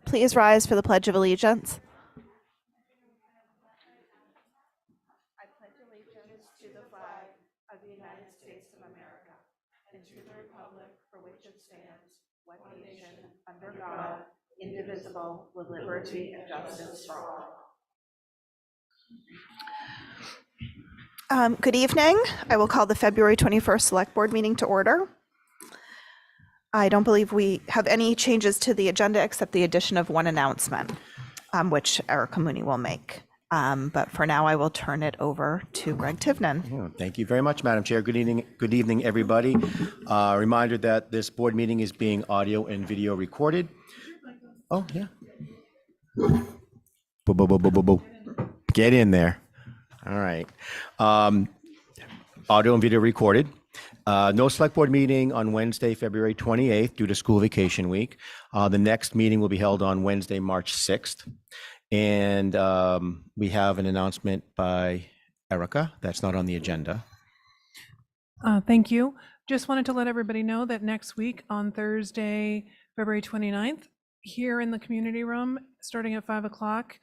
Please rise for the Pledge of Allegiance. I pledge allegiance to the flag of the United States of America and to the republic for which it stands, one nation, under God, indivisible, with liberty and justice for all. Good evening. I will call the February 21st Select Board meeting to order. I don't believe we have any changes to the agenda except the addition of one announcement, which Erica Mooney will make. But for now, I will turn it over to Greg Tivnan. Thank you very much, Madam Chair. Good evening, everybody. Reminder that this board meeting is being audio and video recorded. Oh, yeah. Boo, boo, boo, boo, boo, boo. Get in there. All right. Audio and video recorded. No select board meeting on Wednesday, February 28th due to school vacation week. The next meeting will be held on Wednesday, March 6th. And we have an announcement by Erica that's not on the agenda. Thank you. Just wanted to let everybody know that next week on Thursday, February 29th, here in the community room, starting at 5 o'clock,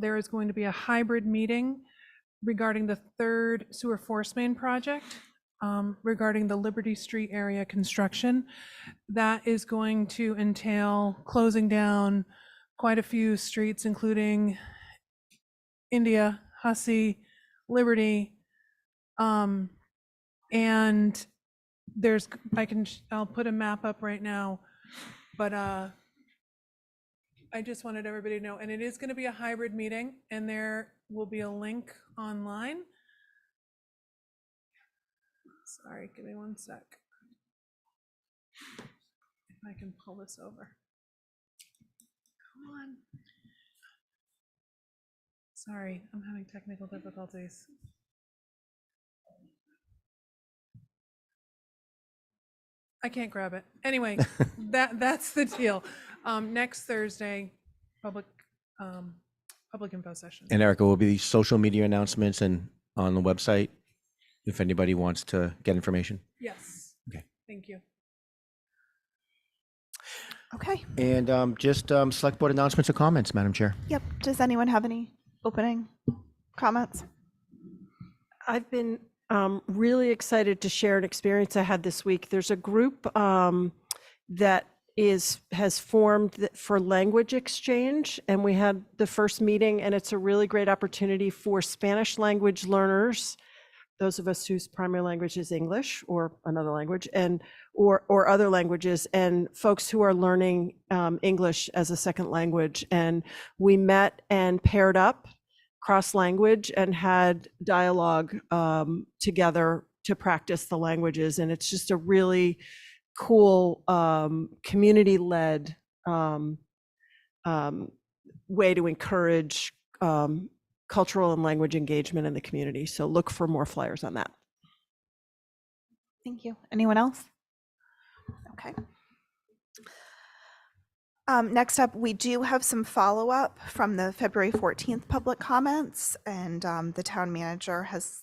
there is going to be a hybrid meeting regarding the third sewer force main project. Regarding the Liberty Street area construction. That is going to entail closing down quite a few streets, including India, Hussey, Liberty, and there's, I'll put a map up right now, but I just wanted everybody to know, and it is going to be a hybrid meeting, and there will be a link online. Sorry, give me one sec. If I can pull this over. Come on. Sorry, I'm having technical difficulties. I can't grab it. Anyway, that's the deal. Next Thursday, public info session. And Erica, will be social media announcements and on the website if anybody wants to get information? Yes. Okay. Thank you. Okay. And just select board announcements or comments, Madam Chair. Yep. Does anyone have any opening comments? I've been really excited to share an experience I had this week. There's a group that has formed for language exchange, and we had the first meeting, and it's a really great opportunity for Spanish language learners, those of us whose primary language is English or another language, and or other languages, and folks who are learning English as a second language. And we met and paired up cross language and had dialogue together to practice the languages. And it's just a really cool community-led way to encourage cultural and language engagement in the community. So look for more flyers on that. Thank you. Anyone else? Okay. Next up, we do have some follow-up from the February 14th public comments, and the town manager has,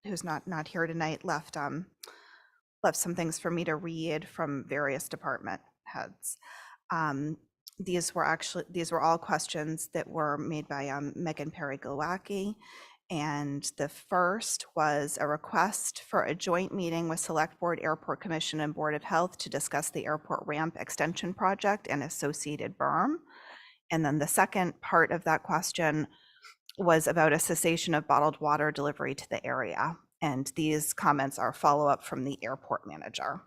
who's not here tonight, left some things for me to read from various department heads. These were all questions that were made by Megan Perry-Glowacki, and the first was a request for a joint meeting with Select Board, Airport Commission, and Board of Health to discuss the airport ramp extension project and associated berm. And then the second part of that question was about a cessation of bottled water delivery to the area. And these comments are follow-up from the airport manager.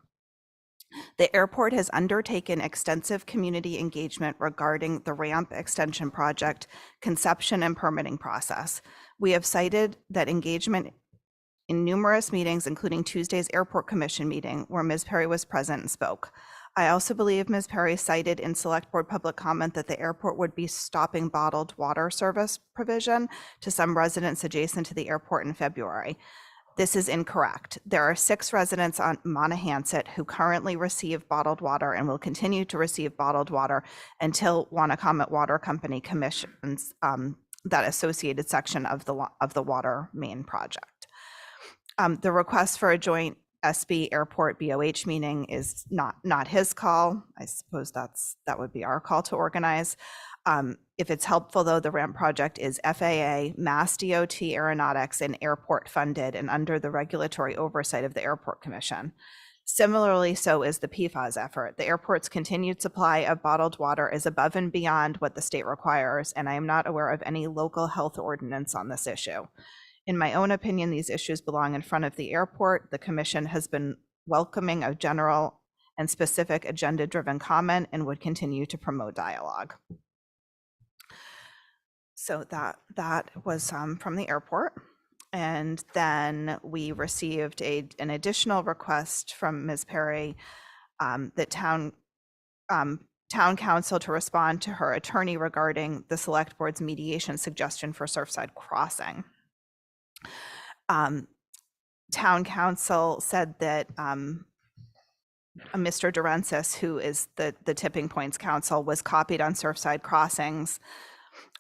The airport has undertaken extensive community engagement regarding the ramp extension project conception and permitting process. We have cited that engagement in numerous meetings, including Tuesday's Airport Commission meeting, where Ms. Perry was present and spoke. I also believe Ms. Perry cited in select board public comment that the airport would be stopping bottled water service provision to some residents adjacent to the airport in February. This is incorrect. There are 6 residents on Monahans who currently receive bottled water and will continue to receive bottled water until Wannacomet Water Company commissions that associated section of the water main project. The request for a joint SB Airport BOH meeting is not his call. I suppose that would be our call to organize. If it's helpful, though, the ramp project is FAA, Mass DOT Aeronautics, and airport funded and under the regulatory oversight of the Airport Commission. Similarly, so is the PFAS effort. The airport's continued supply of bottled water is above and beyond what the state requires, and I am not aware of any local health ordinance on this issue. In my own opinion, these issues belong in front of the airport. The commission has been welcoming of general and specific agenda-driven comment and would continue to promote dialogue. So that was from the airport. And then we received an additional request from Ms. Perry that town council to respond to her attorney regarding the select board's mediation suggestion for Surfside Crossing. Town council said that Mr. Durensis, who is the Tipping Points council, was copied on Surfside Crossings.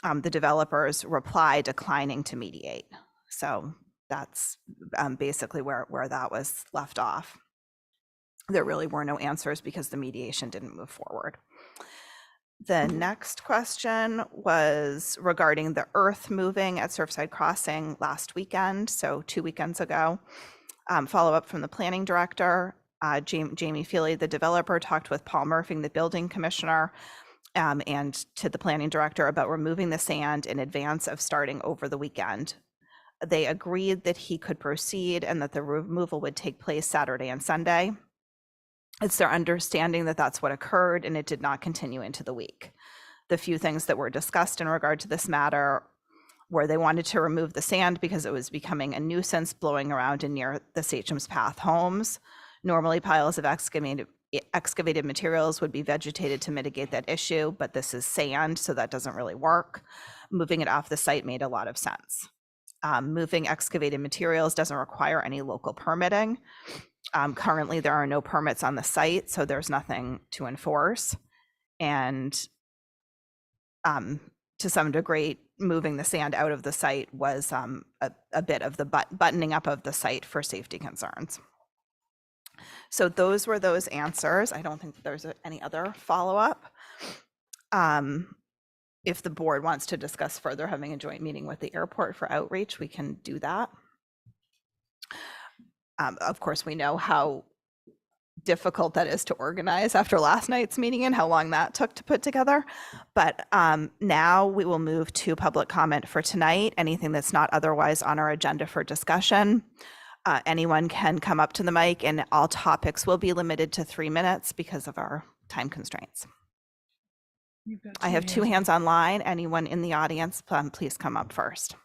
The developer's reply declining to mediate. So that's basically where that was left off. There really were no answers because the mediation didn't move forward. The next question was regarding the earth moving at Surfside Crossing last weekend, so 2 weekends ago. Follow up from the planning director. Jamie Feely, the developer, talked with Paul Murphy, the building commissioner, and to the planning director about removing the sand in advance of starting over the weekend. They agreed that he could proceed and that the removal would take place Saturday and Sunday. It's their understanding that that's what occurred, and it did not continue into the week. The few things that were discussed in regard to this matter were they wanted to remove the sand because it was becoming a nuisance blowing around in near the Sachem's Path homes. Normally, piles of excavated materials would be vegetated to mitigate that issue, but this is sand, so that doesn't really work. Moving it off the site made a lot of sense. Moving excavated materials doesn't require any local permitting. Currently, there are no permits on the site, so there's nothing to enforce. And to some degree, moving the sand out of the site was a bit of the buttoning up of the site for safety concerns. So those were those answers. I don't think there's any other follow-up. If the board wants to discuss further having a joint meeting with the airport for outreach, we can do that. Of course, we know how difficult that is to organize after last night's meeting and how long that took to put together. But now we will move to public comment for tonight, anything that's not otherwise on our agenda for discussion. Anyone can come up to the mic, and all topics will be limited to 3 minutes because of our time constraints. I have 2 hands online. Anyone in the audience, please come up first.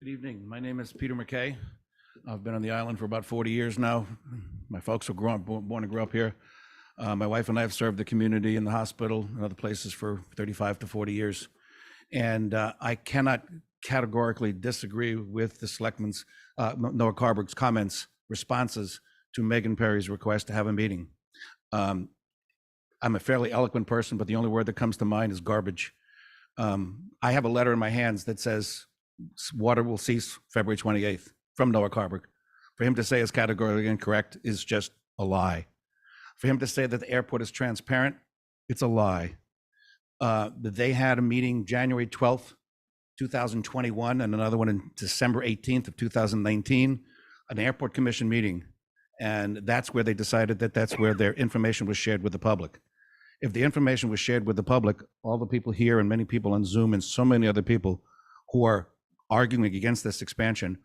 Good evening. My name is Peter McKay. I've been on the island for about 40 years now. My folks were born and grew up here. My wife and I have served the community in the hospital and other places for 35 to 40 years. And I cannot categorically disagree with the selectman's, Noah Carberg's comments, responses to Megan Perry's request to have a meeting. I'm a fairly eloquent person, but the only word that comes to mind is garbage. I have a letter in my hands that says water will cease February 28th from Noah Carberg. For him to say is categorically incorrect is just a lie. For him to say that the airport is transparent, it's a lie. They had a meeting January 12th, 2021, and another one in December 18th of 2019, an airport commission meeting. And that's where they decided that that's where their information was shared with the public. If the information was shared with the public, all the people here and many people on Zoom and so many other people who are arguing against this expansion,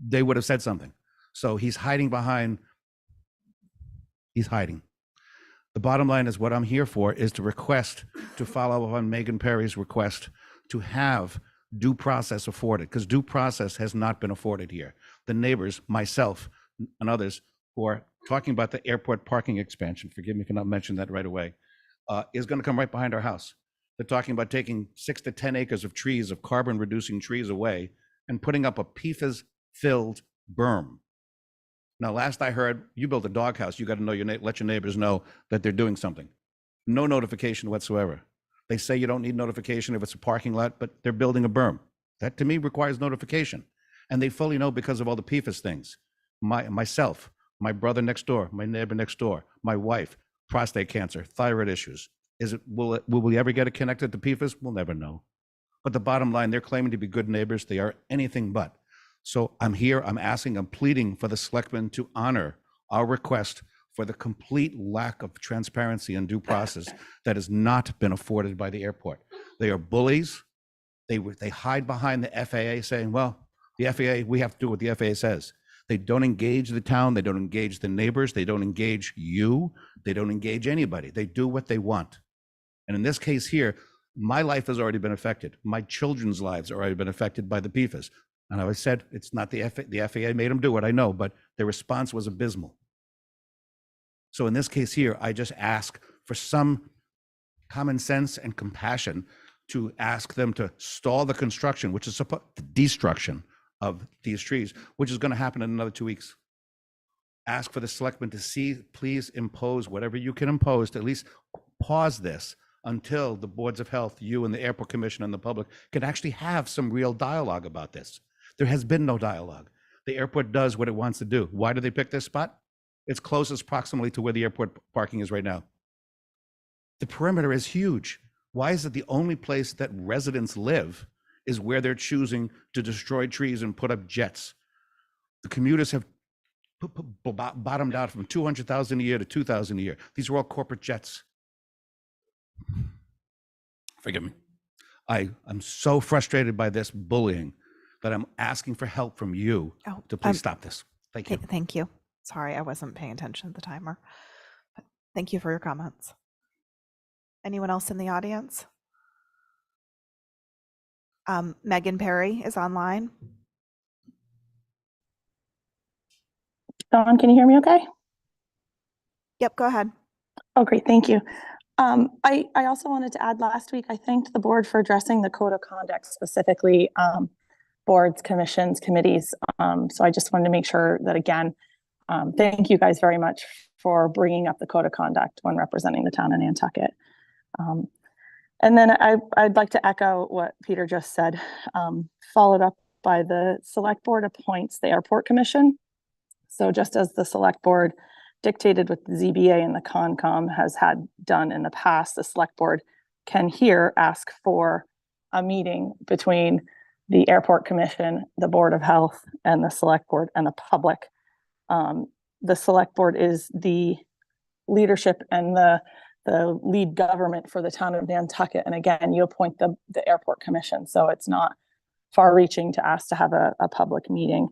they would have said something. So he's hiding. The bottom line is what I'm here for is to request to follow up on Megan Perry's request to have due process afforded, because due process has not been afforded here. The neighbors, myself and others, who are talking about the airport parking expansion, forgive me for not mentioning that right away, is going to come right behind our house. They're talking about taking 6 to 10 acres of trees, of carbon reducing trees away, and putting up a PFAS-filled berm. Now, last I heard, you built a doghouse, you got to know let your neighbors know that they're doing something. No notification whatsoever. They say you don't need notification if it's a parking lot, but they're building a berm. That to me requires notification. And they fully know because of all the PFAS things. Myself, my brother next door, my neighbor next door, my wife, prostate cancer, thyroid issues. Will we ever get it connected to PFAS? We'll never know. But the bottom line, they're claiming to be good neighbors. They are anything but. So I'm here, I'm asking, I'm pleading for the selectmen to honor our request for the complete lack of transparency and due process that has not been afforded by the airport. They are bullies. They hide behind the FAA saying, well, the FAA, we have to do what the FAA says. They don't engage the town. They don't engage the neighbors. They don't engage you. They don't engage anybody. They do what they want. And in this case here, my life has already been affected. My children's lives have already been affected by the PFAS. And I said, it's not the FAA made them do it, I know, but their response was abysmal. So in this case here, I just ask for some common sense and compassion to ask them to stall the construction, which is the destruction of these trees, which is going to happen in another 2 weeks. Ask for the selectmen to please impose whatever you can impose to at least pause this until the boards of health, you and the airport commission and the public can actually have some real dialogue about this. There has been no dialogue. The airport does what it wants to do. Why do they pick this spot? It's closest proximally to where the airport parking is right now. The perimeter is huge. Why is it the only place that residents live is where they're choosing to destroy trees and put up jets? The commuters have bottomed out from 200,000 a year to 2,000 a year. These are all corporate jets. Forgive me. I'm so frustrated by this bullying that I'm asking for help from you to please stop this. Thank you. Thank you. Sorry, I wasn't paying attention to the timer. But thank you for your comments. Anyone else in the audience? Megan Perry is online. Dawn, can you hear me okay? Yep, go ahead. Oh, great, thank you. I also wanted to add, last week, I thanked the board for addressing the code of conduct, specifically boards, commissions, committees. So I just wanted to make sure that, again, thank you guys very much for bringing up the code of conduct when representing the town of Nantucket. And then I'd like to echo what Peter just said, followed up by the select board appoints the airport commission. So just as the select board dictated with the ZBA and the Concom has had done in the past, the select board can here ask for a meeting between the airport commission, the board of health, and the select board and the public. The select board is the leadership and the lead government for the town of Nantucket. And again, you appoint the airport commission. So it's not far reaching to ask to have a public meeting.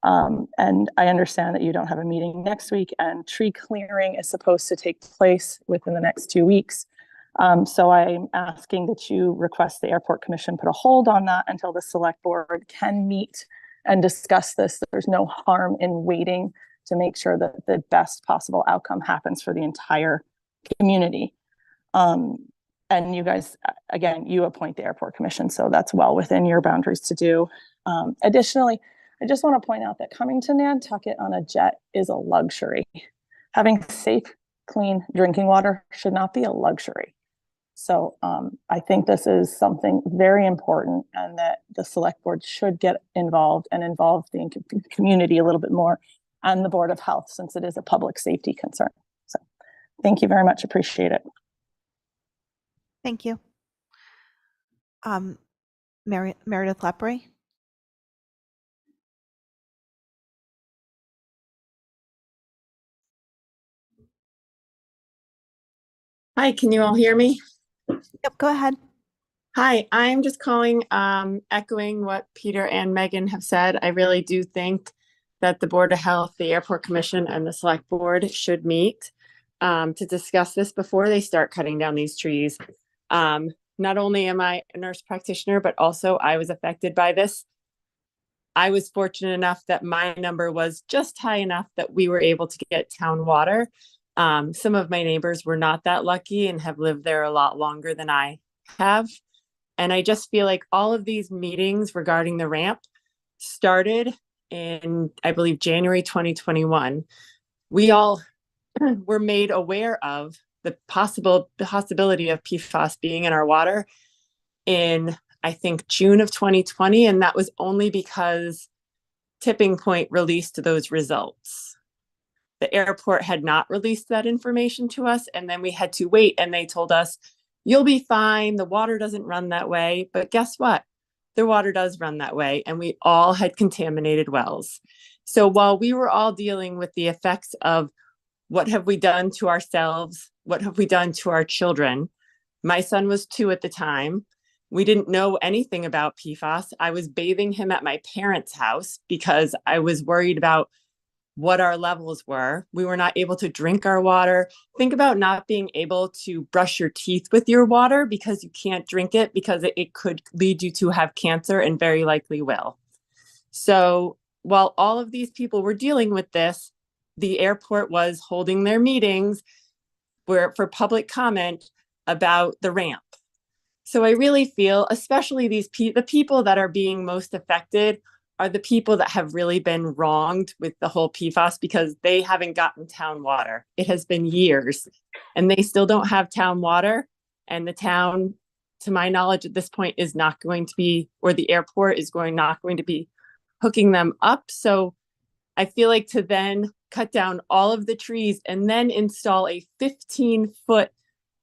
And I understand that you don't have a meeting next week, and tree clearing is supposed to take place within the next 2 weeks. So I'm asking that you request the airport commission put a hold on that until the select board can meet and discuss this. There's no harm in waiting to make sure that the best possible outcome happens for the entire community. And you guys, again, you appoint the airport commission, so that's well within your boundaries to do. Additionally, I just want to point out that coming to Nantucket on a jet is a luxury. Having safe, clean drinking water should not be a luxury. So I think this is something very important, and that the select board should get involved and involve the community a little bit more, and the Board of Health, since it is a public safety concern. So thank you very much. Appreciate it. Thank you. Meredith Lepre. Hi, can you all hear me? Yep, go ahead. Hi, I'm just calling, echoing what Peter and Megan have said. I really do think that the Board of Health, the Airport Commission, and the Select Board should meet to discuss this before they start cutting down these trees. Not only am I a nurse practitioner, but also I was affected by this. I was fortunate enough that my number was just high enough that we were able to get town water. Some of my neighbors were not that lucky and have lived there a lot longer than I have. And I just feel like all of these meetings regarding the ramp started in, I believe, January 2021. We all were made aware of the possibility of PFAS being in our water in, I think, June of 2020. And that was only because Tipping Point released those results. The airport had not released that information to us. And then we had to wait, and they told us, you'll be fine. The water doesn't run that way. But guess what? The water does run that way. And we all had contaminated wells. So while we were all dealing with the effects of what have we done to ourselves? What have we done to our children? My son was 2 at the time. We didn't know anything about PFAS. I was bathing him at my parents' house because I was worried about what our levels were. We were not able to drink our water. Think about not being able to brush your teeth with your water because you can't drink it because it could lead you to have cancer and very likely will. So while all of these people were dealing with this, the airport was holding their meetings for public comment about the ramp. So I really feel, especially the people that are being most affected are the people that have really been wronged with the whole PFAS because they haven't gotten town water. It has been years and they still don't have town water. And the town, to my knowledge at this point, is not going to be, or the airport is not going to be hooking them up. So I feel like to then cut down all of the trees and then install a 15-foot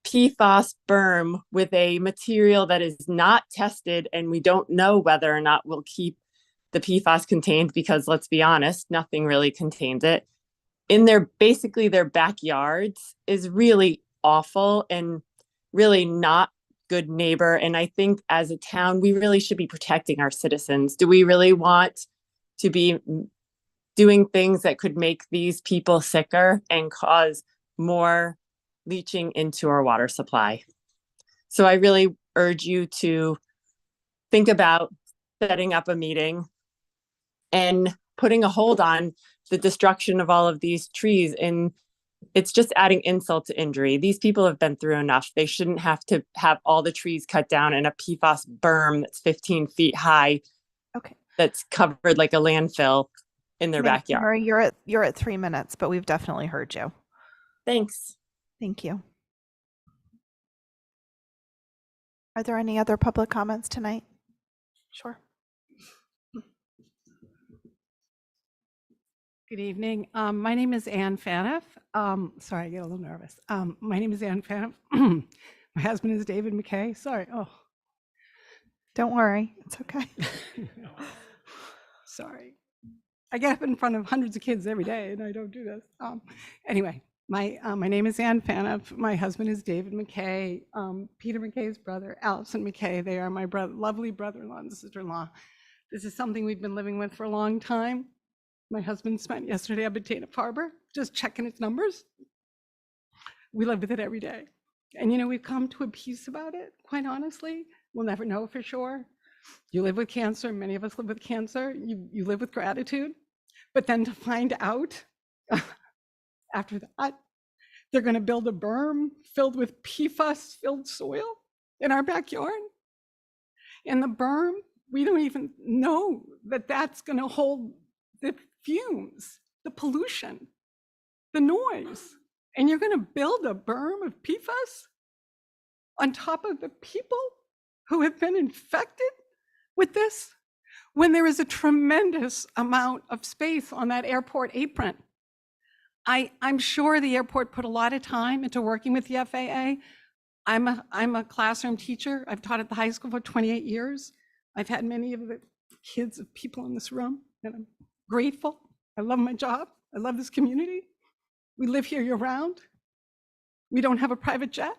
PFAS berm with a material that is not tested, and we don't know whether or not we'll keep the PFAS contained, because let's be honest, nothing really contains it, in basically their backyards, is really awful and really not good neighbor. And I think as a town, we really should be protecting our citizens. Do we really want to be doing things that could make these people sicker and cause more leaching into our water supply? So I really urge you to think about setting up a meeting and putting a hold on the destruction of all of these trees. And it's just adding insult to injury. These people have been through enough. They shouldn't have to have all the trees cut down and a PFAS berm that's 15 feet high. Okay. That's covered like a landfill in their backyard. Mary, you're at 3 minutes, but we've definitely heard you. Thanks. Thank you. Are there any other public comments tonight? Sure. Good evening. My name is Ann Faniff. Sorry, I get a little nervous. My name is Ann Faniff. My husband is David McKay. Sorry. Oh, Don't worry. It's okay. sorry. I get up in front of hundreds of kids every day, and I don't do this. Anyway, my name is Ann Faniff. My husband is David McKay. Peter McKay's brother, Allison McKay. They are my lovely brother-in-law and sister-in-law. This is something we've been living with for a long time. My husband spent yesterday up at Dana Farber just checking its numbers. We live with it every day. And we've come to a peace about it, quite honestly. We'll never know for sure. You live with cancer, many of us live with cancer. You live with gratitude. But then to find out after that, they're going to build a berm filled with PFAS-filled soil in our backyard. And the berm, we don't even know that that's going to hold the fumes, the pollution, the noise. And you're going to build a berm of PFAS on top of the people who have been infected with this, when there is a tremendous amount of space on that airport apron. I'm sure the airport put a lot of time into working with the FAA. I'm a classroom teacher. I've taught at the high school for 28 years. I've had many of the kids of people in this room, and I'm grateful. I love my job. I love this community. We live here year round. We don't have a private jet.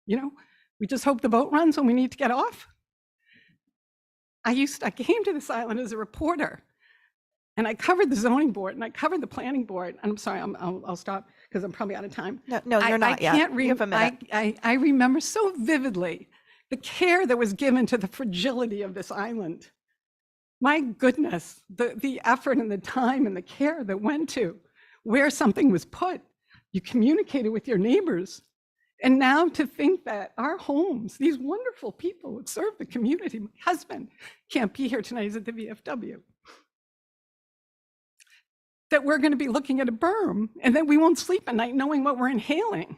We just hope the boat runs when we need to get off. I came to this island as a reporter, and I covered the zoning board and I covered the planning board. And I'm sorry, I'll stop because I'm probably out of time. No, you're not yet. You have a minute. I remember so vividly the care that was given to the fragility of this island. My goodness, the effort and the time and the care that went to where something was put. You communicated with your neighbors. And now to think that our homes, these wonderful people would serve the community. My husband can't be here tonight, he's at the VFW. That we're going to be looking at a berm and that we won't sleep at night knowing what we're inhaling.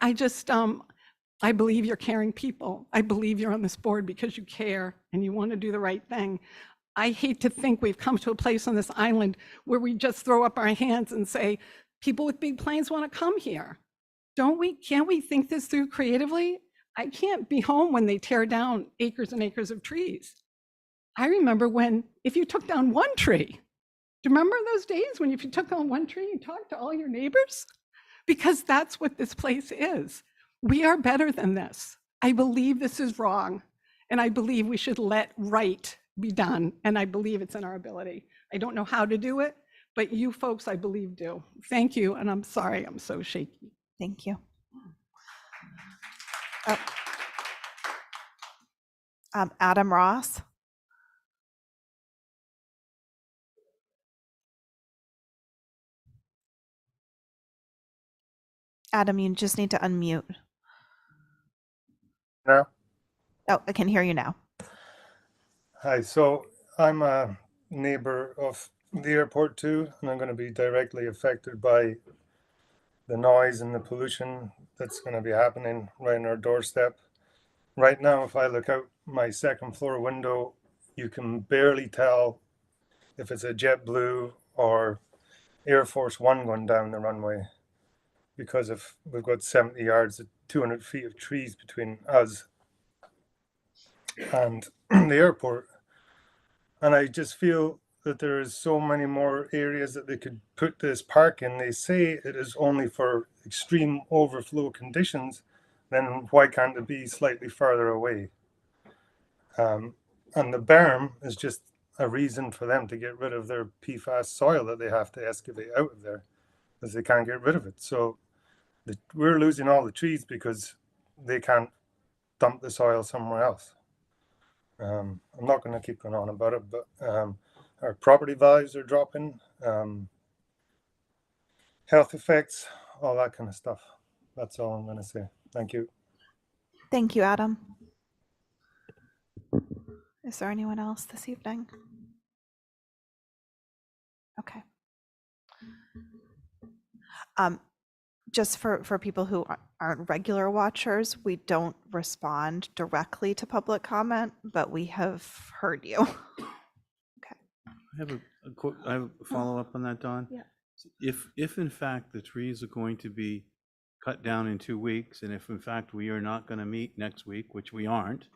I just, I believe you're caring people. I believe you're on this board because you care and you want to do the right thing. I hate to think we've come to a place on this island where we just throw up our hands and say, people with big planes want to come here. Can't we think this through creatively? I can't be home when they tear down acres and acres of trees. I remember when, if you took down one tree, do you remember those days when if you took down one tree, you talked to all your neighbors? Because that's what this place is. We are better than this. I believe this is wrong. And I believe we should let right be done. And I believe it's in our ability. I don't know how to do it, but you folks, I believe, do. Thank you. And I'm sorry, I'm so shaky. Thank you. Adam Ross. Adam, you just need to unmute. No. Oh, I can hear you now. Hi, so I'm a neighbor of the airport too, and I'm going to be directly affected by the noise and the pollution that's going to be happening right on our doorstep. Right now, if I look out my second floor window, you can barely tell if it's a JetBlue or Air Force One going down the runway, because we've got 70 yards, 200 feet of trees between us and the airport. And I just feel that there is so many more areas that they could put this park in. They say it is only for extreme overflow conditions, then why can't it be slightly further away? And the berm is just a reason for them to get rid of their PFAS soil that they have to excavate out of there, because they can't get rid of it. So we're losing all the trees because they can't dump the soil somewhere else. I'm not going to keep going on about it, but our property values are dropping, health effects, all that kind of stuff. That's all I'm going to say. Thank you. Thank you, Adam. Is there anyone else this evening? Okay. Just for people who aren't regular watchers, we don't respond directly to public comment, but we have heard you. Okay. I have a follow-up on that, Dawn. Yeah. If in fact the trees are going to be cut down in 2 weeks, and if in fact we are not going to meet next week, which we aren't,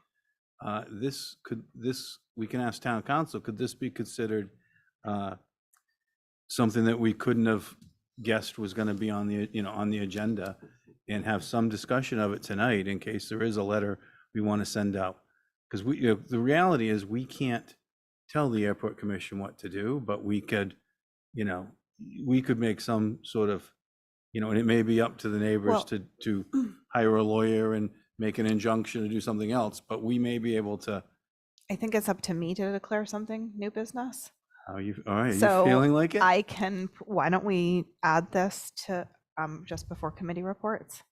we can ask town council, could this be considered something that we couldn't have guessed was going to be on the agenda, and have some discussion of it tonight in case there is a letter we want to send out? Because the reality is we can't tell the airport commission what to do, but we could make some sort of, and it may be up to the neighbors to hire a lawyer and make an injunction to do something else, but we may be able to. I think it's up to me to declare something new business. All right, are So you feeling like it? why don't we add this to just before committee reports,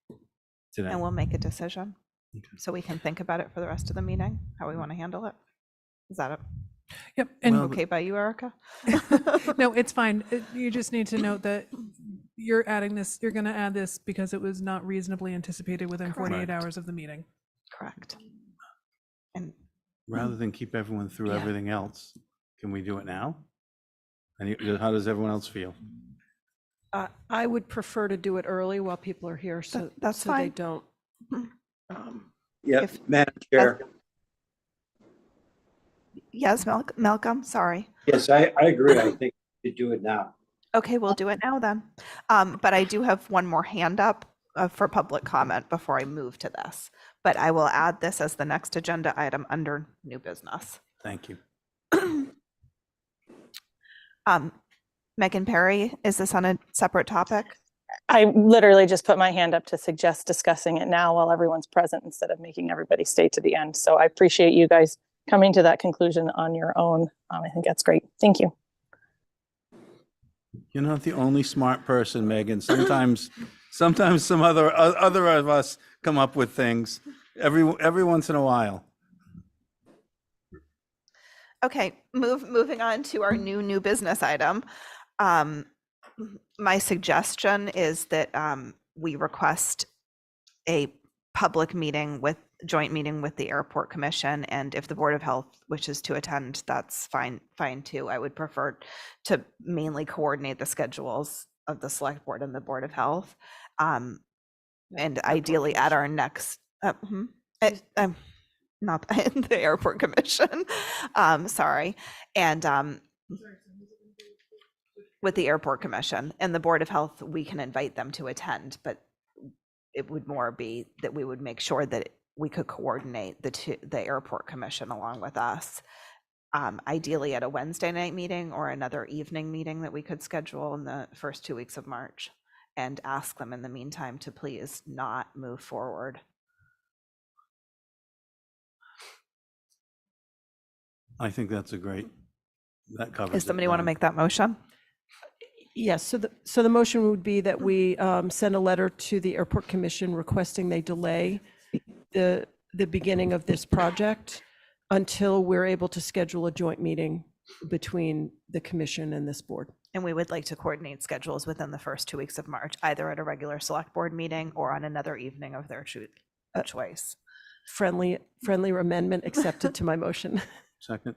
Today. and we'll make a decision. Okay. So we can think about it for the rest of the meeting, how we want to handle it. Is that Yep. And okay by you, Erica? no, it's fine. You just need to note that you're going to add this because it was not reasonably anticipated within 48 Correct. hours of the meeting. Correct. And Rather than keep everyone through Yeah. everything else, can we do it now? And how does everyone else feel? I would prefer to do it early while people are here, so that's so they fine. don't. Yeah, If- Madam Chair. yes, Malcolm, sorry. Yes, I agree. I think we should do it now. Okay, we'll do it now then. But I do have one more hand up for public comment before I move to this. But I will add this as the next agenda item under new business. Thank you. Megan Perry, is this on a separate topic? I literally just put my hand up to suggest discussing it now while everyone's present instead of making everybody stay to the end. So I appreciate you guys coming to that conclusion on your own. I think that's great. Thank you. You're not the only smart person, Megan. Sometimes some other of us come up with things every once in a while. Okay, moving on to our new business item. My suggestion is that we request a public joint meeting with the Airport Commission, and if the Board of Health wishes to attend, that's fine too. I would prefer to mainly coordinate the schedules of the Select Board and the Board of Health, and ideally at our next, not the Airport Commission, sorry, and with the Airport Commission and the Board of Health, we can invite them to attend, but it would more be that we would make sure that we could coordinate the Airport Commission along with us, ideally at a Wednesday night meeting or another evening meeting that we could schedule in the first 2 weeks of March, and ask them in the meantime to please not move forward. I think that covers it. Does somebody want to make that motion? Yes, so the motion would be that we send a letter to the Airport Commission requesting they delay the beginning of this project until we're able to schedule a joint meeting between the commission and this board. And we would like to coordinate schedules within the first 2 weeks of March, either at a regular Select Board meeting or on another evening of their choice. Friendly amendment accepted to my motion. Second.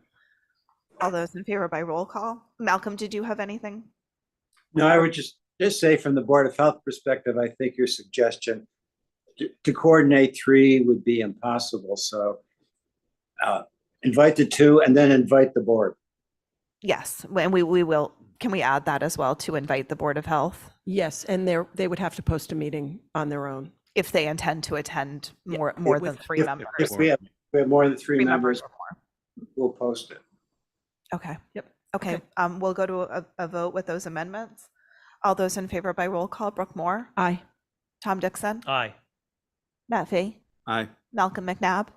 All those in favor by roll call. Malcolm, did you have anything? No, I would just say from the Board of Health perspective, I think your suggestion to coordinate 3 would be impossible. So invite the 2 and then invite the board. Yes, and we will. Can we add that as well, to invite the Board of Health? Yes, and they would have to post a meeting on their own. If they intend to attend more than 3 members. If we have more than 3 members, or more. we'll post it. Okay. Yep. Okay, we'll go to a vote with those amendments. All those in favor by roll call. Brooke Moore. Aye. Tom Dixon. Aye. Matt Fee. Aye. Malcolm McNabb.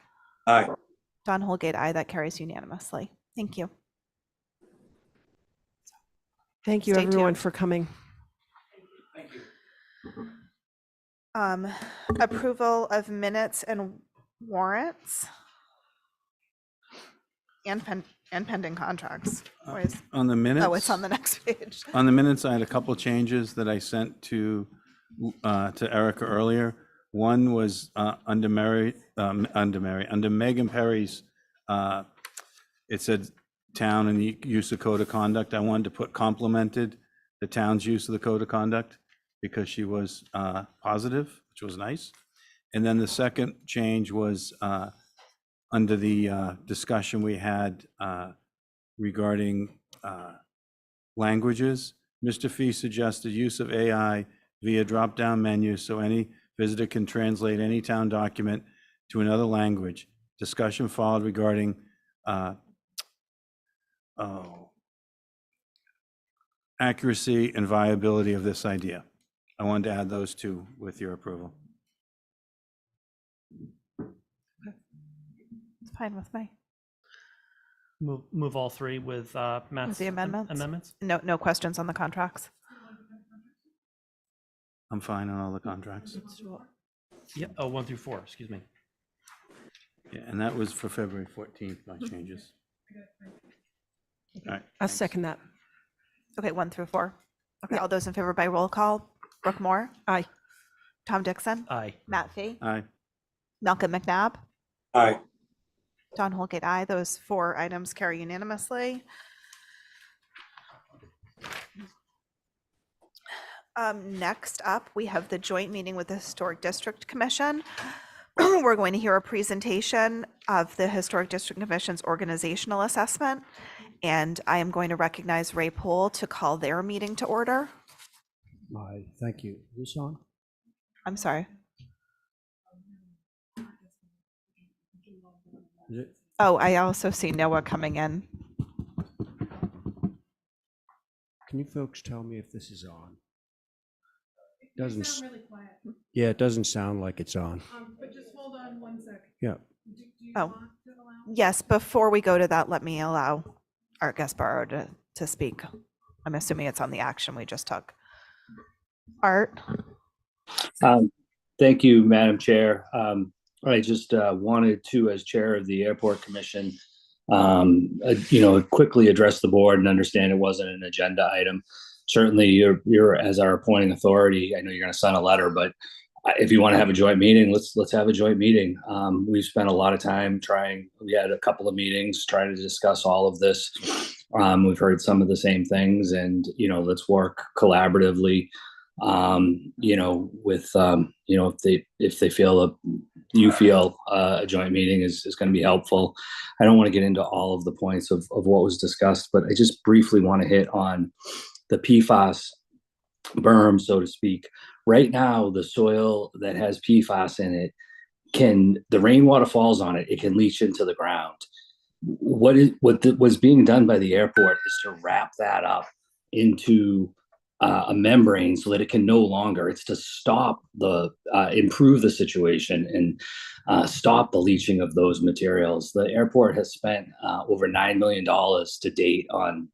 Aye. Don Holgate, aye. That carries unanimously. Thank you. Thank you, Stay everyone, tuned. for coming. Approval of minutes and warrants and pending contracts. On the minutes. Oh, it's on the next page. On the minutes, I had a couple changes that I sent to Erica earlier. One was under Megan Perry's, it said town and the use of code of conduct. I wanted to put complimented the town's use of the code of conduct because she was positive, which was nice. And then the second change was under the discussion we had regarding languages. Mr. Fee suggested use of AI via drop-down menu so any visitor can translate any town document to another language. Discussion followed regarding accuracy and viability of this idea. I wanted to add those 2 with your approval. It's fine with me. Move all 3 with Matt's the amendments? amendments. No questions on the contracts? I'm fine on all the contracts. Yeah. Oh, 1 through 4. Excuse me. Yeah, and that was for February 14th, my changes. All right. I'll second that. Okay, 1 through 4. Okay, all those in favor by roll call. Brooke Moore. Aye. Tom Dixon. Aye. Matt Fee. Aye. Malcolm McNabb. Aye. Don Holgate, aye. Those 4 items carry unanimously. Next up, we have the joint meeting with the Historic District Commission. We're going to hear a presentation of the Historic District Commission's organizational assessment, and I am going to recognize Ray Poole to call their meeting to order. Aye, thank you. Is this on? I'm sorry. Is it? Oh, I also see Noah coming in. Can you folks tell me if this is on? Doesn't. Really quiet. Yeah, it doesn't sound like it's on. But just hold on 1 second. Yeah. Do you Oh. want to allow Yes, before we go to that, let me allow Art Gasparo to speak. I'm assuming it's on the action we just took. Art? Thank you, Madam Chair. I just wanted to, as Chair of the Airport Commission, quickly address the board and understand it wasn't an agenda item. Certainly, you're as our appointing authority. I know you're going to sign a letter, but if you want to have a joint meeting, let's have a joint meeting. We've spent a lot of time trying. We had a couple of meetings trying to discuss all of this. We've heard some of the same things, and let's work collaboratively. If they feel you feel a joint meeting is going to be helpful. I don't want to get into all of the points of what was discussed, but I just briefly want to hit on the PFAS berm, so to speak. Right now, the soil that has PFAS in it the rainwater falls on it, it can leach into the ground. What was being done by the airport is to wrap that up into a membrane so that it can no longer, it's to stop improve the situation and stop the leaching of those materials. The airport has spent over $9 million to date on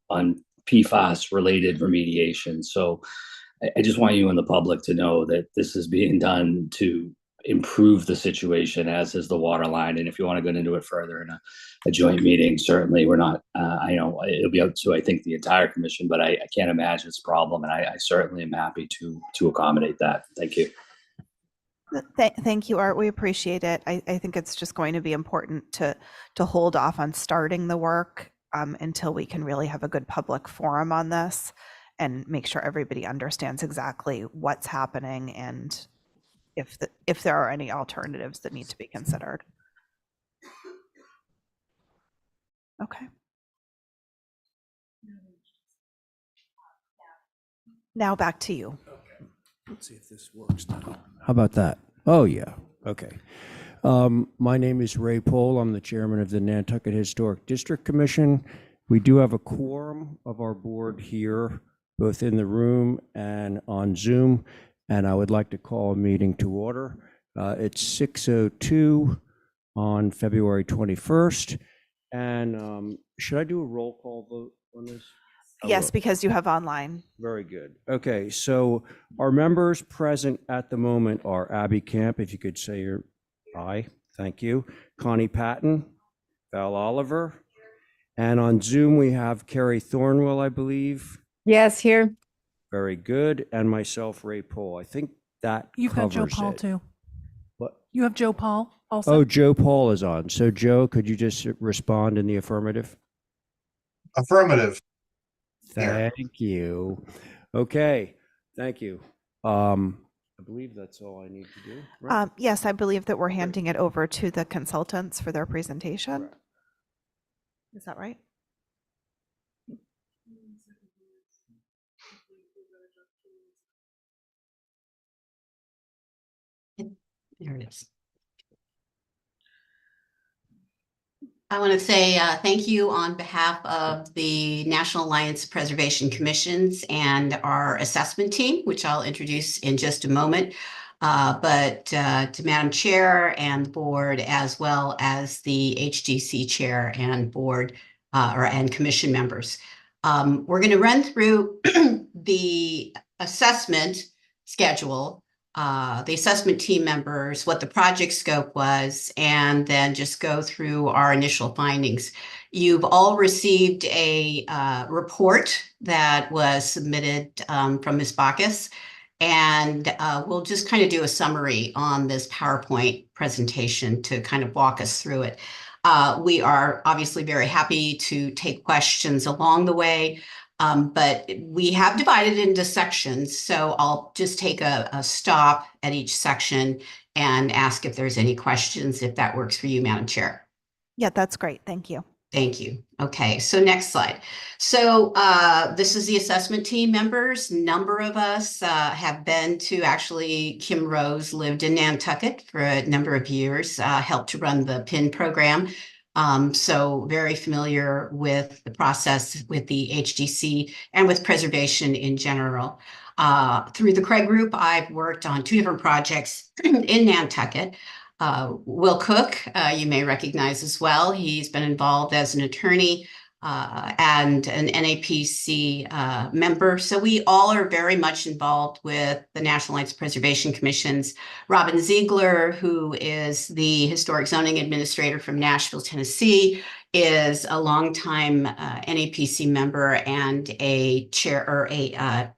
PFAS related remediation. So I just want you and the public to know that this is being done to improve the situation, as is the water line. And if you want to go into it further in a joint meeting, certainly we're not, I know it'll be up to, I think, the entire commission, but I can't imagine it's a problem. And I certainly am happy to accommodate that. Thank you. Thank you, Art. We appreciate it. I think it's just going to be important to hold off on starting the work until we can really have a good public forum on this and make sure everybody understands exactly what's happening and if there are any alternatives that need to be considered. Okay. Now back to you. Okay. Let's see if this works now. How about that? Oh, yeah. Okay. My name is Ray Pohl. I'm the chairman of the Nantucket Historic District Commission. We do have a quorum of our board here, both in the room and on Zoom. And I would like to call a meeting to order. It's 6:02 on February 21st. And should I do a roll call vote on this? Yes, because you have online. Very good. Okay, so our members present at the moment are Abby Camp, if you could say your aye, thank you. Connie Patton, Val Oliver. And on Zoom, we have Carrie Thornwell, I believe. Yes, here. Very good. And myself, Ray Pohl. I think that You've got covers Joe Paul it. too. What? You have Joe Paul also. Oh, Joe Paul is on. So Joe, could you just respond in the affirmative? Affirmative. Thank you. Okay, thank you. I believe that's all I need to do. Right? Yes, I believe that we're handing it over to the consultants for their presentation. Correct. Is that right? There it is. I want to say thank you on behalf of the National Alliance of Preservation Commissions and our assessment team, which I'll introduce in just a moment, but to Madam Chair and the board, as well as the HDC Chair and board and commission members. We're going to run through the assessment schedule, the assessment team members, what the project scope was, and then just go through our initial findings. You've all received a report that was submitted from Ms. Bacchus, and we'll just kind of do a summary on this PowerPoint presentation to kind of walk us through it. We are obviously very happy to take questions along the way. But we have divided into sections, so I'll just take a stop at each section and ask if there's any questions, if that works for you, Madam Chair. Yeah, that's great. Thank you. Thank you. Okay, so next slide. So this is the assessment team members. Number of us have been to, actually, Kim Rose lived in Nantucket for a number of years, helped to run the PIN program. So very familiar with the process with the HDC and with preservation in general. Through the Craig Group, I've worked on 2 different projects in Nantucket. Will Cook, you may recognize as well. He's been involved as an attorney and an NAPC member. So we all are very much involved with the National Alliance Preservation Commissions. Robin Ziegler, who is the Historic Zoning Administrator from Nashville, Tennessee, is a longtime NAPC member and a chair or a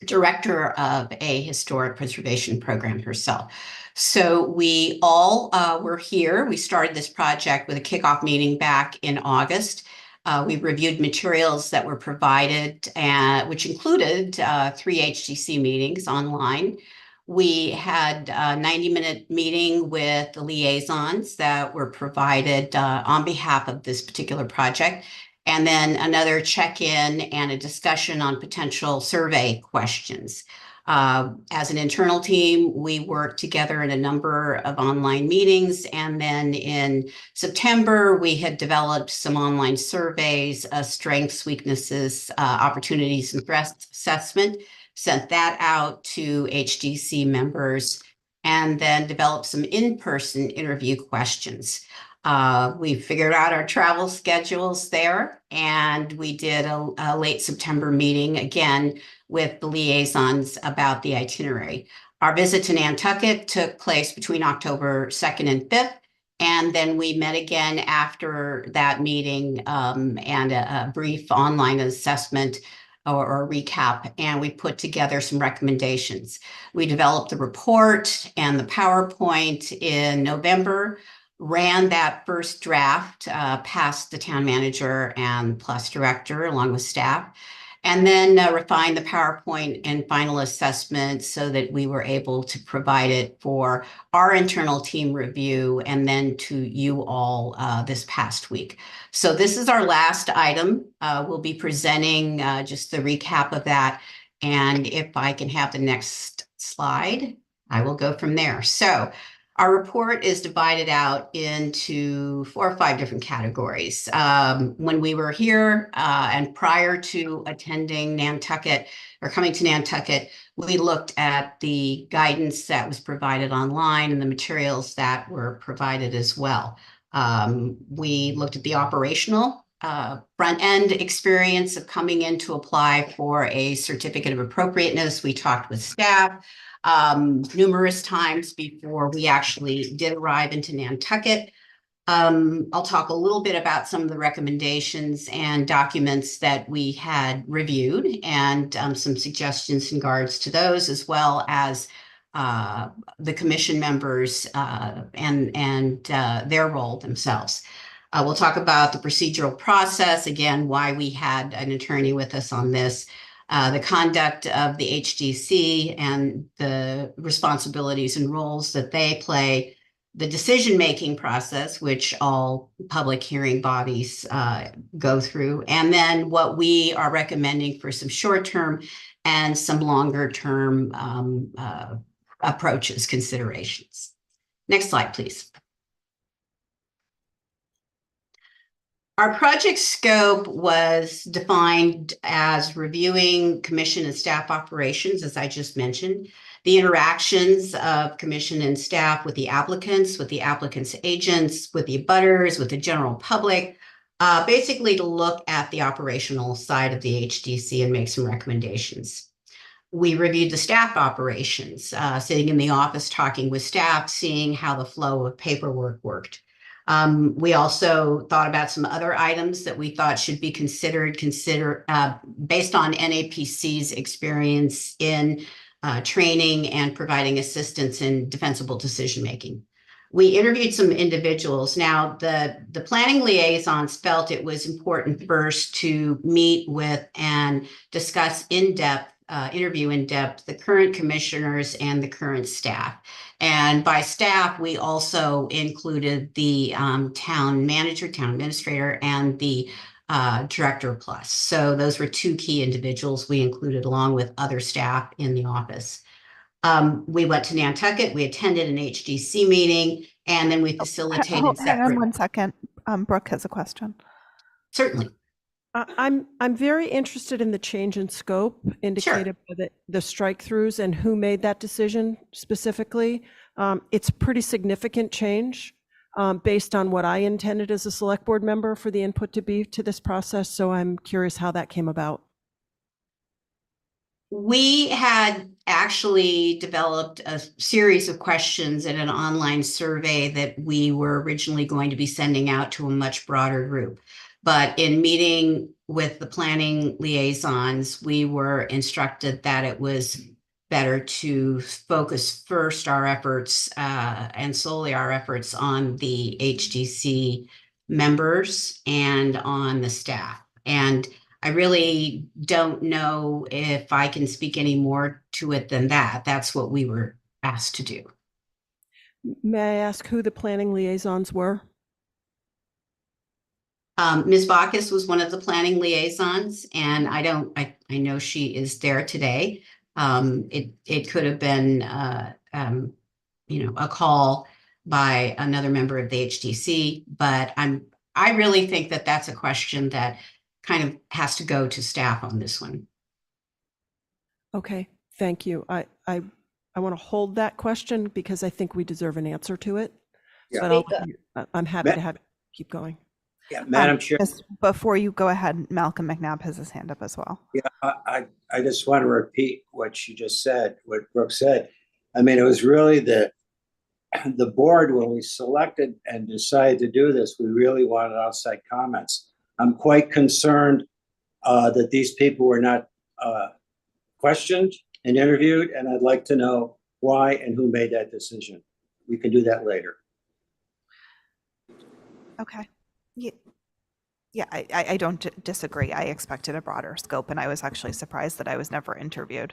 director of a historic preservation program herself. So we all were here. We started this project with a kickoff meeting back in August. We reviewed materials that were provided, which included 3 HGC meetings online. We had a 90-minute meeting with the liaisons that were provided on behalf of this particular project, and then another check-in and a discussion on potential survey questions. As an internal team, we worked together in a number of online meetings, and then in September, we had developed some online surveys, strengths, weaknesses, opportunities, and threats assessment, sent that out to HDC members, and then developed some in-person interview questions. We figured out our travel schedules there, and we did a late September meeting again with the liaisons about the itinerary. Our visit to Nantucket took place between October 2nd and 5th, and then we met again after that meeting and a brief online assessment or recap, and we put together some recommendations. We developed the report and the PowerPoint in November, ran that first draft past the town manager and plus director along with staff, and then refined the PowerPoint and final assessment so that we were able to provide it for our internal team review and then to you all this past week. So this is our last item. We'll be presenting just the recap of that. And if I can have the next slide, I will go from there. So our report is divided out into 4 or 5 different categories. When we were here and prior to attending Nantucket or coming to Nantucket, we looked at the guidance that was provided online and the materials that were provided as well. We looked at the operational front end experience of coming in to apply for a certificate of appropriateness. We talked with staff numerous times before we actually did arrive into Nantucket. I'll talk a little bit about some of the recommendations and documents that we had reviewed and some suggestions in regards to those, as well as the commission members and their role themselves. We'll talk about the procedural process, again, why we had an attorney with us on this, the conduct of the HDC and the responsibilities and roles that they play, the decision-making process, which all public hearing bodies go through, and then what we are recommending for some short-term and some longer-term approaches, considerations. Next slide, please. Our project scope was defined as reviewing commission and staff operations, as I just mentioned, the interactions of commission and staff with the applicants agents, with the abutters, with the general public, basically to look at the operational side of the HDC and make some recommendations. We reviewed the staff operations, sitting in the office, talking with staff, seeing how the flow of paperwork worked. We also thought about some other items that we thought should be considered based on NAPC's experience in training and providing assistance in defensible decision-making. We interviewed some individuals. Now, the planning liaisons felt it was important first to meet with and discuss interview in depth the current commissioners and the current staff. And by staff, we also included the town manager, town administrator, and the director plus. So those were 2 key individuals we included along with other staff in the office. We went to Nantucket, we attended an HDC meeting, and then we facilitated Hang on one second. Brooke has a question. Certainly. I'm very interested in the change in scope indicated by the strike-throughs and who made that decision specifically. It's pretty significant change based on what I intended as a select board member for the input to be to this process. So I'm curious how that came about. We had actually developed a series of questions in an online survey that we were originally going to be sending out to a much broader group. But in meeting with the planning liaisons, we were instructed that it was better to focus first our efforts and solely our efforts on the HDC members and on the staff. And I really don't know if I can speak any more to it than that. That's what we were asked to do. May I ask who the planning liaisons were? Ms. Bacchus was one of the planning liaisons, and I know she is there today. It could have been, a call by another member of the HDC, but I really think that that's a question that kind of has to go to staff on this one. Okay, thank you. I want to hold that question because I think we deserve an answer to it. Yeah. But I'm happy to have it keep going. Yeah, Madam Chair. Just before you go ahead, Malcolm McNabb has his hand up as well. Yeah, I just want to repeat what she just said, what Brooke said. I mean, it was really the board, when we selected and decided to do this, we really wanted outside comments. I'm quite concerned that these people were not questioned and interviewed, and I'd like to know why and who made that decision. We can do that later. Okay. Yeah, I don't disagree. I expected a broader scope, and I was actually surprised that I was never interviewed.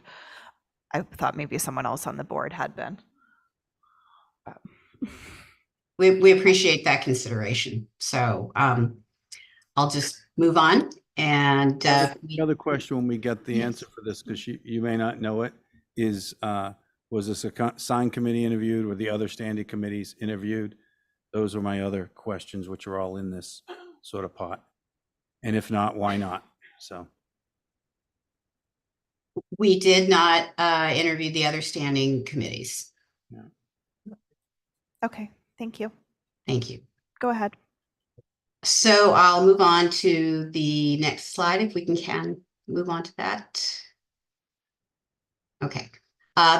I thought maybe someone else on the board had been. We appreciate that consideration. So I'll just move on. And another question when we get the answer for this, because you may not know it, is was this a sign committee interviewed or the other standing committees interviewed? Those are my other questions, which are all in this sort of pot. And if not, why not? So we did not interview the other standing committees. Yeah. Okay, thank you. Thank you. Go ahead. So I'll move on to the next slide if we can move on to that. Okay.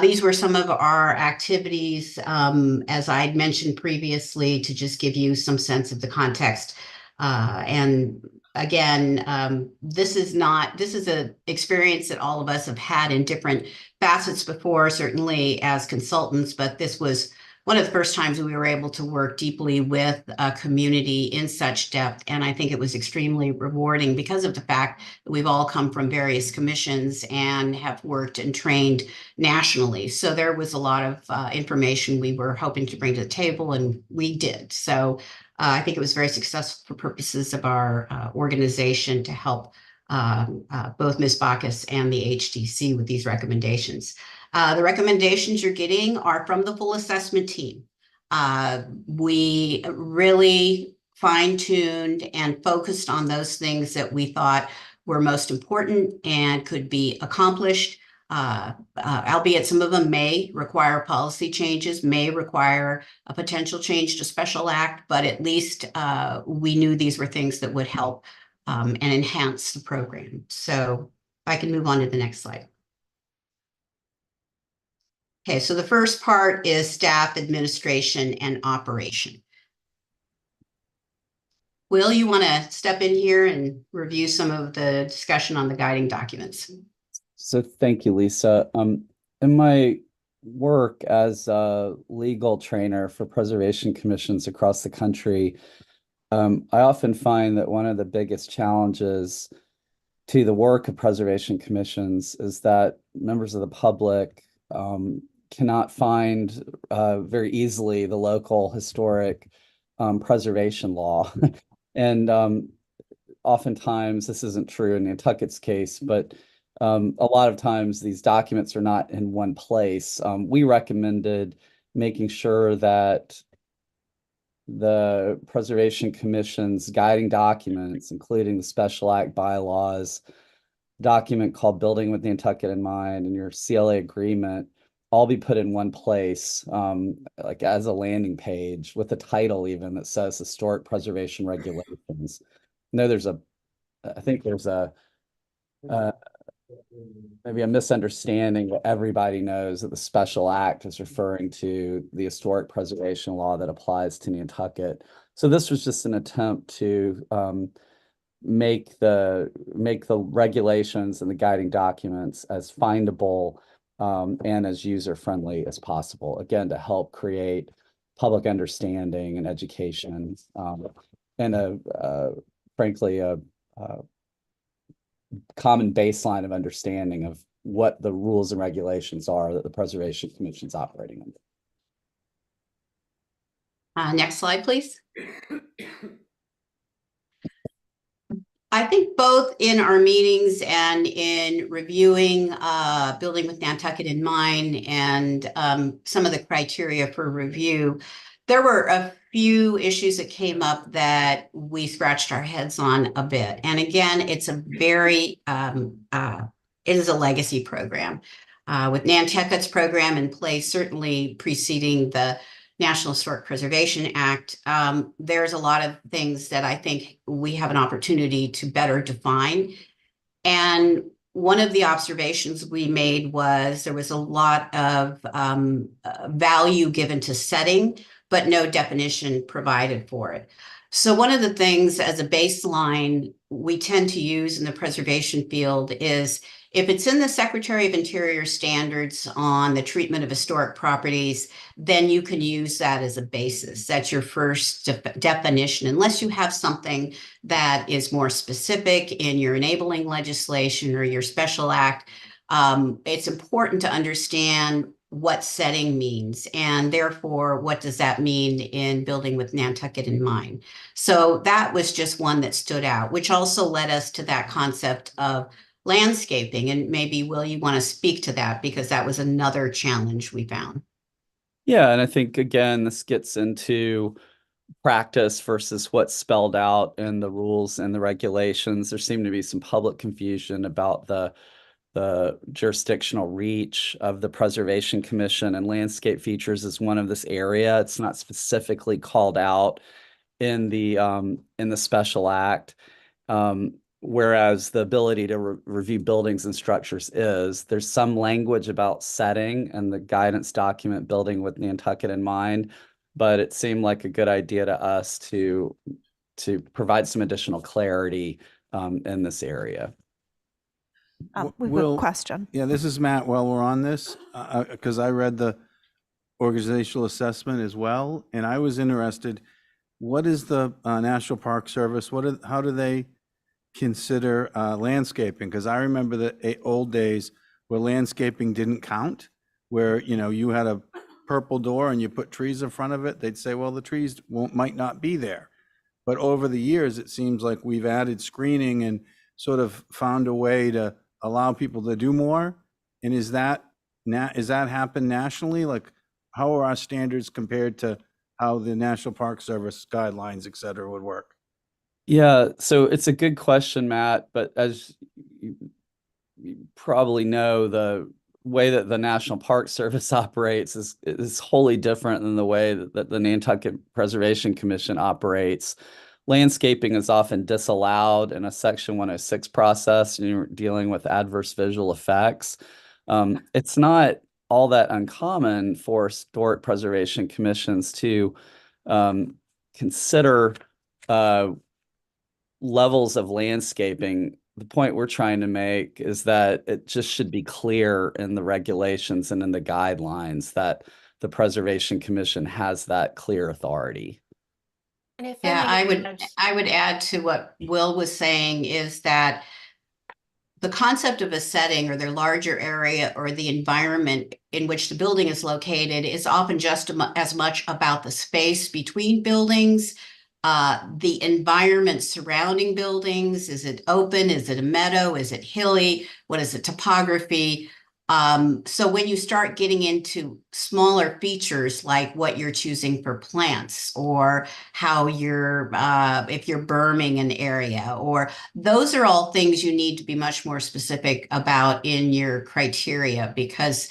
These were some of our activities, as I'd mentioned previously, to just give you some sense of the context. And again, this is an experience that all of us have had in different facets before, certainly as consultants, but this was one of the first times we were able to work deeply with a community in such depth. And I think it was extremely rewarding because of the fact that we've all come from various commissions and have worked and trained nationally. So there was a lot of information we were hoping to bring to the table, and we did. So I think it was very successful for purposes of our organization to help both Ms. Bacchus and the HDC with these recommendations. The recommendations you're getting are from the full assessment team. We really fine-tuned and focused on those things that we thought were most important and could be accomplished, albeit some of them may require policy changes, may require a potential change to special act, but at least we knew these were things that would help and enhance the program. So if I can move on to the next slide. Okay, so the first part is staff, administration, and operation. Will, you want to step in here and review some of the discussion on the guiding documents? So thank you, Lisa. In my work as a legal trainer for preservation commissions across the country, I often find that one of the biggest challenges to the work of preservation commissions is that members of the public cannot find very easily the local historic preservation law. And oftentimes, this isn't true in Nantucket's case, but a lot of times these documents are not in one place. We recommended making sure that the Preservation Commission's guiding documents, including the Special Act bylaws, document called Building with Nantucket in Mind, and your CLA agreement, all be put in one place, like as a landing page with a title even that says Historic Preservation Regulations. No, I think there's maybe a misunderstanding that everybody knows that the Special Act is referring to the historic preservation law that applies to Nantucket. So this was just an attempt to make the regulations and the guiding documents as findable and as user-friendly as possible. Again, to help create public understanding and education and frankly, a common baseline of understanding of what the rules and regulations are that the Preservation Commission is operating under. Next slide, please. I think both in our meetings and in reviewing Building with Nantucket in Mind and some of the criteria for review, there were a few issues that came up that we scratched our heads on a bit. And again, it's a very, it is a legacy program. With Nantucket's program in place, certainly preceding the National Historic Preservation Act, there's a lot of things that I think we have an opportunity to better define. And one of the observations we made was there was a lot of value given to setting, but no definition provided for it. So one of the things as a baseline we tend to use in the preservation field is if it's in the Secretary of Interior standards on the treatment of historic properties, then you can use that as a basis. That's your first definition, unless you have something that is more specific in your enabling legislation or your special act. It's important to understand what setting means, and therefore, what does that mean in Building with Nantucket in Mind? So that was just one that stood out, which also led us to that concept of landscaping. And maybe, Will, you want to speak to that, because that was another challenge we found. Yeah, and I think, again, this gets into practice versus what's spelled out in the rules and the regulations. There seemed to be some public confusion about the jurisdictional reach of the Preservation Commission, and landscape features is one of this area. It's not specifically called out in the Special Act. Whereas the ability to review buildings and structures is. There's some language about setting and the guidance document Building with Nantucket in Mind, but it seemed like a good idea to us to provide some additional clarity in this area. We have a question. Yeah, this is Matt. While we're on this, because I read the organizational assessment as well, and I was interested, what is the National Park Service? How do they consider landscaping? Because I remember the old days where landscaping didn't count, where you had a purple door and you put trees in front of it. They'd say, well, the trees might not be there. But over the years, it seems like we've added screening and sort of found a way to allow people to do more. And is that happen nationally? Like, how are our standards compared to how the National Park Service guidelines, et cetera, would work? Yeah, so it's a good question, Matt, but as you probably know, the way that the National Park Service operates is wholly different than the way that the Nantucket Preservation Commission operates. Landscaping is often disallowed in a Section 106 process, and you're dealing with adverse visual effects. It's not all that uncommon for historic preservation commissions to consider levels of landscaping. The point we're trying to make is that it just should be clear in the regulations and in the guidelines that the Preservation Commission has that clear authority. Yeah, I would add to what Will was saying is that the concept of a setting or the larger area or the environment in which the building is located is often just as much about the space between buildings, the environment surrounding buildings. Is it open? Is it a meadow? Is it hilly? What is the topography? So when you start getting into smaller features like what you're choosing for plants or how you're, if you're berming an area, or those are all things you need to be much more specific about in your criteria, because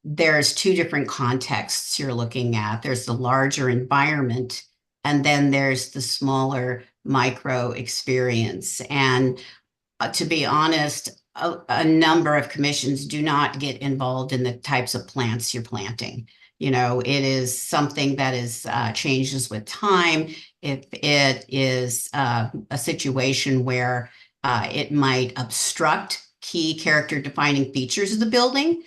there's two different contexts you're looking at. There's the larger environment, and then there's the smaller micro experience. And to be honest, a number of commissions do not get involved in the types of plants you're planting. You know, it is something that is changes with time. If it is a situation where it might obstruct key character defining features of the building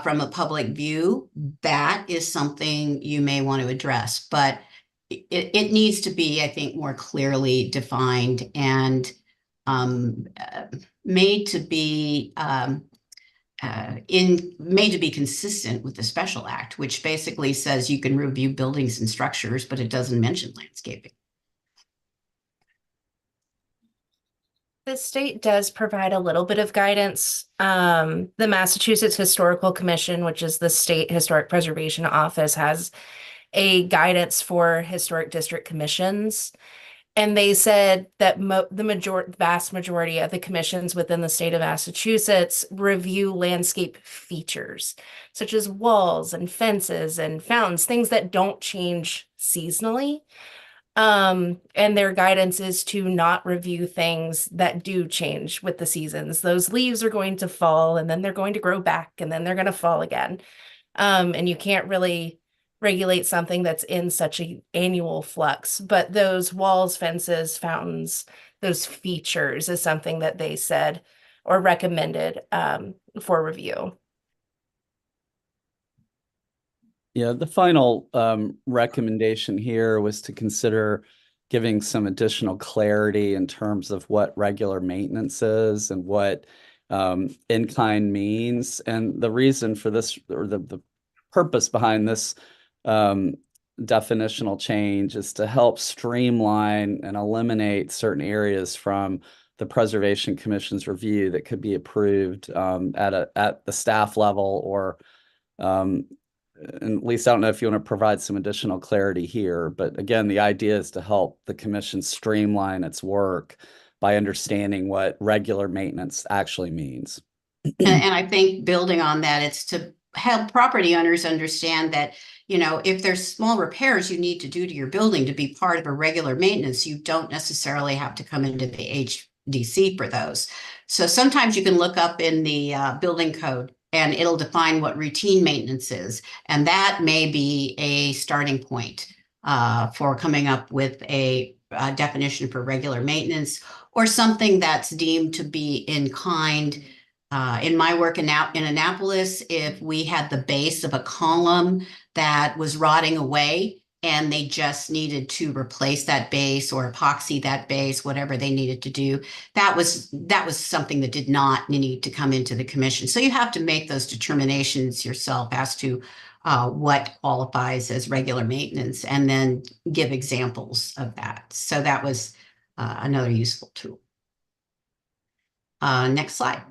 from a public view, that is something you may want to address. But it needs to be, I think, more clearly defined and made to be made to be consistent with the special act, which basically says you can review buildings and structures, but it doesn't mention landscaping. The state does provide a little bit of guidance. The Massachusetts Historical Commission, which is the state historic preservation office, has a guidance for historic district commissions. And they said that the vast majority of the commissions within the state of Massachusetts review landscape features, such as walls and fences and fountains, things that don't change seasonally. And their guidance is to not review things that do change with the seasons. Those leaves are going to fall, and then they're going to grow back, and then they're going to fall again. And you can't really regulate something that's in such an annual flux. But those walls, fences, fountains, those features is something that they said or recommended for review. Yeah, the final recommendation here was to consider giving some additional clarity in terms of what regular maintenance is and what in-kind means. And the reason for this, or the purpose behind this definitional change, is to help streamline and eliminate certain areas from the Preservation Commission's review that could be approved at the staff level, or and at least I don't know if you want to provide some additional clarity here, but again, the idea is to help the commission streamline its work by understanding what regular maintenance actually means. And I think building on that, it's to help property owners understand that, you know, if there's small repairs you need to do to your building to be part of a regular maintenance, you don't necessarily have to come into the HDC for those. So sometimes you can look up in the building code and it'll define what routine maintenance is. And that may be a starting point for coming up with a definition for regular maintenance, or something that's deemed to be in kind. In my work in Annapolis, if we had the base of a column that was rotting away and they just needed to replace that base or epoxy that base, whatever they needed to do, that was something that did not need to come into the commission. So you have to make those determinations yourself as to what qualifies as regular maintenance, and then give examples of that. So that was another useful tool. Next slide.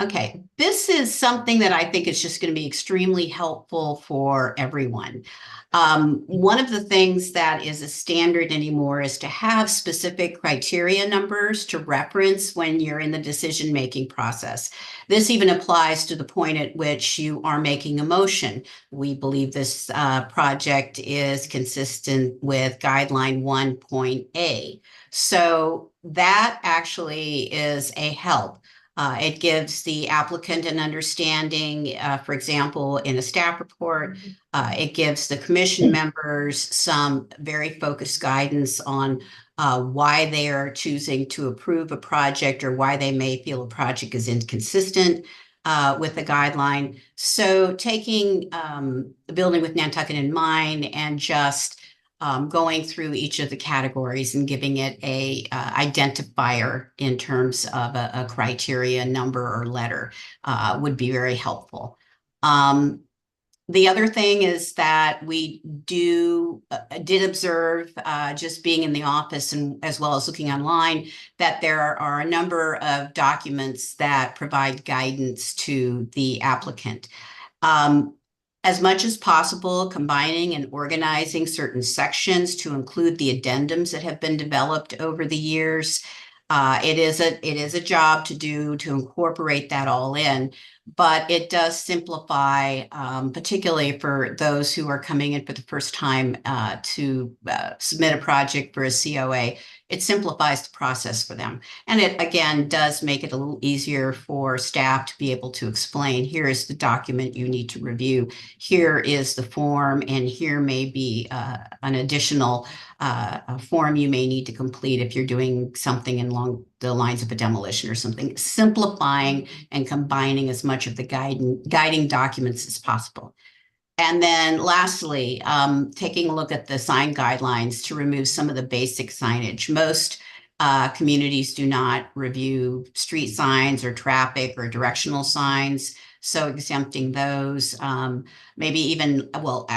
Okay, this is something that I think is just going to be extremely helpful for everyone. One of the things that is a standard anymore is to have specific criteria numbers to reference when you're in the decision-making process. This even applies to the point at which you are making a motion. We believe this project is consistent with guideline 1.A. So that actually is a help. It gives the applicant an understanding, for example, in a staff report. It gives the commission members some very focused guidance on why they are choosing to approve a project, or why they may feel a project is inconsistent with the guideline. So taking the building with Nantucket in mind and just going through each of the categories and giving it a identifier in terms of a criteria number or letter would be very helpful. The other thing is that we did observe, just being in the office and as well as looking online, that there are a number of documents that provide guidance to the applicant. As much as possible, combining and organizing certain sections to include the addendums that have been developed over the years. It is a job to do to incorporate that all in, but it does simplify, particularly for those who are coming in for the first time to submit a project for a COA. It simplifies the process for them. And it, again, does make it a little easier for staff to be able to explain, here is the document you need to review, here is the form, and here may be an additional form you may need to complete if you're doing something along the lines of a demolition or something. Simplifying and combining as much of the guiding documents as possible. And then lastly, taking a look at the sign guidelines to remove some of the basic signage. Most communities do not review street signs or traffic or directional signs, so exempting those, maybe even, well,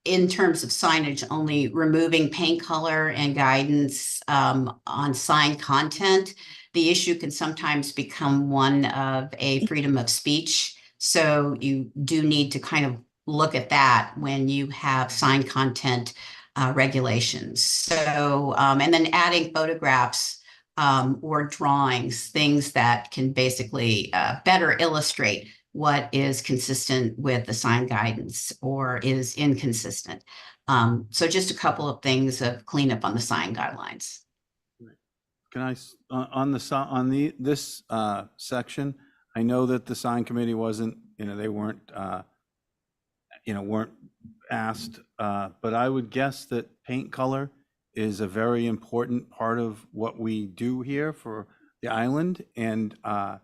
in terms of signage, only removing paint color and guidance on sign content. The issue can sometimes become one of a freedom of speech, so you do need to kind of look at that when you have sign content regulations. So, and then adding photographs or drawings, things that can basically better illustrate what is consistent with the sign guidance or is inconsistent. So just a couple of things of cleanup on the sign guidelines. Can I, on this section, I know that the sign committee wasn't, they weren't, weren't asked, but I would guess that paint color is a very important part of what we do here for the island. And I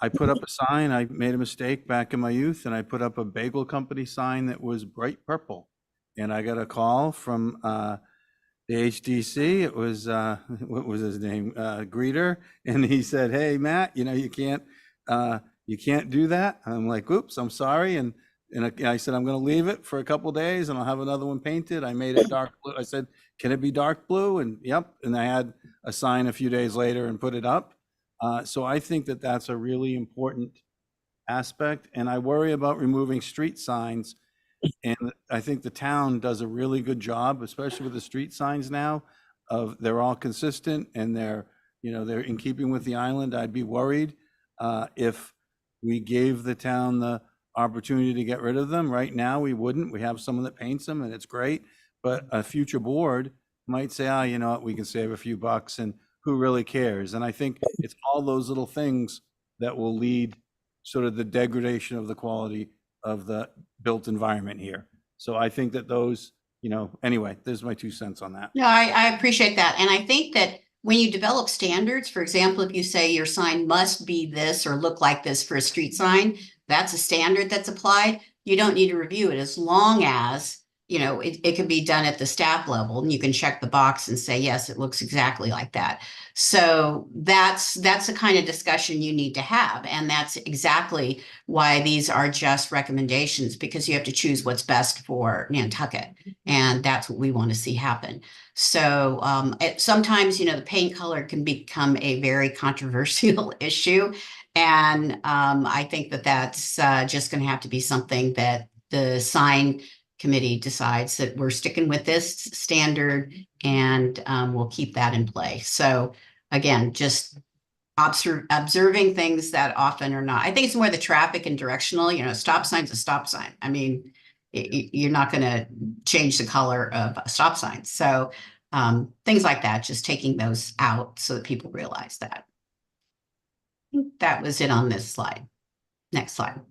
put up a sign, I made a mistake back in my youth, and I put up a bagel company sign that was bright purple. And I got a call from the HDC. It was, what was his name? Greeter. And he said, hey, Matt, you can't do that. I'm like, oops, I'm sorry. And I said, I'm going to leave it for a couple days and I'll have another one painted. I made it dark blue. I said, can it be dark blue? And yep. And I had a sign a few days later and put it up. So I think that that's a really important aspect. And I worry about removing street signs. And I think the town does a really good job, especially with the street signs now, of they're all consistent and they're in keeping with the island. I'd be worried if we gave the town the opportunity to get rid of them. Right now, we wouldn't. We have someone that paints them and it's great. But a future board might say, oh, you know what, we can save a few bucks and who really cares? And I think it's all those little things that will lead sort of the degradation of the quality of the built environment here. So I think that those, anyway, there's my 2 cents on that. No, I appreciate that. And I think that when you develop standards, for example, if you say your sign must be this or look like this for a street sign, that's a standard that's applied. You don't need to review it as long as, it can be done at the staff level and you can check the box and say, yes, it looks exactly like that. So that's the kind of discussion you need to have. And that's exactly why these are just recommendations, because you have to choose what's best for Nantucket. And that's what we want to see happen. So sometimes, the paint color can become a very controversial issue. And I think that that's just going to have to be something that the sign committee decides that we're sticking with this standard and we'll keep that in play. So again, just observing things that often are not. I think it's more the traffic and directional, stop sign's a stop sign. I mean, you're not going to change the color of a stop sign. So things like that, just taking those out so that people realize that. I think that was it on this slide. Next slide.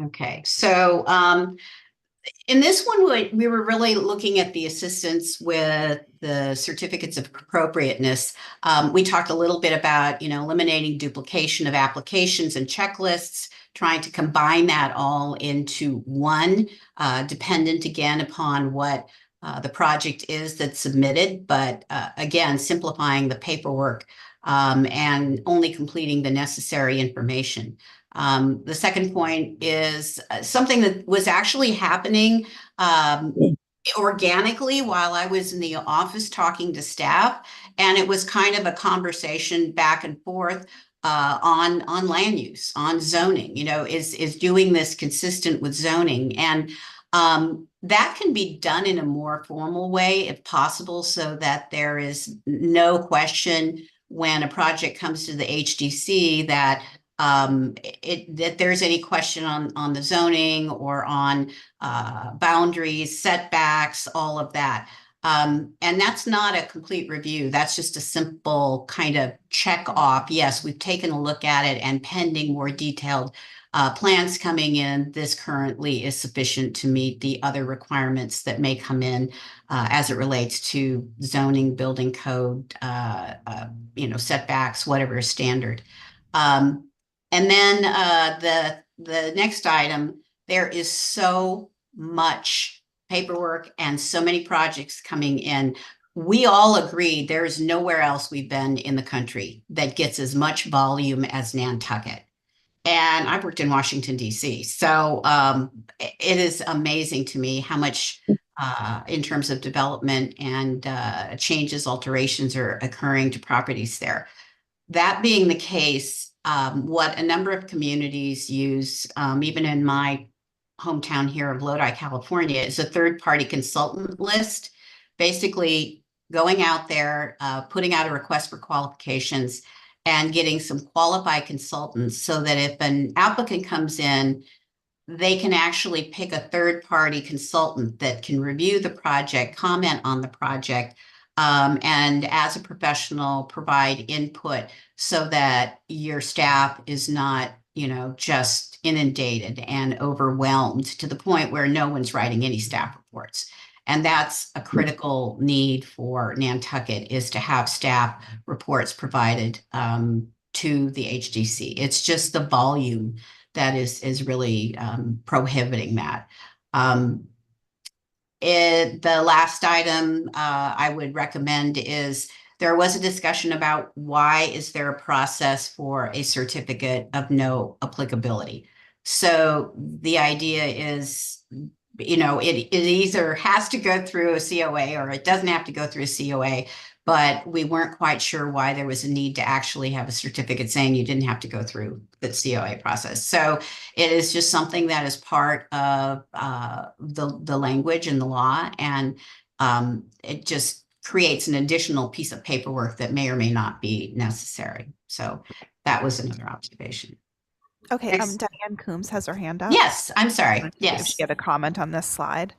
Okay, so in this one, we were really looking at the assistance with the certificates of appropriateness. We talked a little bit about, eliminating duplication of applications and checklists, trying to combine that all into one, dependent again upon what the project is that's submitted, but again, simplifying the paperwork and only completing the necessary information. The second point is something that was actually happening organically while I was in the office talking to staff, and it was kind of a conversation back and forth on land use, on zoning. You know, is doing this consistent with zoning, and that can be done in a more formal way if possible, so that there is no question when a project comes to the HDC that that there's any question on the zoning or on boundaries, setbacks, all of that. And that's not a complete review. That's just a simple kind of check off. Yes, we've taken a look at it, and pending more detailed plans coming in, this currently is sufficient to meet the other requirements that may come in as it relates to zoning, building code, setbacks, whatever is standard. And then the next item, there is so much paperwork and so many projects coming in. We all agree there is nowhere else we've been in the country that gets as much volume as Nantucket. And I've worked in Washington, D.C. So it is amazing to me how much in terms of development and changes, alterations are occurring to properties there. That being the case, what a number of communities use, even in my hometown here of Lodi, California, is a third-party consultant list, basically going out there, putting out a request for qualifications and getting some qualified consultants so that if an applicant comes in, they can actually pick a third-party consultant that can review the project, comment on the project, and as a professional, provide input so that your staff is not, just inundated and overwhelmed to the point where no one's writing any staff reports. And that's a critical need for Nantucket, is to have staff reports provided to the HDC. It's just the volume that is really prohibiting that. The last item I would recommend is, there was a discussion about why is there a process for a certificate of no applicability. So the idea is, it either has to go through a COA or it doesn't have to go through a COA, but we weren't quite sure why there was a need to actually have a certificate saying you didn't have to go through the COA process. So it is just something that is part of the language and the law, and it just creates an additional piece of paperwork that may or may not be necessary. So that was another observation. Okay, Next. Diane Coombs has her hand up. Yes, I'm sorry. If Yes. she had a comment on this slide.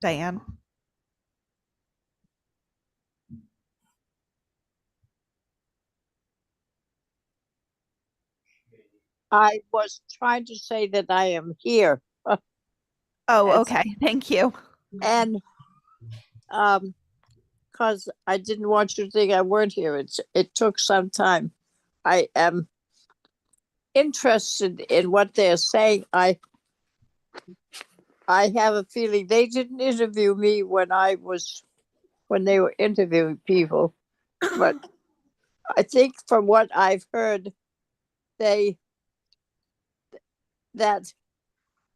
Diane? I was trying to say that I am here. Oh, okay. Thank you. And because I didn't want you to think I weren't here. It took some time. I am interested in what they're saying. I have a feeling they didn't interview me when they were interviewing people, but I think from what I've heard, that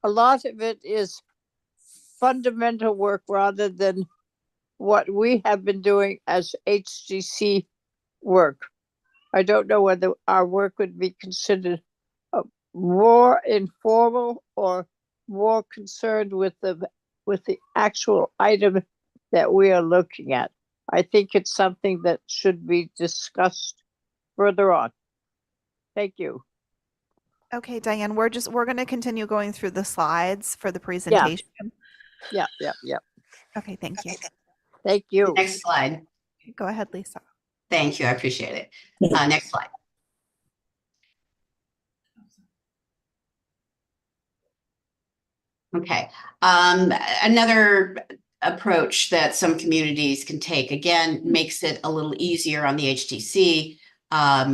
a lot of it is fundamental work rather than what we have been doing as HDC work. I don't know whether our work would be considered more informal or more concerned with the actual item that we are looking at. I think it's something that should be discussed further on. Thank you. Okay, Diane, we're going to continue going through the slides for the presentation. Yeah. Okay, thank you. Thank you. Next slide. Go ahead, Lisa. Thank you. I appreciate it. Next slide. Okay. Another approach that some communities can take, again, makes it a little easier on the HDC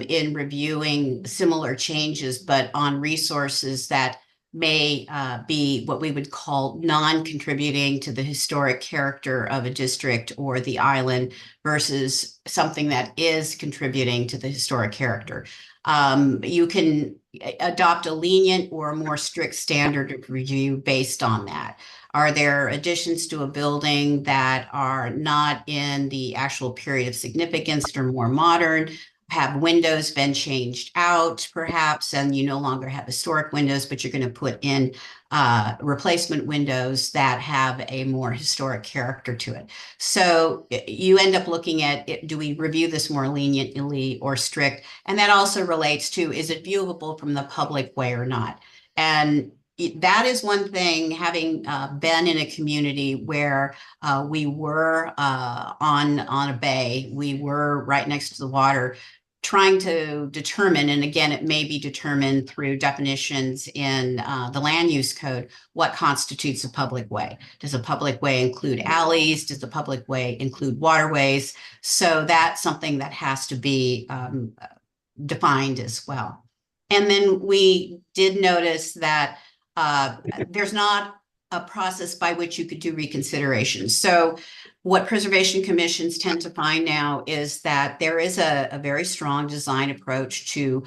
in reviewing similar changes, but on resources that may be what we would call non-contributing to the historic character of a district or the island versus something that is contributing to the historic character. You can adopt a lenient or a more strict standard of review based on that. Are there additions to a building that are not in the actual period of significance that are more modern? Have windows been changed out perhaps, and you no longer have historic windows, but you're going to put in replacement windows that have a more historic character to it. So you end up looking at it, do we review this more leniently or strict? And that also relates to, is it viewable from the public way or not? And that is one thing, having been in a community where we were on a bay, we were right next to the water, trying to determine, and again, it may be determined through definitions in the land use code, what constitutes a public way. Does a public way include alleys? Does the public way include waterways? So that's something that has to be defined as well. And then we did notice that there's not a process by which you could do reconsideration. So what preservation commissions tend to find now is that there is a very strong design approach to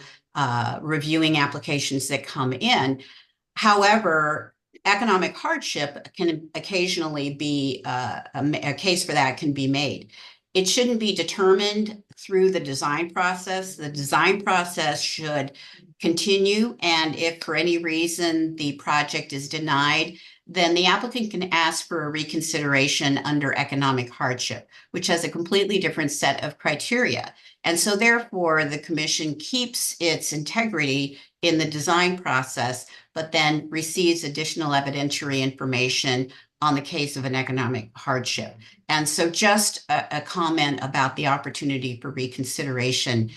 reviewing applications that come in. However, economic hardship can occasionally be a case for that can be made. It shouldn't be determined through the design process. The design process should continue, and if for any reason the project is denied, then the applicant can ask for a reconsideration under economic hardship, which has a completely different set of criteria. And so therefore, the commission keeps its integrity in the design process, but then receives additional evidentiary information on the case of an economic hardship. And so just a comment about the opportunity for reconsideration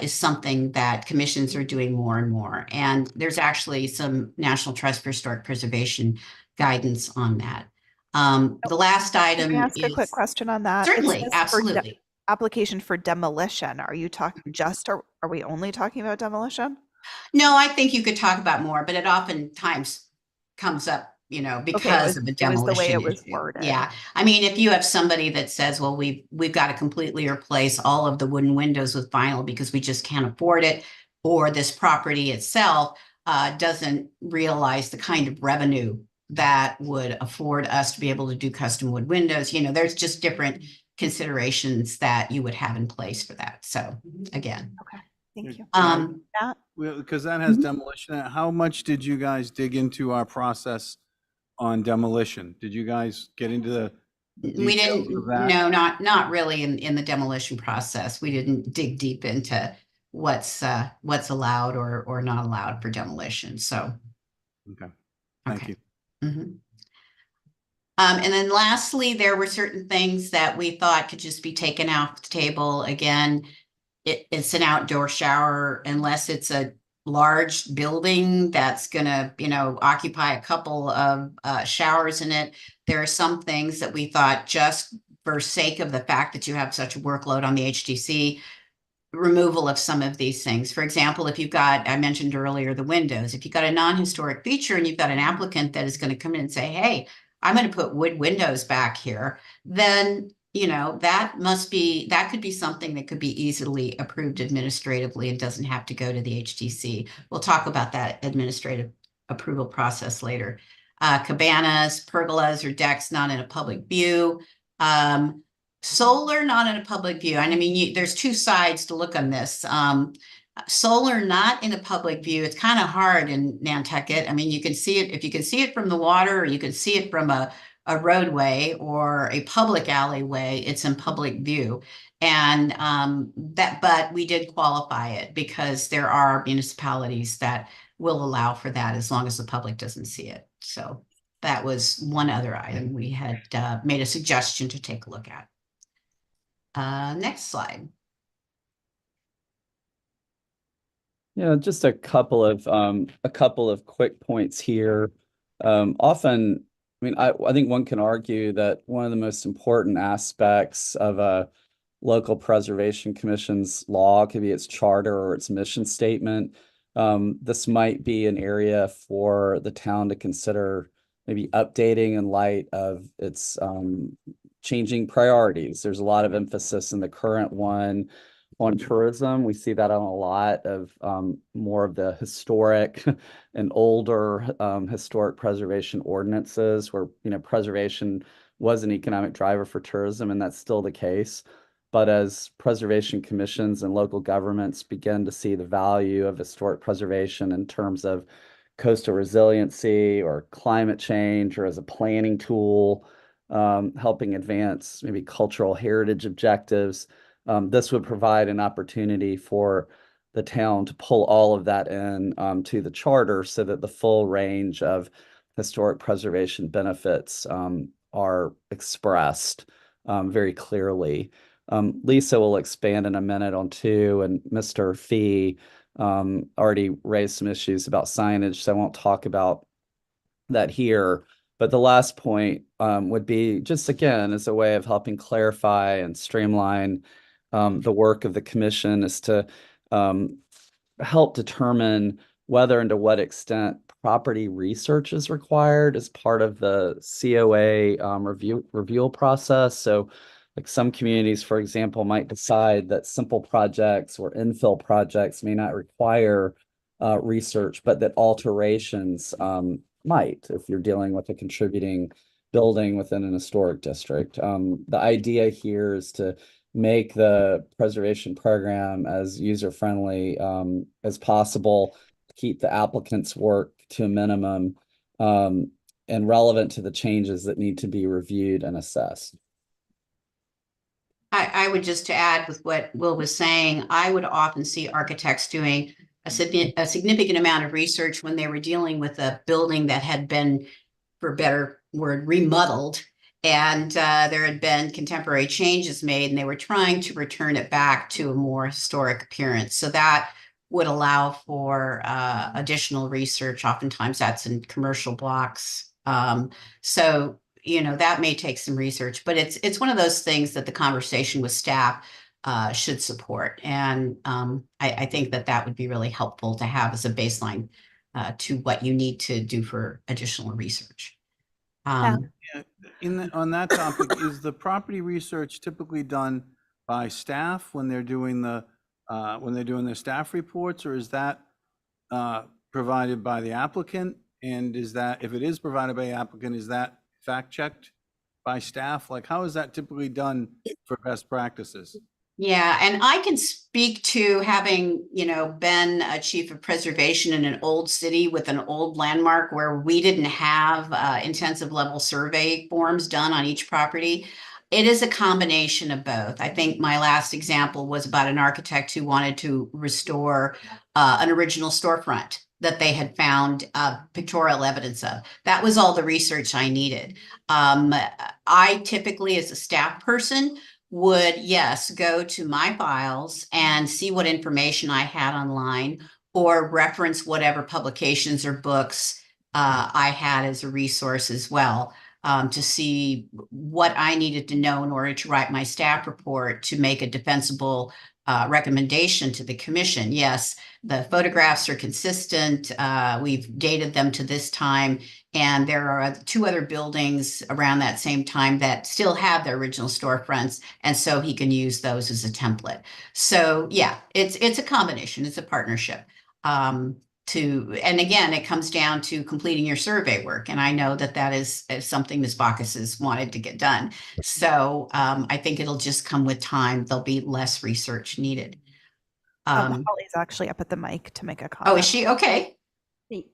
is something that commissions are doing more and more. And there's actually some National Trust for Historic Preservation guidance on that. The last item Can I ask a is quick question on that? It certainly, says for absolutely. application for demolition. Are you talking just, or are we only talking about demolition? No, I think you could talk about more, but it oftentimes comes up, you know, because of the It was the way demolition it was issue. worded. Yeah, I mean, if you have somebody that says, well, we've got to completely replace all of the wooden windows with vinyl because we just can't afford it, or this property itself doesn't realize the kind of revenue that would afford us to be able to do custom wood windows, you know, there's just different considerations that you would have in place for that. So again. Okay, thank you. Matt? Because that has demolition. How much did you guys dig into our process on demolition? Did you guys get into the We details didn't, of that? no, not really in the demolition process. We didn't dig deep into what's allowed or not allowed for demolition. So. Okay, thank Okay. you. Mhm. And then lastly, there were certain things that we thought could just be taken off the table. Again, it's an outdoor shower unless it's a large building that's gonna, you know, occupy a couple of showers in it. There are some things that we thought, just for sake of the fact that you have such a workload on the HTC, removal of some of these things. For example, if you've got, I mentioned earlier, the windows, if you've got a non-historic feature and you've got an applicant that is going to come in and say, hey, I'm going to put wood windows back here, then, you know, that could be something that could be easily approved administratively and doesn't have to go to the HTC. We'll talk about that administrative approval process later. Cabanas, pergolas, or decks not in a public view. Solar not in a public view. And I mean, there's two sides to look on this. Solar not in a public view, it's kind of hard in Nantucket. I mean, you can see it, if you can see it from the water, or you can see it from a roadway or a public alleyway, it's in public view. And but we did qualify it because there are municipalities that will allow for that as long as the public doesn't see it. So that was one other item we had made a suggestion to take a look at. Next slide. Yeah, just a couple of quick points here. Often, I mean, I think one can argue that one of the most important aspects of a local preservation commission's law could be its charter or its mission statement. this might be an area for the town to consider maybe updating in light of its changing priorities. There's a lot of emphasis in the current one on tourism. We see that on a lot of more of the historic and older historic preservation ordinances where, preservation was an economic driver for tourism, and that's still the case. But as preservation commissions and local governments begin to see the value of historic preservation in terms of coastal resiliency or climate change or as a planning tool, helping advance maybe cultural heritage objectives, this would provide an opportunity for the town to pull all of that in to the charter so that the full range of historic preservation benefits are expressed very clearly. Lisa will expand in a minute on two, and Mr. Fee already raised some issues about signage, so I won't talk about that here. But the last point would be just, again, as a way of helping clarify and streamline the work of the commission, is to help determine whether and to what extent property research is required as part of the COA review process. So like some communities, for example, might decide that simple projects or infill projects may not require research, but that alterations might, if you're dealing with a contributing building within an historic district. The idea here is to make the preservation program as user-friendly as possible, keep the applicant's work to a minimum, and relevant to the changes that need to be reviewed and assessed. I would just to add with what Will was saying, I would often see architects doing a significant amount of research when they were dealing with a building that had been, for a better word, remodeled, and there had been contemporary changes made, and they were trying to return it back to a more historic appearance. So that would allow for additional research. Oftentimes that's in commercial blocks. So that may take some research, but it's one of those things that the conversation with staff should support. And I think that would be really helpful to have as a baseline to what you need to do for additional research. On that topic, is the property research typically done by staff when they're doing their staff reports, or is that provided by the applicant? And is that, if it is provided by the applicant, is that fact-checked by staff? Like, how is that typically done for best practices? Yeah, and I can speak to having, been a chief of preservation in an old city with an old landmark where we didn't have intensive level survey forms done on each property. It is a combination of both. I think my last example was about an architect who wanted to restore an original storefront that they had found pictorial evidence of. That was all the research I needed. I typically, as a staff person, would, yes, go to my files and see what information I had online or reference whatever publications or books I had as a resource as well, to see what I needed to know in order to write my staff report to make a defensible recommendation to the commission. Yes, the photographs are consistent. We've dated them to this time. And there are two other buildings around that same time that still have their original storefronts. And so he can use those as a template. So yeah, it's a combination. It's a partnership. And again, it comes down to completing your survey work. And I know that is something Ms. Bacchus has wanted to get done. So I think it'll just come with time. There'll be less research needed. Holly's actually up at the mic to make a comment. Oh, is she? Okay.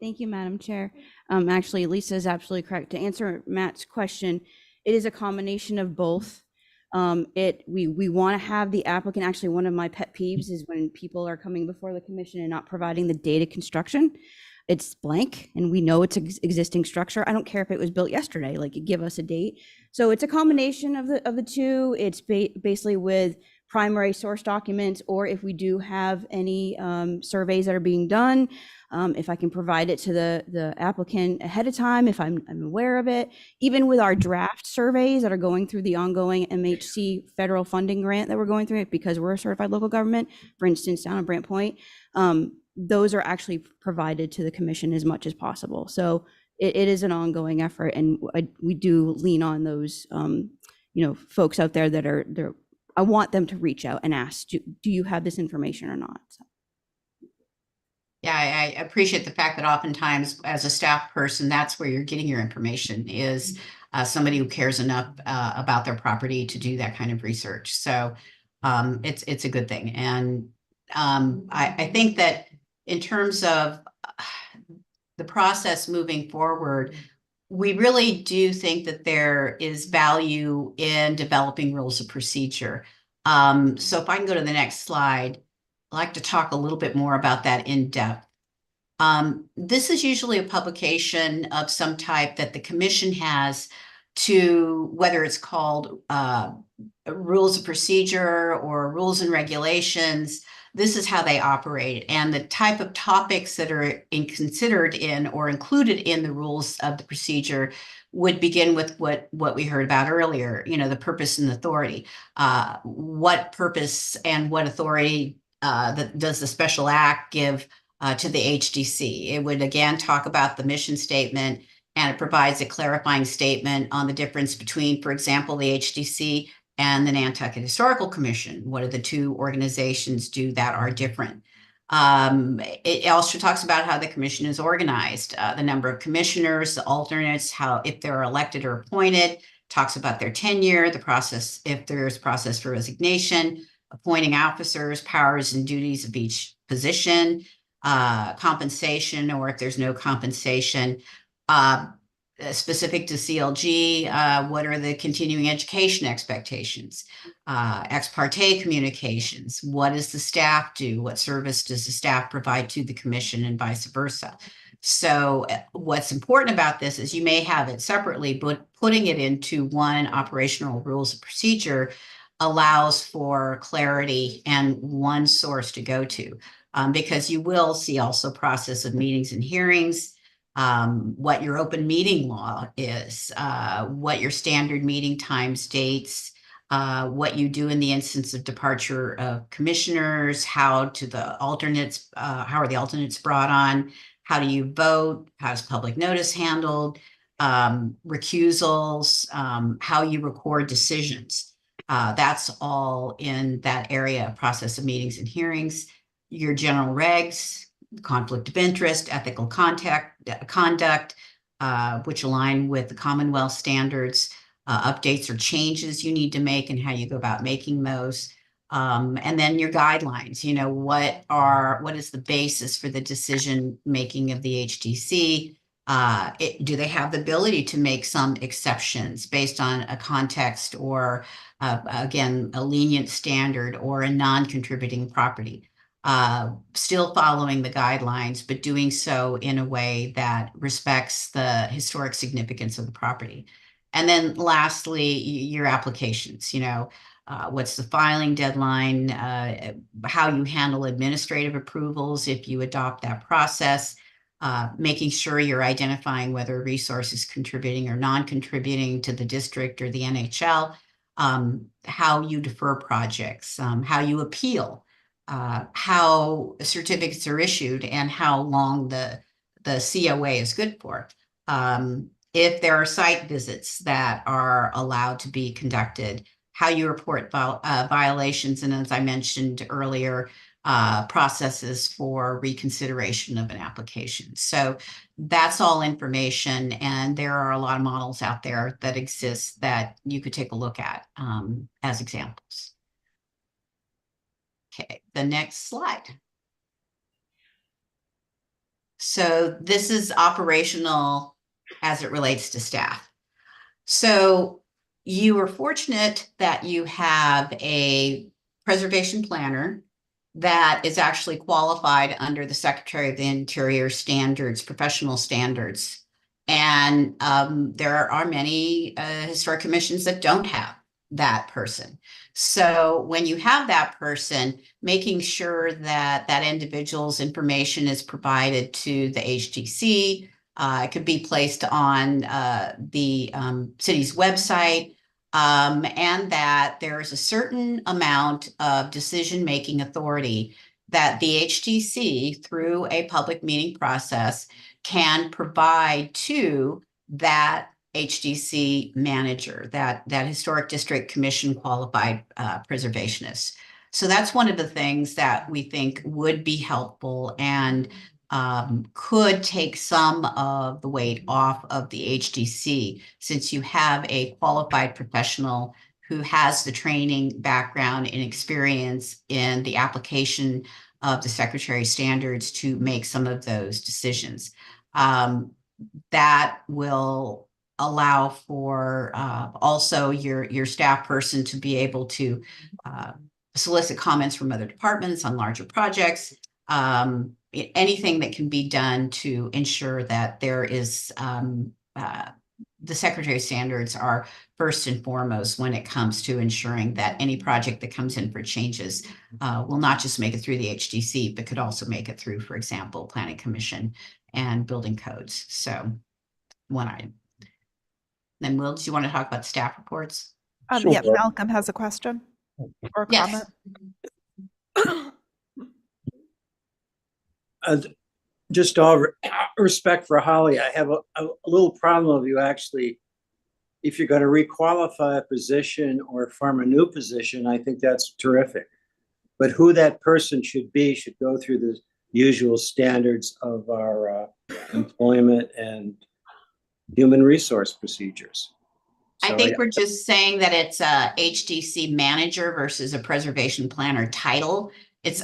Thank you, Madam Chair. Actually, Lisa is absolutely correct. To answer Matt's question, it is a combination of both. We want to have the applicant, actually one of my pet peeves is when people are coming before the commission and not providing the data construction. It's blank and we know it's existing structure. I don't care if it was built yesterday, like give us a date. So it's a combination of the two. It's basically with primary source documents, or if we do have any surveys that are being done, if I can provide it to the applicant ahead of time, if I'm aware of it. Even with our draft surveys that are going through the ongoing MHC federal funding grant that we're going through, because we're a certified local government, for instance, down in Brant Point, those are actually provided to the commission as much as possible. So it is an ongoing effort, and we do lean on those, folks out there that are there. I want them to reach out and ask, do you have this information or not? So. Yeah, I appreciate the fact that oftentimes as a staff person, that's where you're getting your information is somebody who cares enough about their property to do that kind of research. So it's a good thing. And I think that in terms of the process moving forward, we really do think that there is value in developing rules of procedure. So if I can go to the next slide, I'd like to talk a little bit more about that in depth. This is usually a publication of some type that the commission has to, whether it's called rules of procedure or rules and regulations. This is how they operate, and the type of topics that are considered in or included in the rules of the procedure would begin with what we heard about earlier, the purpose and authority. What purpose and what authority does the special act give to the HDC? It would again talk about the mission statement, and it provides a clarifying statement on the difference between, for example, the HDC and the Nantucket Historical Commission. What do the two organizations do that are different? It also talks about how the commission is organized, the number of commissioners, the alternates, how if they're elected or appointed, talks about their tenure, the process, if there's process for resignation, appointing officers, powers and duties of each position, compensation, or if there's no compensation, specific to CLG, what are the continuing education expectations, ex parte communications, what does the staff do, what service does the staff provide to the commission, and vice versa. So what's important about this is you may have it separately, but putting it into one operational rules of procedure allows for clarity and one source to go to, because you will see also process of meetings and hearings, what your open meeting law is, what your standard meeting times, dates, what you do in the instance of departure of commissioners, how are the alternates brought on, how do you vote, how is public notice handled, recusals, how you record decisions. That's all in that area of process of meetings and hearings. Your general regs, conflict of interest, ethical conduct, which align with the Commonwealth standards, updates or changes you need to make and how you go about making those. And then your guidelines, what is the basis for the decision making of the HDC? Do they have the ability to make some exceptions based on a context or, again, a lenient standard or a non-contributing property? Still following the guidelines, but doing so in a way that respects the historic significance of the property. And then lastly, your applications, what's the filing deadline, how you handle administrative approvals if you adopt that process, making sure you're identifying whether a resource is contributing or non-contributing to the district or the NHL, how you defer projects, how you appeal, how certificates are issued, and how long the COA is good for. If there are site visits that are allowed to be conducted, how you report violations, and as I mentioned earlier, processes for reconsideration of an application. So that's all information, and there are a lot of models out there that exist that you could take a look at as examples. Okay, the next slide. So this is operational as it relates to staff. So you are fortunate that you have a preservation planner that is actually qualified under the Secretary of the Interior standards, professional standards. And there are many historic commissions that don't have that person. So when you have that person, making sure that that individual's information is provided to the HDC, it could be placed on the city's website, and that there is a certain amount of decision-making authority that the HDC, through a public meeting process, can provide to that HDC manager, that Historic District Commission qualified preservationist. So that's one of the things that we think would be helpful and could take some of the weight off of the HDC, since you have a qualified professional who has the training, background, and experience in the application of the Secretary standards to make some of those decisions. That will allow for also your staff person to be able to solicit comments from other departments on larger projects, anything that can be done to ensure that there is the Secretary standards are first and foremost when it comes to ensuring that any project that comes in for changes will not just make it through the HDC, but could also make it through, for example, Planning Commission and building codes. So one item. Then Will, do you want to talk about staff reports? Yeah, Malcolm has a question or a comment. Just all respect for Holly, I have a little problem with you actually. If you're going to requalify a position or form a new position, I think that's terrific. But who that person should be should go through the usual standards of our employment and human resource procedures. I think we're just saying that it's a HDC manager versus a preservation planner title.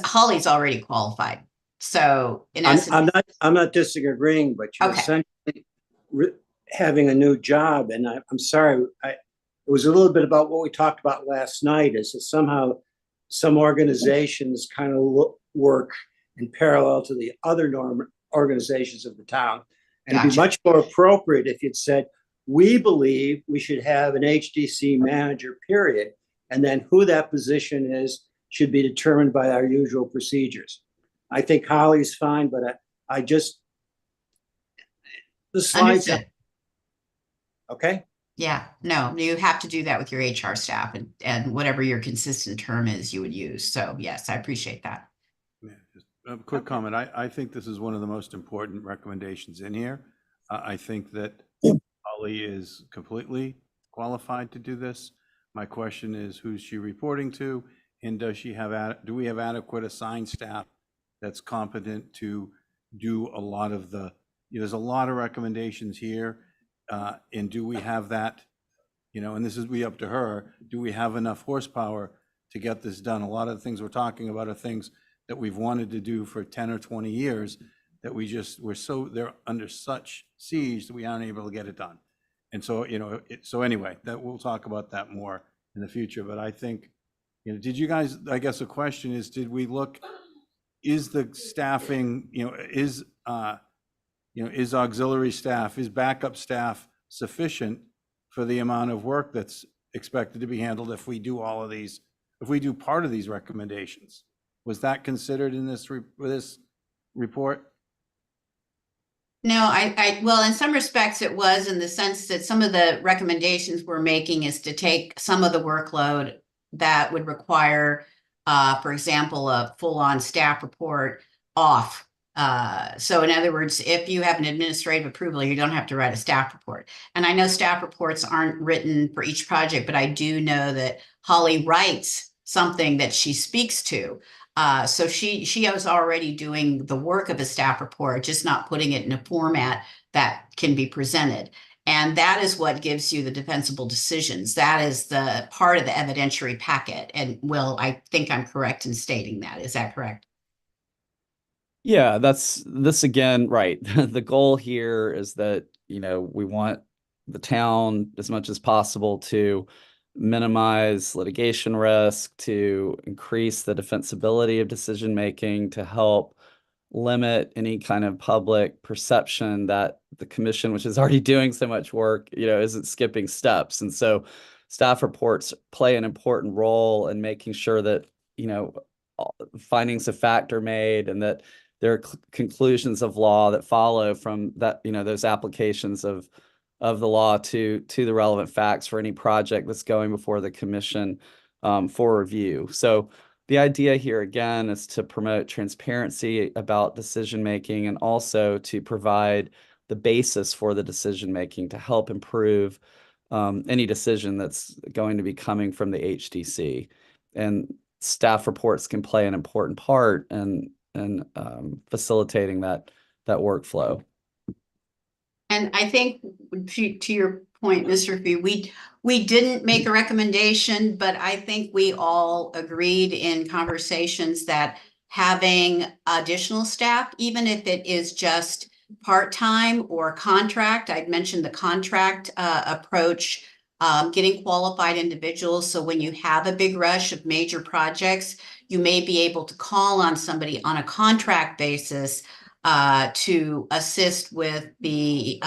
Holly's already qualified. So in essence, I'm not disagreeing, but you're essentially having a new job. And I'm sorry, it was a little bit about what we talked about last night, is that somehow some organizations kind of work in parallel to the other organizations of the town. And it'd be much more appropriate if you'd said, we believe we should have an HDC manager, period. And then who that position is should be determined by our usual procedures. I think Holly's fine, but I just, the slides. Okay. Yeah, no, you have to do that with your HR staff and whatever your consistent term is you would use. So yes, I appreciate that. Yeah, just a quick comment. I think this is one of the most important recommendations in here. I think that Holly is completely qualified to do this. My question is, who's she reporting to? And do we have adequate assigned staff that's competent to do a lot of there's a lot of recommendations here. And do we have that, and this is up to her, do we have enough horsepower to get this done? A lot of the things we're talking about are things that we've wanted to do for 10 or 20 years that they're under such siege that we aren't able to get it done. And so, so anyway, that we'll talk about that more in the future. But I think, did you guys, I guess the question is, did we look, is the staffing, is auxiliary staff, is backup staff sufficient for the amount of work that's expected to be handled if we do all of these, if we do part of these recommendations? Was that considered in this report? No, well, in some respects it was, in the sense that some of the recommendations we're making is to take some of the workload that would require, for example, a full-on staff report off. So in other words, if you have an administrative approval, you don't have to write a staff report. And I know staff reports aren't written for each project, but I do know that Holly writes something that she speaks to. So she was already doing the work of a staff report, just not putting it in a format that can be presented. And that is what gives you the defensible decisions. That is the part of the evidentiary packet. And Will, I think I'm correct in stating that. Is that correct? Yeah, that's this again, right. The goal here is that, we want the town as much as possible to minimize litigation risk, to increase the defensibility of decision making, to help limit any kind of public perception that the commission, which is already doing so much work, isn't skipping steps. And so staff reports play an important role in making sure that, findings of fact are made and that there are conclusions of law that follow from that, those applications of the law to the relevant facts for any project that's going before the commission for review. So The idea here again is to promote transparency about decision making and also to provide the basis for the decision making to help improve any decision that's going to be coming from the HDC. And staff reports can play an important part in facilitating that workflow. And I think to your point, Mr. Fee, we didn't make a recommendation, but I think we all agreed in conversations that having additional staff, even if it is just part-time or contract, I'd mentioned the contract approach, getting qualified individuals. So when you have a big rush of major projects, you may be able to call on somebody on a contract basis to assist with the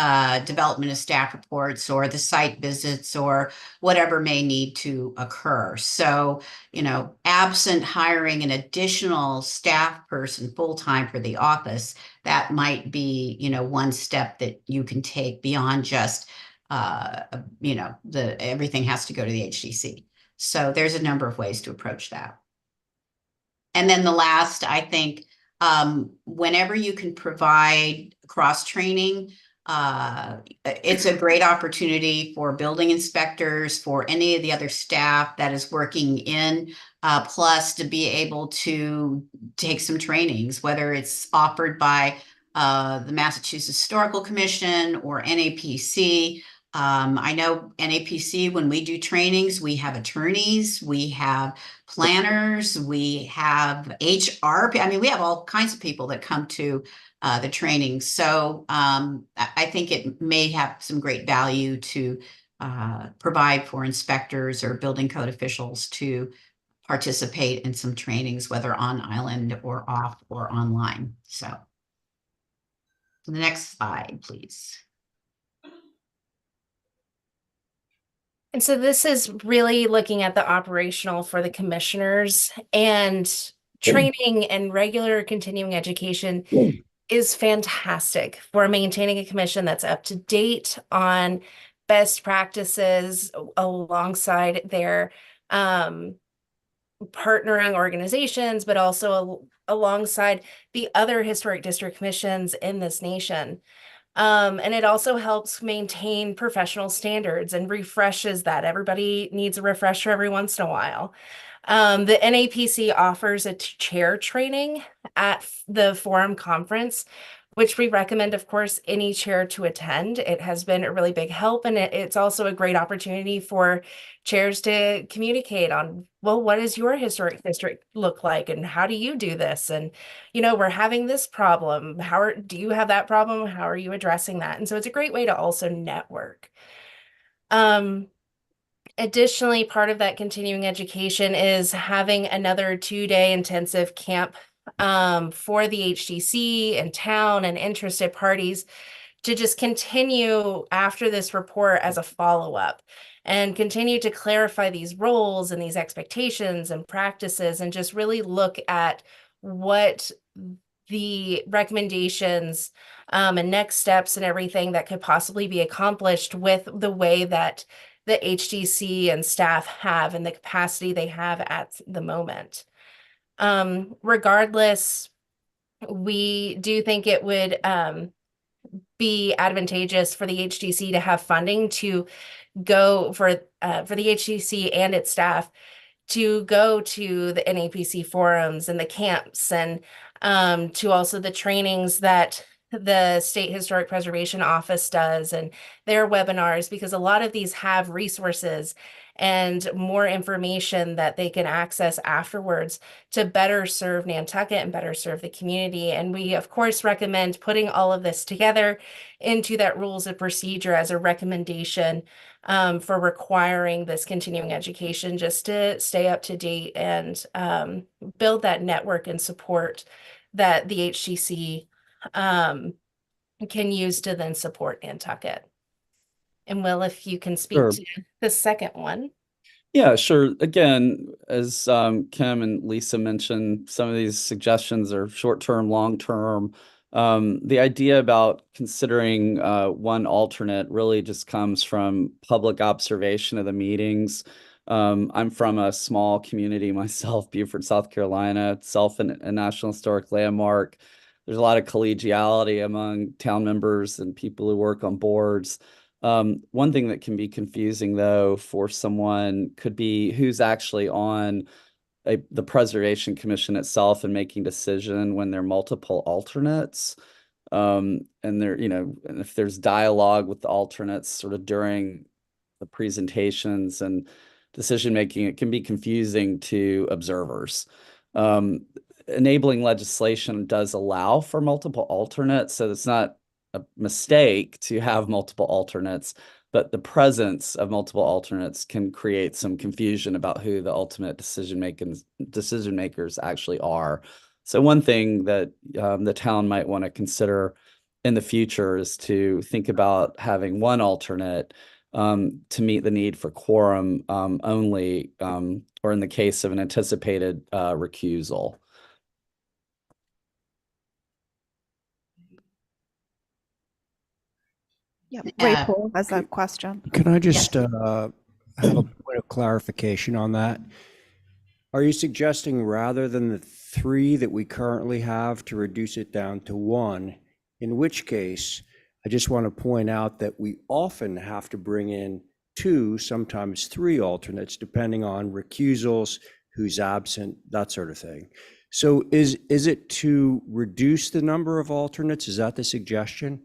development of staff reports or the site visits or whatever may need to occur. So, you know, absent hiring an additional staff person full-time for the office, that might be, you know, one step that you can take beyond just, you know, everything has to go to the HDC. So there's a number of ways to approach that. And then the last, I think, whenever you can provide cross-training, it's a great opportunity for building inspectors, for any of the other staff that is working in Plus to be able to take some trainings, whether it's offered by the Massachusetts Historical Commission or NAPC. I know NAPC, when we do trainings, we have attorneys, we have planners, we have HR. I mean, we have all kinds of people that come to the training. So I think it may have some great value to provide for inspectors or building code officials to participate in some trainings, whether on island or off or online. So the next slide, please. And so this is really looking at the operational for the commissioners, and training and regular continuing education is fantastic for maintaining a commission that's up to date on best practices alongside their partnering organizations, but also alongside the other historic district commissions in this nation. And it also helps maintain professional standards and refreshes that. Everybody needs a refresher every once in a while. The NAPC offers a chair training at the forum conference, which we recommend, of course, any chair to attend. It has been a really big help, and it's also a great opportunity for chairs to communicate on, well, what does your historic district look like, and how do you do this? And, you know, we're having this problem. Do you have that problem? How are you addressing that? And so it's a great way to also network. Additionally, part of that continuing education is having another 2-day intensive camp for the HDC and town and interested parties to just continue after this report as a follow-up and continue to clarify these roles and these expectations and practices, and just really look at what the recommendations and next steps and everything that could possibly be accomplished with the way that the HDC and staff have and the capacity they have at the moment. Regardless, we do think it would be advantageous for the HDC to have funding to go for the HDC and its staff to go to the NAPC forums and the camps, and to also the trainings that the State Historic Preservation Office does and their webinars, because a lot of these have resources and more information that they can access afterwards to better serve Nantucket and better serve the community. And we, of course, recommend putting all of this together into that rules of procedure as a recommendation for requiring this continuing education, just to stay up to date and build that network and support that the HDC can use to then support Nantucket. And Will, if you can speak Sure. to the second one. Yeah, sure. Again, as Kim and Lisa mentioned, some of these suggestions are short-term, long-term. The idea about considering one alternate really just comes from public observation of the meetings. I'm from a small community myself, Beaufort, South Carolina, itself a National Historic Landmark. There's a lot of collegiality among town members and people who work on boards. One thing that can be confusing, though, for someone could be who's actually on the Preservation Commission itself and making decision when there are multiple alternates. And there, and if there's dialogue with the alternates sort of during the presentations and decision making, it can be confusing to observers. Enabling legislation does allow for multiple alternates, so it's not a mistake to have multiple alternates, but the presence of multiple alternates can create some confusion about who the ultimate decision makers actually are. So one thing that the town might want to consider in the future is to think about having one alternate to meet the need for quorum only, or in the case of an anticipated recusal. Yeah, Ray Poole has a question. Can I just have a point of clarification on that? Are you suggesting rather than the 3 that we currently have to reduce it down to 1, in which case I just want to point out that we often have to bring in 2, sometimes 3 alternates, depending on recusals, who's absent, that sort of thing. So is it to reduce the number of alternates? Is that the suggestion?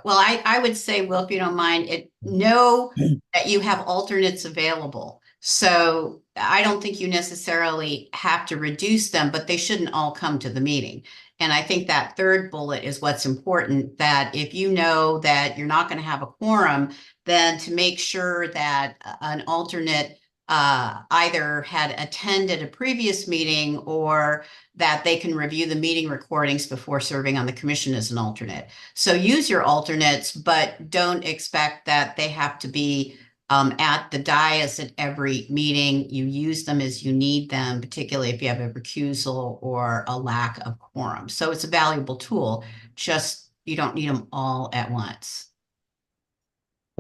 Well, I would say, Will, if you don't mind, know that you have alternates available. So I don't think you necessarily have to reduce them, but they shouldn't all come to the meeting. And I think that third bullet is what's important, that if you know that you're not going to have a quorum, then to make sure that an alternate either had attended a previous meeting or that they can review the meeting recordings before serving on the commission as an alternate. So use your alternates, but don't expect that they have to be at the dais at every meeting. You use them as you need them, particularly if you have a recusal or a lack of quorum. So it's a valuable tool, just you don't need them all at once.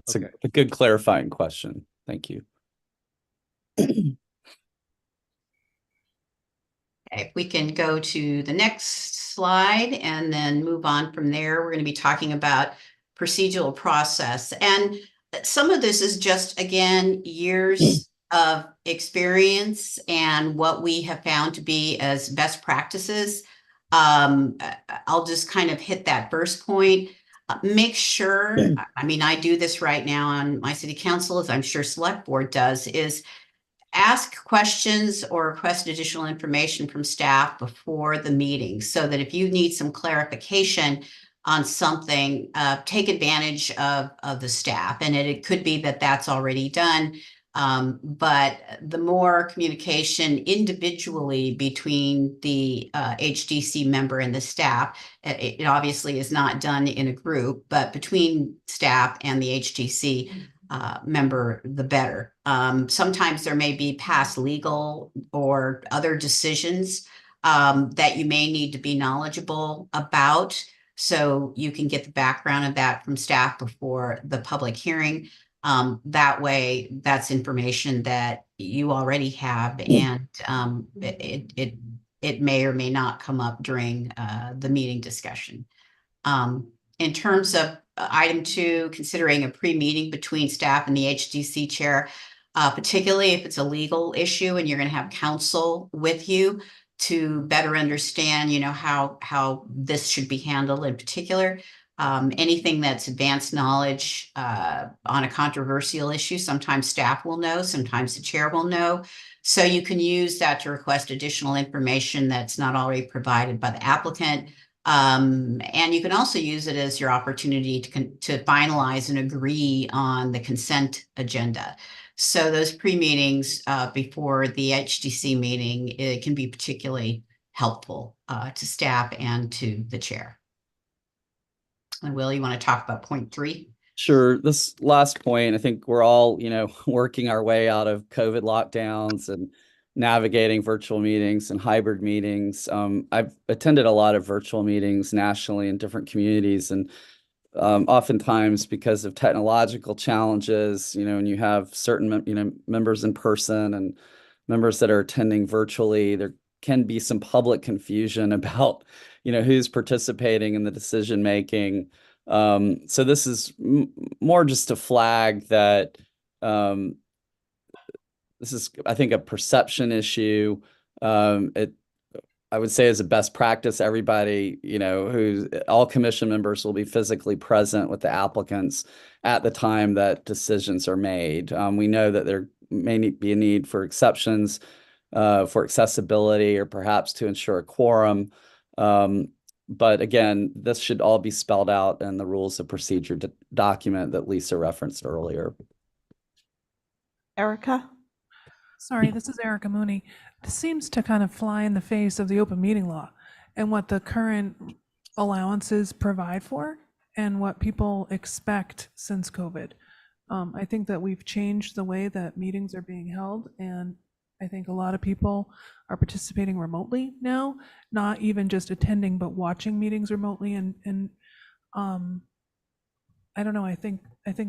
That's a good clarifying question. Thank you. If we can go to the next slide and then move on from there, we're going to be talking about procedural process. And some of this is just, again, years of experience and what we have found to be as best practices. I'll just kind of hit that first point. Make sure, I mean, I do this right now on my city council, as I'm sure select board does, is ask questions or request additional information from staff before the meeting, so that if you need some clarification on something, take advantage of the staff. And it could be that that's already done. But the more communication individually between the HDC member and the staff, it obviously is not done in a group, but between staff and the HDC member, the better. Sometimes there may be past legal or other decisions that you may need to be knowledgeable about, so you can get the background of that from staff before the public hearing. That way, that's information that you already have, and it may or may not come up during the meeting discussion. In terms of item 2, considering a pre-meeting between staff and the HDC chair, particularly if it's a legal issue and you're going to have counsel with you to better understand, how this should be handled in particular. Anything that's advanced knowledge on a controversial issue, sometimes staff will know, sometimes the chair will know. So you can use that to request additional information that's not already provided by the applicant. And you can also use it as your opportunity to finalize and agree on the consent agenda. So those pre-meetings before the HDC meeting, it can be particularly helpful to staff and to the chair. And Will, you want to talk about point 3? Sure. This last point, I think we're all, working our way out of COVID lockdowns and navigating virtual meetings and hybrid meetings. I've attended a lot of virtual meetings nationally in different communities, and oftentimes because of technological challenges, when you have certain, members in person and members that are attending virtually, there can be some public confusion about, who's participating in the decision making. So this is more just to flag that this is, I think, a perception issue. I would say as a best practice, everybody, all commission members will be physically present with the applicants at the time that decisions are made. We know that there may be a need for exceptions for accessibility or perhaps to ensure a quorum. But again, this should all be spelled out in the rules of procedure document that Lisa referenced earlier. Erica? Sorry, this is Erica Mooney. This seems to kind of fly in the face of the open meeting law and what the current allowances provide for and what people expect since COVID. I think that we've changed the way that meetings are being held, and I think a lot of people are participating remotely now, not even just attending, but watching meetings remotely. And I don't know, I think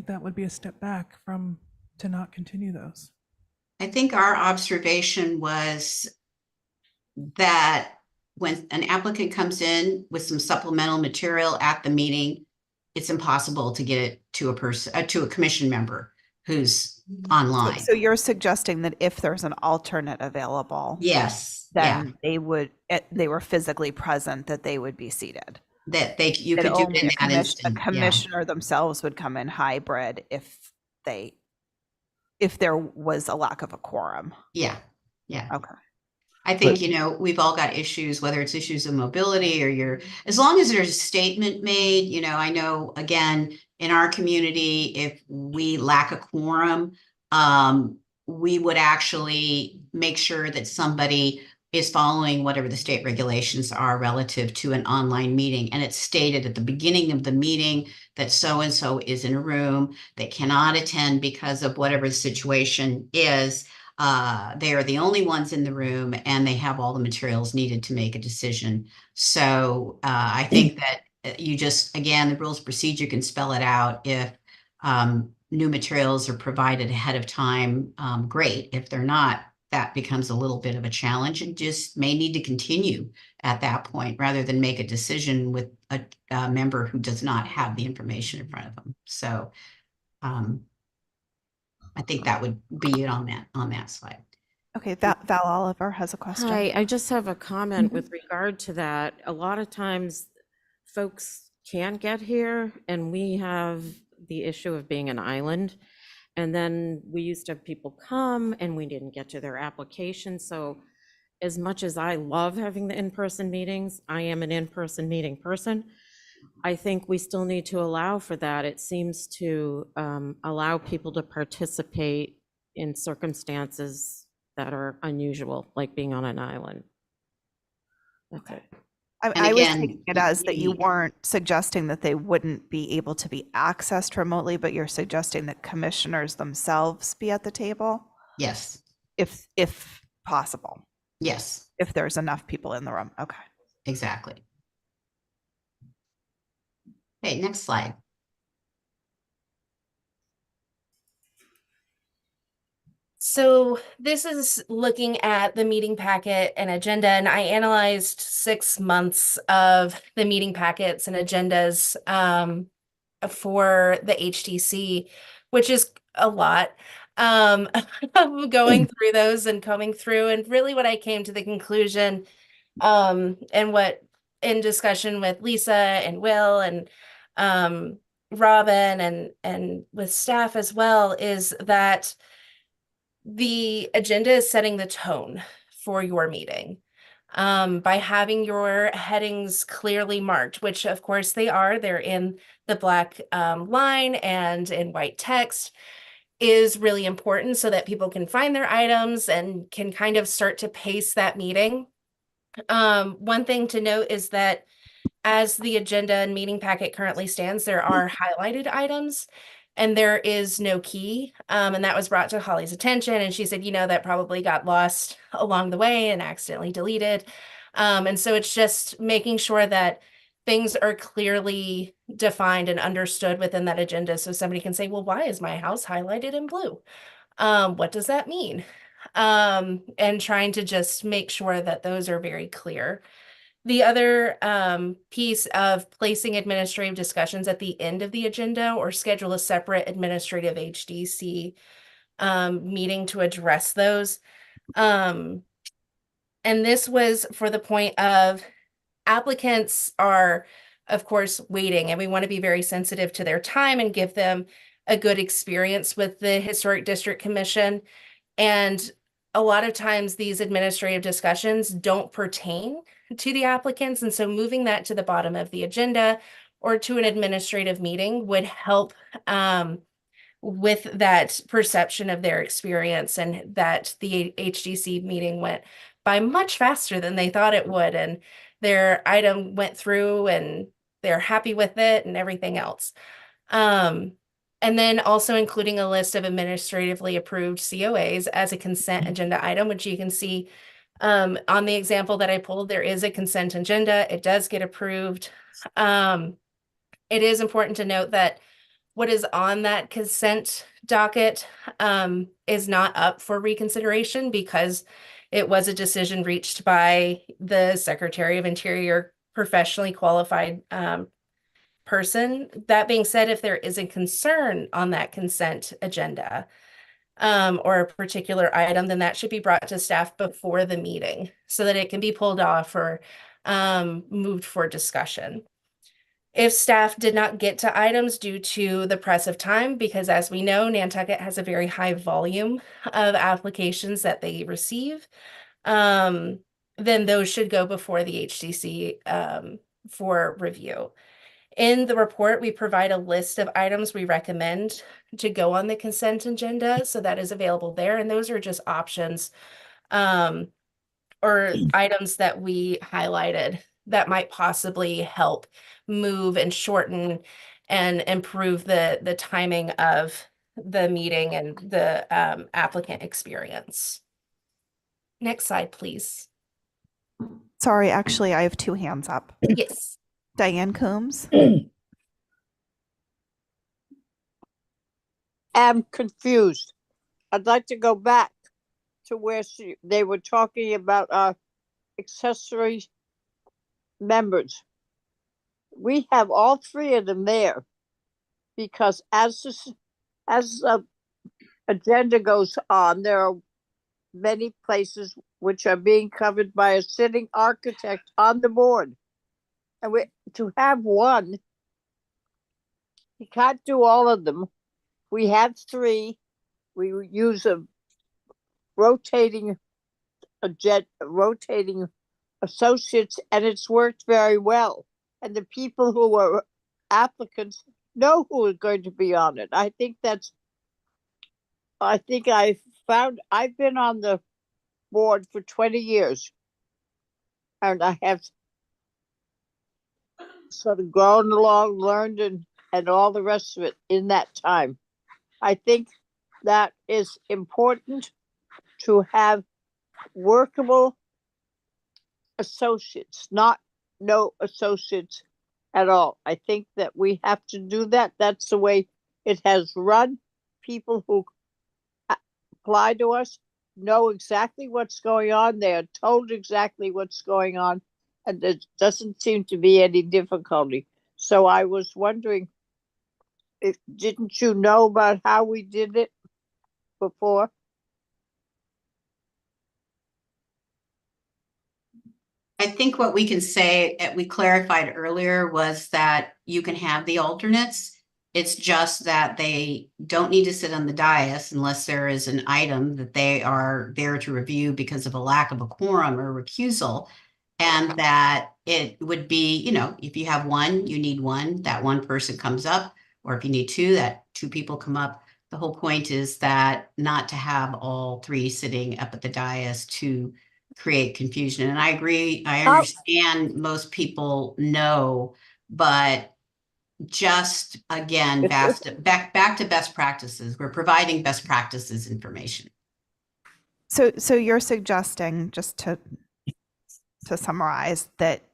that would be a step back to not continue those. I think our observation was that when an applicant comes in with some supplemental material at the meeting, it's impossible to get it to a commission member who's online. So you're suggesting that if there's an alternate available, yes, then they were physically present, that they would be seated. That you could do it in that instant. A commissioner themselves would come in hybrid if there was a lack of a quorum. Yeah. Okay. I think, we've all got issues, whether it's issues of mobility or as long as there's a statement made, I know, again, in our community, if we lack a quorum, we would actually make sure that somebody is following whatever the state regulations are relative to an online meeting. And it's stated at the beginning of the meeting that so-and-so is in a room, they cannot attend because of whatever the situation is. They are the only ones in the room and they have all the materials needed to make a decision. So I think that you just, again, the rules of procedure can spell it out. If new materials are provided ahead of time, great. If they're not, that becomes a little bit of a challenge and just may need to continue at that point rather than make a decision with a member who does not have the information in front of them. So I think that would be it on that slide. Okay, Val Oliver has a question. Hi, I just have a comment with regard to that. A lot of times folks can't get here and we have the issue of being an island. And then we used to have people come and we didn't get to their application. So as much as I love having the in-person meetings, I am an in-person meeting person. I think we still need to allow for that. It seems to allow people to participate in circumstances that are unusual, like being on an island. That's it. I was taking it as that you weren't suggesting that they wouldn't be able to be accessed remotely, but you're suggesting that commissioners themselves be at the table? Yes. If possible? Yes. If there's enough people in the room. Okay. Exactly. Okay, next slide. So this is looking at the meeting packet and agenda, and I analyzed 6 months of the meeting packets and agendas for the HTC, which is a lot. Going through those and combing through, and really what I came to the conclusion, and what in discussion with Lisa and Will and Robin and with staff as well, is that the agenda is setting the tone for your meeting by having your headings clearly marked, which of course they're in the black line and in white text, is really important so that people can find their items and can kind of start to pace that meeting. One thing to note is that as the agenda and meeting packet currently stands, there are highlighted items and there is no key. And that was brought to Holly's attention. And she said, that probably got lost along the way and accidentally deleted. And so it's just making sure that things are clearly defined and understood within that agenda. So somebody can say, well, why is my house highlighted in blue? What does that mean? And trying to just make sure that those are very clear. The other piece of placing administrative discussions at the end of the agenda or schedule a separate administrative HDC meeting to address those. And this was for the point of applicants are, of course, waiting, and we want to be very sensitive to their time and give them a good experience with the Historic District Commission. And a lot of times these administrative discussions don't pertain to the applicants. And so moving that to the bottom of the agenda or to an administrative meeting would help with that perception of their experience, and that the HDC meeting went by much faster than they thought it would. And their item went through and they're happy with it and everything else. And then also including a list of administratively approved COAs as a consent agenda item, which you can see on the example that I pulled, there is a consent agenda. It does get approved. It is important to note that what is on that consent docket is not up for reconsideration because it was a decision reached by the Secretary of Interior, professionally qualified person. That being said, if there is a concern on that consent agenda or a particular item, then that should be brought to staff before the meeting so that it can be pulled off or moved for discussion. If staff did not get to items due to the press of time, because as we know, Nantucket has a very high volume of applications that they receive, then those should go before the HDC for review. In the report, we provide a list of items we recommend to go on the consent agenda, so that is available there. And those are just options or items that we highlighted that might possibly help move and shorten and improve the timing of the meeting and the applicant experience. Next slide, please. Sorry, actually, I have two hands up. Yes. Diane Coombs. I'm confused. I'd like to go back to where they were talking about our accessory members. We have all three of them there because as the agenda goes on, there are many places which are being covered by a sitting architect on the board. And to have one, you can't do all of them. We have three. We use a rotating associates, and it's worked very well. And the people who are applicants know who is going to be on it. I've been on the board for 20 years, and I have sort of grown along, learned, and all the rest of it in that time. I think that is important to have workable associates, not no associates at all. I think that we have to do that. That's the way it has run. People who apply to us know exactly what's going on. They are told exactly what's going on, and there doesn't seem to be any difficulty. So I was wondering, didn't you know about how we did it before? I think what we can say, we clarified earlier, was that you can have the alternates. It's just that they don't need to sit on the dais unless there is an item that they are there to review because of a lack of a quorum or recusal. And that it would be, if you have one, you need one, that one person comes up, or if you need two, that two people come up. The whole point is that not to have all three sitting up at the dais to create confusion. And I agree, I understand most people know, but just again, back to best practices. We're providing best practices information. So you're suggesting, just to summarize, that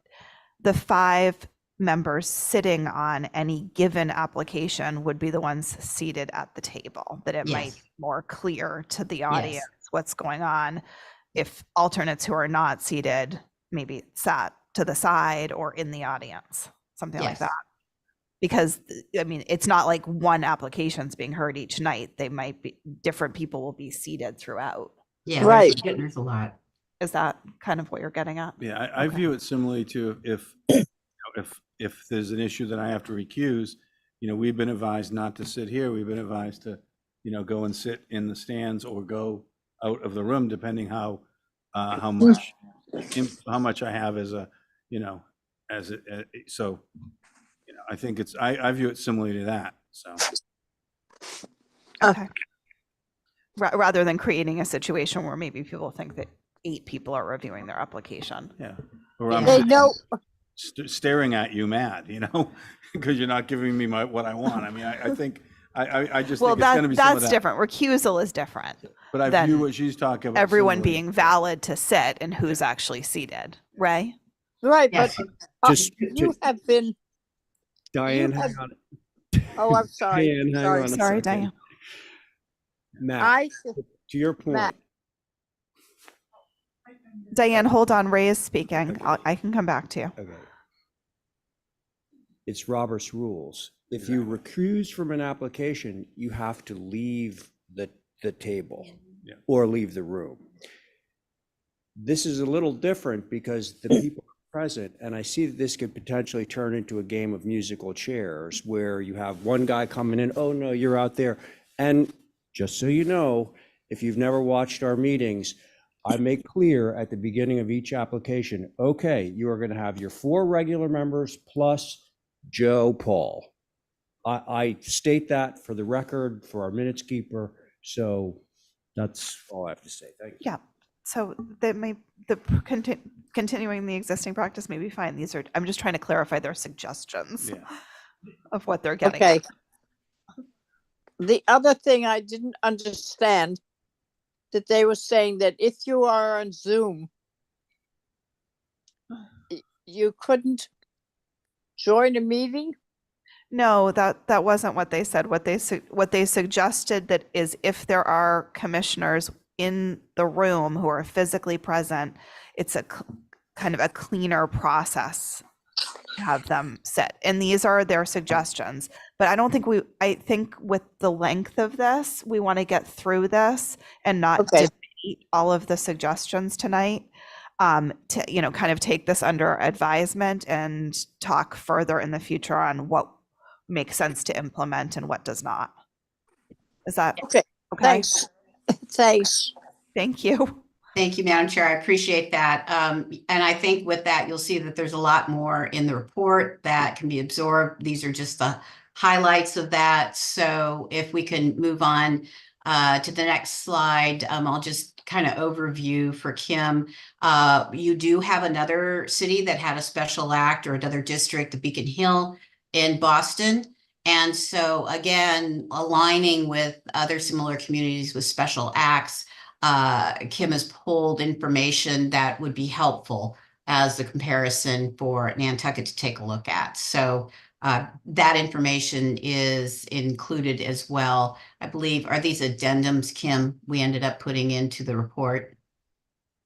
the 5 members sitting on any given application would be the ones seated at the table, that it might Yes. be more clear to the Yes. audience what's going on if alternates who are not seated maybe sat to the side or in the audience, something like Yes. that. Because I mean, it's not like one application's being heard each night. They might be, different people will be seated throughout. Yeah, Right. there's a lot. Is that kind of what you're getting at? Yeah, I Okay. view it similarly to if there's an issue that I have to recuse, we've been advised not to sit here. We've been advised to, go and sit in the stands or go out of the room, depending how much I have as a, so, I think I view it similarly to that. So. Okay. Rather than creating a situation where maybe people think that 8 people are reviewing their application. Yeah. Or I'm They know, staring at you mad, because you're not giving me what I want. I mean, I think, I just Well, think it's going to be some of that's that. different. Recusal is different. But I than view what she's talking about. everyone similarly. being valid to sit and who's actually seated. Ray? right, Yes. but Just you have been, Diane, have- hang on. oh, I'm sorry. Diane, hang Sorry. on a Sorry, second. Diane. Matt, to your point, Matt. Diane, hold on. Ray is speaking. I can come back to you. okay. It's Robert's rules. If you recuse from an application, you have to leave the table Yeah. or leave the room. This is a little different because the people are present, and I see that this could potentially turn into a game of musical chairs where you have one guy coming in, oh no, you're out there. And just so you know, if you've never watched our meetings, I make clear at the beginning of each application, okay, you are going to have your 4 regular members plus Joe Paul. I state that for the record, for our minutes keeper. So that's all I have to say. Thank you. Yeah. So continuing the existing practice may be fine. I'm just trying to clarify their suggestions Yeah. of what they're getting Okay. at. The other thing I didn't understand, that they were saying that if you are on Zoom, you couldn't join a meeting? No, that wasn't what they said. What they suggested that is if there are commissioners in the room who are physically present, it's a kind of a cleaner process to have them sit. And these are their suggestions. But I think with the length of this, we want to get through this and not debate all of the suggestions tonight. To kind of take this under advisement and talk further in the future on what makes sense to implement and what does not. Is that okay? Thanks. Thanks. Thank you. Thank you, Madam Chair. I appreciate that. And I think with that, you'll see that there's a lot more in the report that can be absorbed. These are just the highlights of that. So if we can move on to the next slide, I'll just kind of overview for Kim. You do have another city that had a special act, or another district, the Beacon Hill in Boston. And so again, aligning with other similar communities with special acts, Kim has pulled information that would be helpful as a comparison for Nantucket to take a look at. So that information is included as well. I believe, are these addendums, Kim, we ended up putting into the report?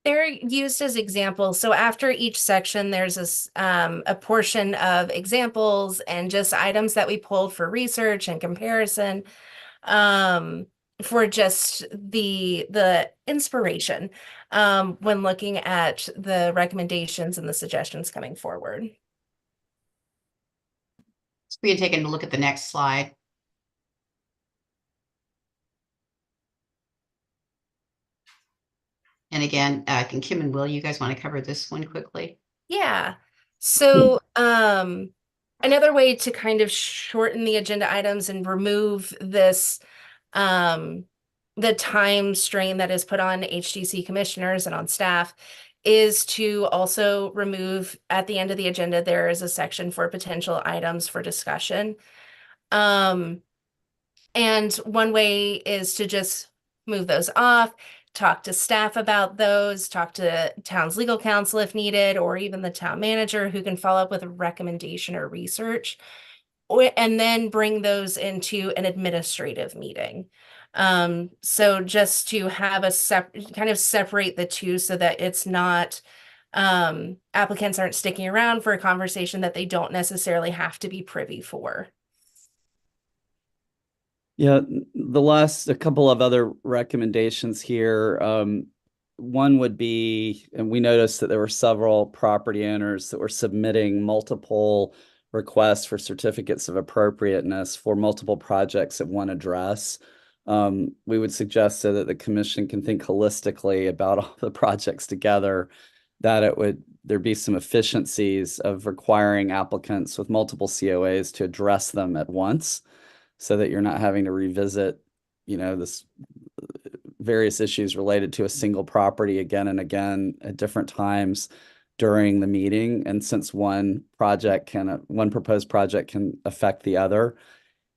They're used as examples. So after each section, there's a portion of examples and just items that we pulled for research and comparison, for just the inspiration when looking at the recommendations and the suggestions coming forward. So we can take a look at the next slide. And again, can Kim and Will, you guys want to cover this one quickly? Yeah. So another way to kind of shorten the agenda items and remove this the time strain that is put on HDC commissioners and on staff is to also remove, at the end of the agenda, there is a section for potential items for discussion. And one way is to just move those off, talk to staff about those, talk to town's legal counsel if needed, or even the town manager who can follow up with a recommendation or research, and then bring those into an administrative meeting. So just to have kind of separate the two so that it's not, applicants aren't sticking around for a conversation that they don't necessarily have to be privy for. Yeah, a couple of other recommendations here. One would be, and we noticed that there were several property owners that were submitting multiple requests for certificates of appropriateness for multiple projects at one address. We would suggest so that the commission can think holistically about all the projects together, that there'd be some efficiencies of requiring applicants with multiple COAs to address them at once, so that you're not having to revisit, this various issues related to a single property again and again at different times during the meeting. And since one proposed project can affect the other.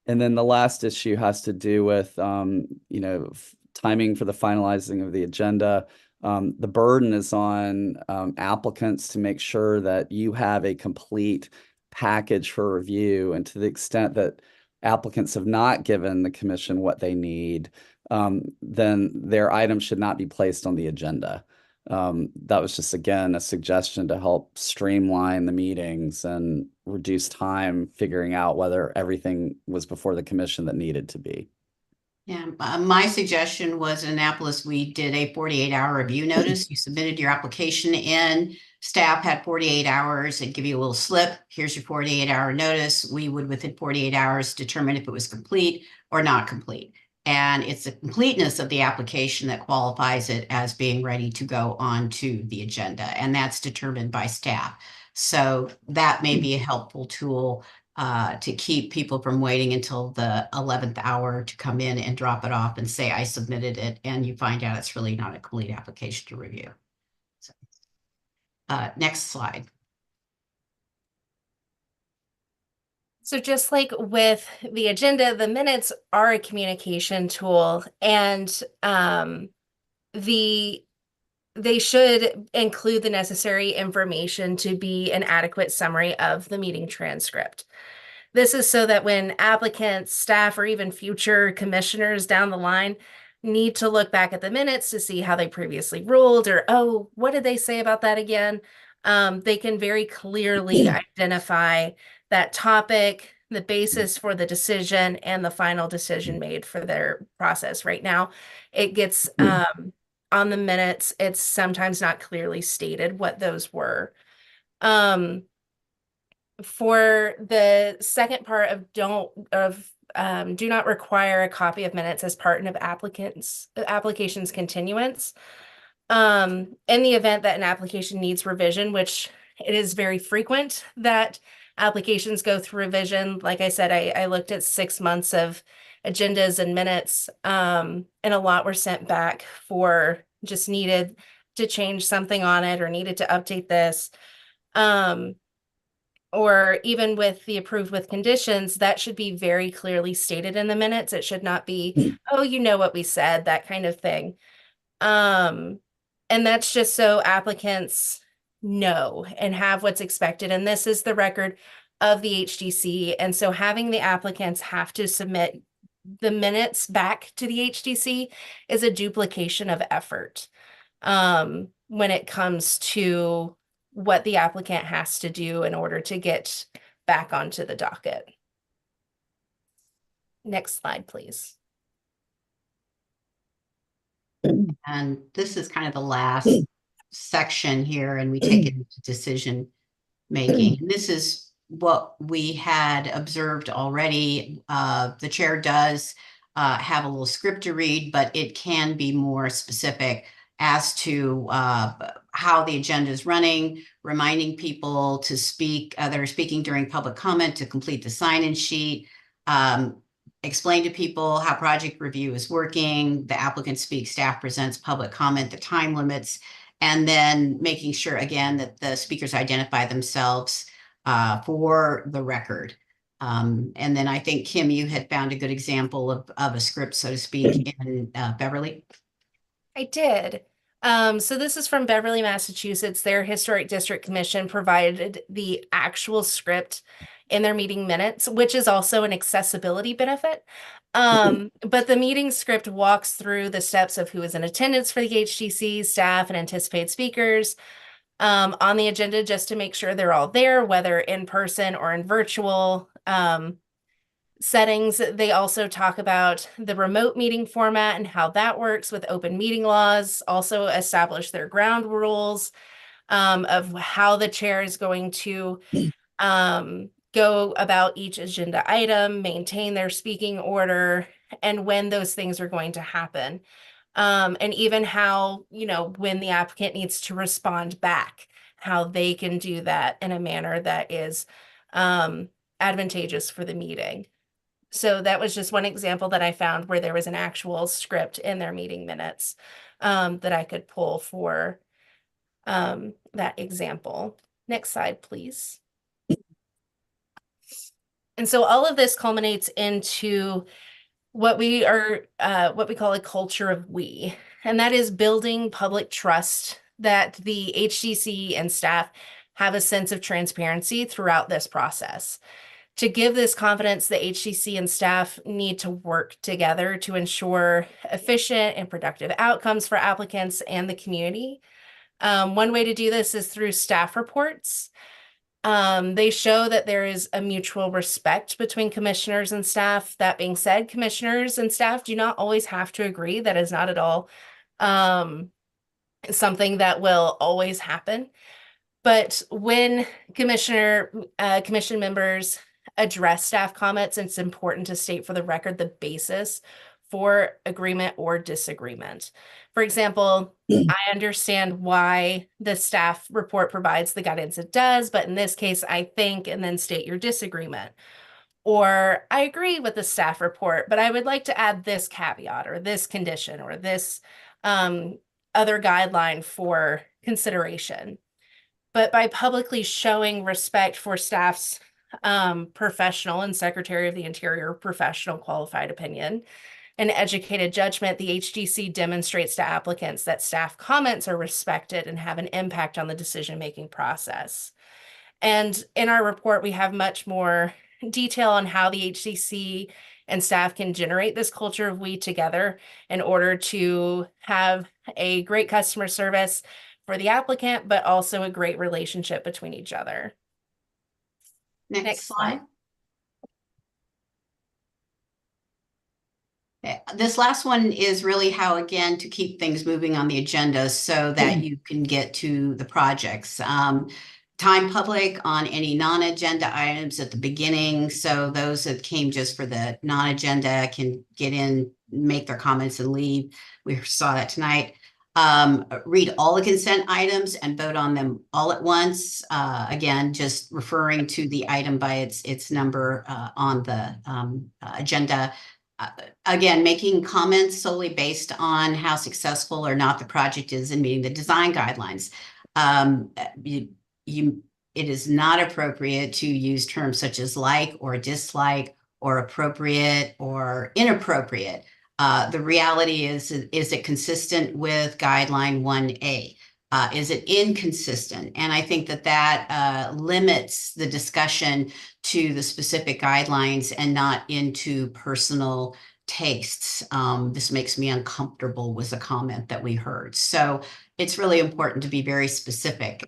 And then the last issue has to do with, timing for the finalizing of the agenda. The burden is on applicants to make sure that you have a complete package for review. And to the extent that applicants have not given the commission what they need, then their items should not be placed on the agenda. That was just, again, a suggestion to help streamline the meetings and reduce time figuring out whether everything was before the commission that needed to be. Yeah, my suggestion was in Annapolis, we did a 48-hour review notice. You submitted your application in, staff had 48 hours, and give you a little slip. Here's your 48-hour notice. We would, within 48 hours, determine if it was complete or not complete. And it's the completeness of the application that qualifies it as being ready to go on to the agenda. And that's determined by staff. So that may be a helpful tool to keep people from waiting until the 11th hour to come in and drop it off and say, I submitted it, and you find out it's really not a complete application to review. So, next slide. So just like with the agenda, the minutes are a communication tool, and they should include the necessary information to be an adequate summary of the meeting transcript. This is so that when applicants, staff, or even future commissioners down the line need to look back at the minutes to see how they previously ruled, or, oh, what did they say about that again? They can very clearly identify that topic, the basis for the decision, and the final decision made for their process. Right now, it gets on the minutes, it's sometimes not clearly stated what those were. For the second part of do not require a copy of minutes as part of application's continuance. In the event that an application needs revision, which it is very frequent that applications go through revision. Like I said, I looked at 6 months of agendas and minutes, and a lot were sent back for just needed to change something on it or needed to update this. Or even with the approved with conditions, that should be very clearly stated in the minutes. It should not be, oh, you know what we said, that kind of thing. And that's just so applicants know and have what's expected. And this is the record of the HDC. And so having the applicants have to submit the minutes back to the HDC is a duplication of effort when it comes to what the applicant has to do in order to get back onto the docket. Next slide, please. And this is kind of the last section here, and we take it into decision making. And this is what we had observed already. The chair does have a little script to read, but it can be more specific as to how the agenda is running, reminding people to speak, that are speaking during public comment, to complete the sign-in sheet, explain to people how project review is working, the applicant speaks, staff presents, public comment, the time limits, and then making sure, again, that the speakers identify themselves for the record. And then I think, Kim, you had found a good example of a script, so to speak, in Beverly. I did. So this is from Beverly, Massachusetts. Their Historic District Commission provided the actual script in their meeting minutes, which is also an accessibility benefit. But the meeting script walks through the steps of who is in attendance for the HTC staff and anticipated speakers on the agenda, just to make sure they're all there, whether in person or in virtual settings. They also talk about the remote meeting format and how that works with open meeting laws, also establish their ground rules of how the chair is going to go about each agenda item, maintain their speaking order, and when those things are going to happen. And even how, when the applicant needs to respond back, how they can do that in a manner that is advantageous for the meeting. So that was just one example that I found where there was an actual script in their meeting minutes that I could pull for that example. Next slide, please. And so all of this culminates into what we call a culture of we, and that is building public trust that the HDC and staff have a sense of transparency throughout this process. To give this confidence, the HDC and staff need to work together to ensure efficient and productive outcomes for applicants and the community. One way to do this is through staff reports. They show that there is a mutual respect between commissioners and staff. That being said, commissioners and staff do not always have to agree. That is not at all something that will always happen. But when commission members address staff comments, it's important to state for the record the basis for agreement or disagreement. For example, I understand why the staff report provides the guidance it does, but in this case, I think, and then state your disagreement. Or I agree with the staff report, but I would like to add this caveat or this condition or this other guideline for consideration. But by publicly showing respect for staff's professional and Secretary of the Interior professional qualified opinion and educated judgment, the HDC demonstrates to applicants that staff comments are respected and have an impact on the decision-making process. And in our report, we have much more detail on how the HDC and staff can generate this culture of we together in order to have a great customer service for the applicant, but also a great relationship between each other. Next slide. This last one is really how, again, to keep things moving on the agenda so that you can get to the projects. Time public on any non-agenda items at the beginning. So those that came just for the non-agenda can get in, make their comments and leave. We saw that tonight. Read all the consent items and vote on them all at once. Again, just referring to the item by its number on the agenda. Again, making comments solely based on how successful or not the project is in meeting the design guidelines. It is not appropriate to use terms such as like or dislike or appropriate or inappropriate. The reality is it consistent with guideline 1A? Is it inconsistent? And I think that limits the discussion to the specific guidelines and not into personal tastes. This makes me uncomfortable was a comment that we heard. So it's really important to be very specific.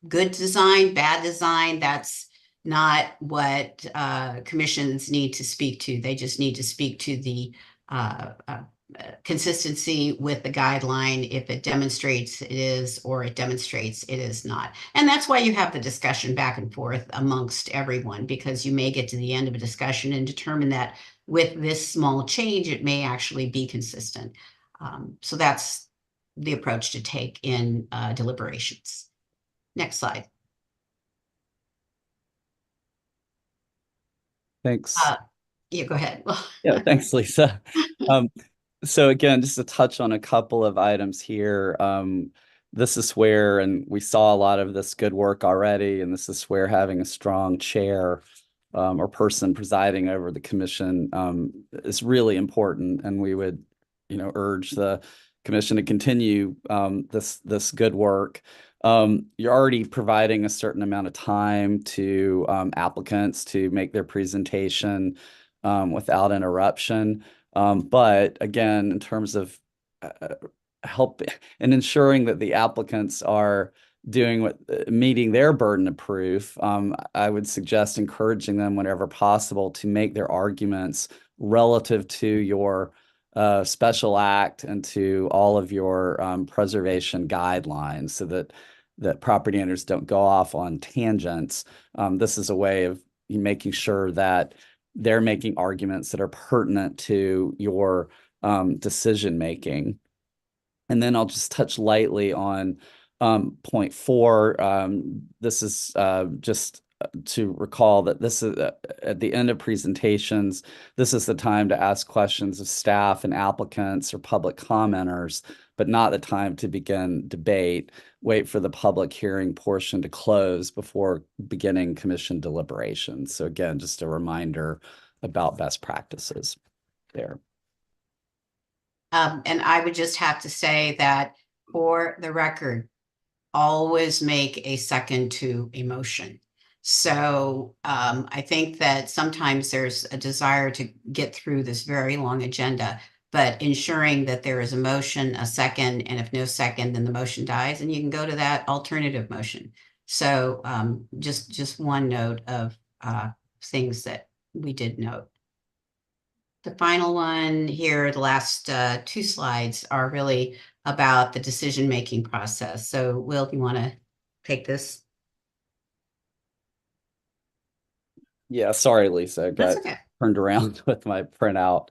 Good design, bad design, that's not what commissions need to speak to. They just need to speak to the consistency with the guideline if it demonstrates it is or it demonstrates it is not. And that's why you have the discussion back and forth amongst everyone, because you may get to the end of a discussion and determine that with this small change, it may actually be consistent. So that's the approach to take in deliberations. Next slide. Thanks. Yeah, go ahead. Yeah, thanks, Lisa. So again, just to touch on a couple of items here. This is where, and we saw a lot of this good work already, and this is where having a strong chair or person presiding over the commission is really important. And we would, urge the commission to continue this good work. You're already providing a certain amount of time to applicants to make their presentation without interruption. But again, in terms of help and ensuring that the applicants are doing meeting their burden of proof, I would suggest encouraging them whenever possible to make their arguments relative to your special act and to all of your preservation guidelines, so that property owners don't go off on tangents. This is a way of making sure that they're making arguments that are pertinent to your decision making. And then I'll just touch lightly on point 4. This is just to recall that this is at the end of presentations, this is the time to ask questions of staff and applicants or public commenters, but not the time to begin debate. Wait for the public hearing portion to close before beginning commission deliberations. So again, just a reminder about best practices there. And I would just have to say that for the record, always make a second to a motion. So I think that sometimes there's a desire to get through this very long agenda, but ensuring that there is a motion, a second, and if no second, then the motion dies, and you can go to that alternative motion. So just one note of things that we did note. The final one here, the last 2 slides are really about the decision-making process. So Will, do you want to take this? Yeah, sorry, Lisa. I got turned around with my printout.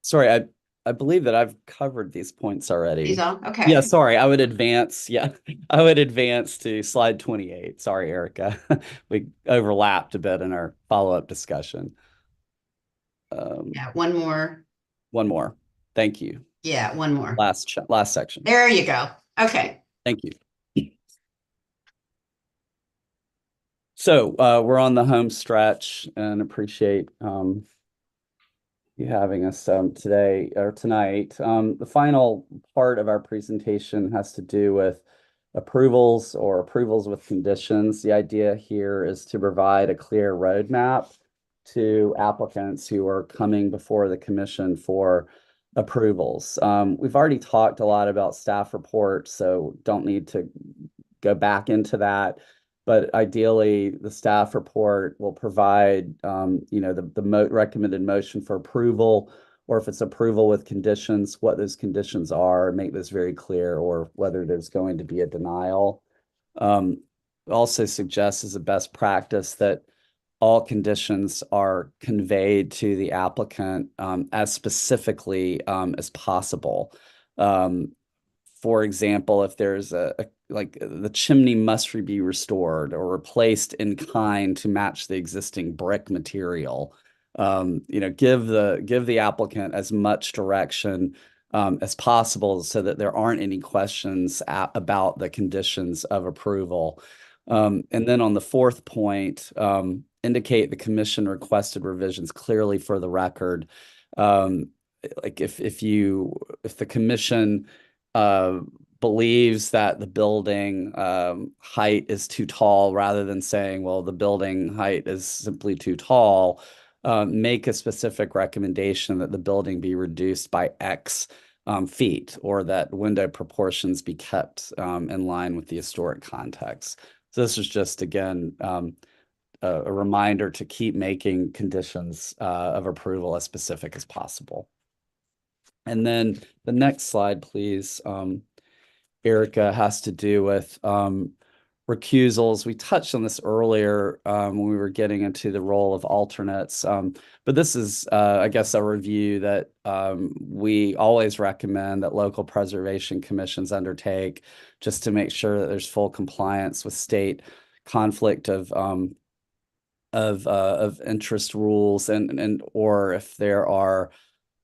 Sorry, I believe that I've covered these points already. These all? Okay. Yeah, sorry, I would advance. Yeah, I would advance to slide 28. Sorry, Erica. We overlapped a bit in our follow-up discussion. Yeah, one more. One more. Thank you. Yeah, one more. Last section. There you go. Okay. Thank you. So we're on the home stretch, and appreciate you having us today or tonight. The final part of our presentation has to do with approvals or approvals with conditions. The idea here is to provide a clear roadmap to applicants who are coming before the commission for approvals. We've already talked a lot about staff reports, so don't need to go back into that. But ideally, the staff report will provide, the recommended motion for approval, or if it's approval with conditions, what those conditions are, make this very clear, or whether there's going to be a denial. Also suggests as a best practice that all conditions are conveyed to the applicant as specifically as possible. For example, if there's like the chimney must be restored or replaced in kind to match the existing brick material, give the applicant as much direction as possible so that there aren't any questions about the conditions of approval. And then on the 4th point, indicate the commission requested revisions clearly for the record. Like if the commission believes that the building height is too tall, rather than saying, well, the building height is simply too tall, make a specific recommendation that the building be reduced by X feet, or that window proportions be kept in line with the historic context. So this is just, again, a reminder to keep making conditions of approval as specific as possible. And then the next slide, please, Erica, has to do with recusals. We touched on this earlier when we were getting into the role of alternates, but this is, I guess, a review that we always recommend that local preservation commissions undertake, just to make sure that there's full compliance with state conflict of interest rules, and or if there are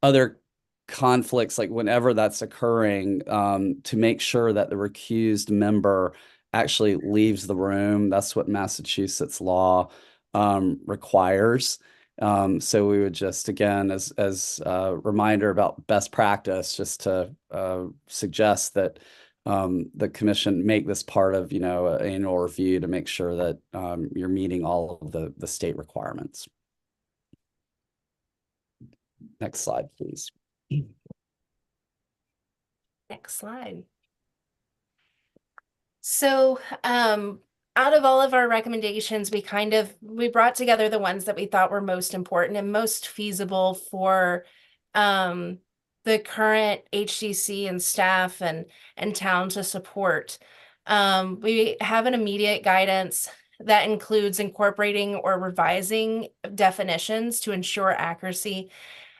other conflicts, like whenever that's occurring, to make sure that the recused member actually leaves the room. That's what Massachusetts law requires. So we would just, again, as a reminder about best practice, just to suggest that the commission make this part of, an annual review to make sure that you're meeting all of the state requirements. Next slide, please. Next slide. So, out of all of our recommendations, we brought together the ones that we thought were most important and most feasible for the current HDC and staff and town to support. We have an immediate guidance that includes incorporating or revising definitions to ensure accuracy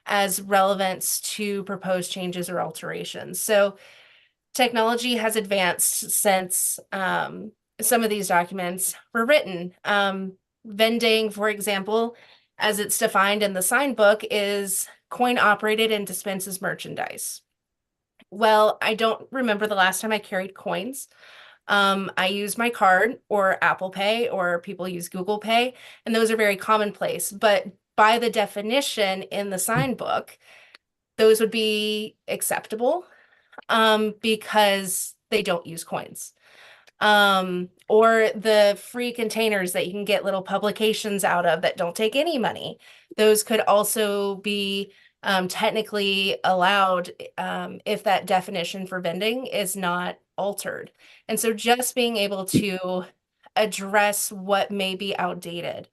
as relevance to proposed changes or alterations. So technology has advanced since some of these documents were written. Vending, for example, as it's defined in the sign book, is coin operated and dispenses merchandise. Well, I don't remember the last time I carried coins. I use my card or Apple Pay, or people use Google Pay, and those are very commonplace. But by the definition in the sign book, those would be acceptable because they don't use coins. Or the free containers that you can get little publications out of that don't take any money. Those could also be technically allowed if that definition for vending is not altered. And so just being able to address what may be outdated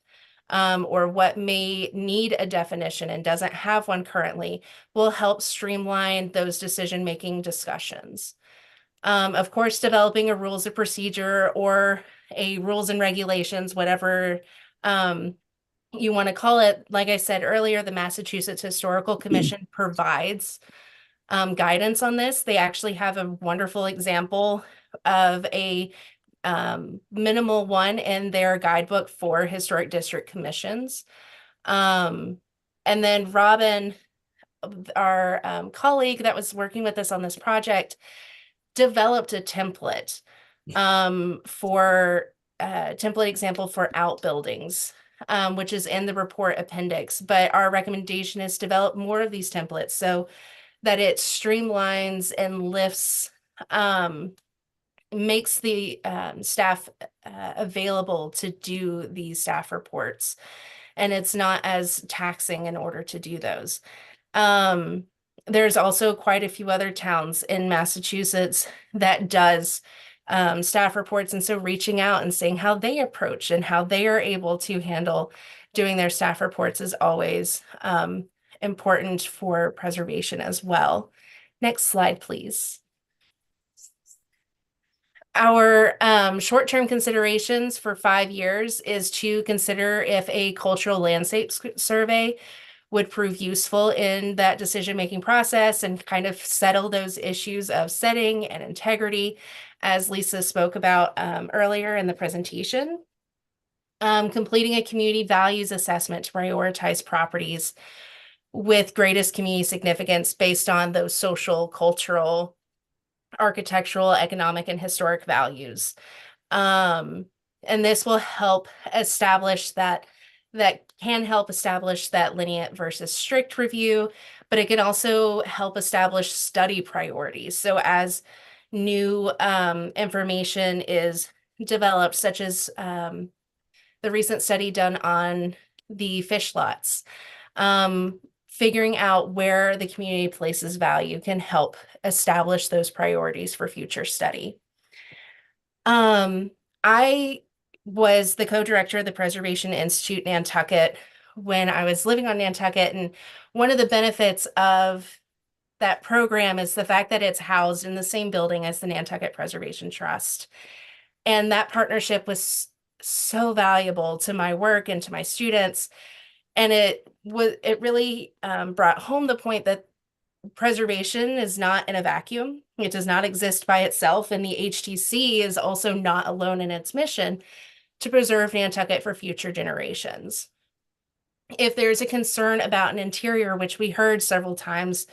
or what may need a definition and doesn't have one currently will help streamline those decision-making discussions. Of course, developing a rules of procedure or a rules and regulations, whatever you want to call it. Like I said earlier, the Massachusetts Historical Commission provides guidance on this. They actually have a wonderful example of a minimal one in their guidebook for historic district commissions. And then Robin, our colleague that was working with us on this project, developed a template for a template example for outbuildings, which is in the report appendix. But our recommendation is develop more of these templates so that it streamlines and lifts, makes the staff available to do these staff reports. And it's not as taxing in order to do those. There's also quite a few other towns in Massachusetts that does staff reports. And so reaching out and seeing how they approach and how they are able to handle doing their staff reports is always important for preservation as well. Next slide, please. Our short-term considerations for 5 years is to consider if a cultural landscape survey would prove useful in that decision-making process and kind of settle those issues of setting and integrity, as Lisa spoke about earlier in the presentation. Completing a community values assessment to prioritize properties with greatest community significance based on those social, cultural, architectural, economic, and historic values. And this will help establish that lenient versus strict review, but it can also help establish study priorities. So as new information is developed, such as the recent study done on the fish lots, figuring out where the community places value can help establish those priorities for future study. I was the co-director of the Preservation Institute Nantucket when I was living on Nantucket, and one of the benefits of that program is the fact that it's housed in the same building as the Nantucket Preservation Trust. And that partnership was so valuable to my work and to my students. And it really brought home the point that preservation is not in a vacuum. It does not exist by itself. And the HTC is also not alone in its mission to preserve Nantucket for future generations. If there's a concern about an interior, which we heard several times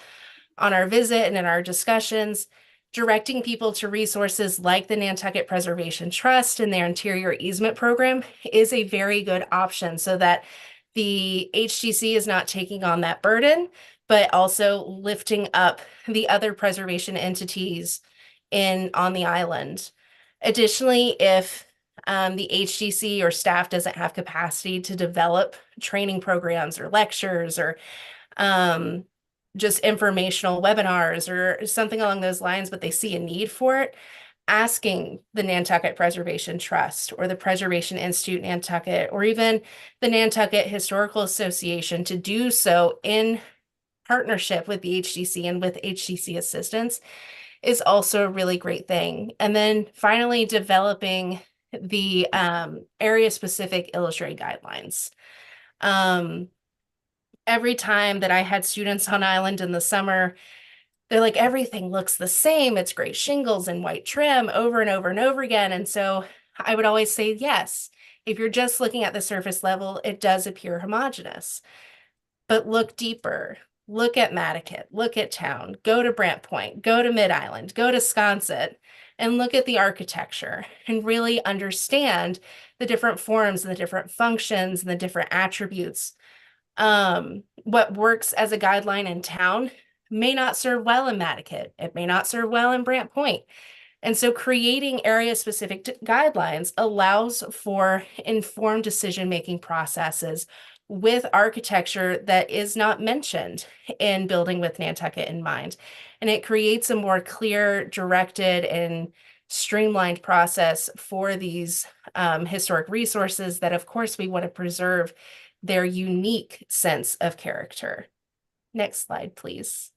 on our visit and in our discussions, directing people to resources like the Nantucket Preservation Trust and their interior easement program is a very good option so that the HTC is not taking on that burden, but also lifting up the other preservation entities on the island. Additionally, if the HTC or staff doesn't have capacity to develop training programs or lectures or just informational webinars or something along those lines, but they see a need for it, asking the Nantucket Preservation Trust or the Preservation Institute Nantucket or even the Nantucket Historical Association to do so in partnership with the HTC and with HTC assistance is also a really great thing. And then finally, developing the area-specific illustrated guidelines. Every time that I had students on island in the summer, they're like, everything looks the same. It's gray shingles and white trim over and over and over again. And so I would always say, yes, if you're just looking at the surface level, it does appear homogeneous. But look deeper. Look at Nantucket, look at town, go to Brant Point, go to Mid Island, go to Sconset, and look at the architecture and really understand the different forms and the different functions and the different attributes. What works as a guideline in town may not serve well in Nantucket. It may not serve well in Brant Point. And so creating area-specific guidelines allows for informed decision-making processes with architecture that is not mentioned in Building with Nantucket in mind. And it creates a more clear, directed, and streamlined process for these historic resources that, of course, we want to preserve their unique sense of character. Next slide, please.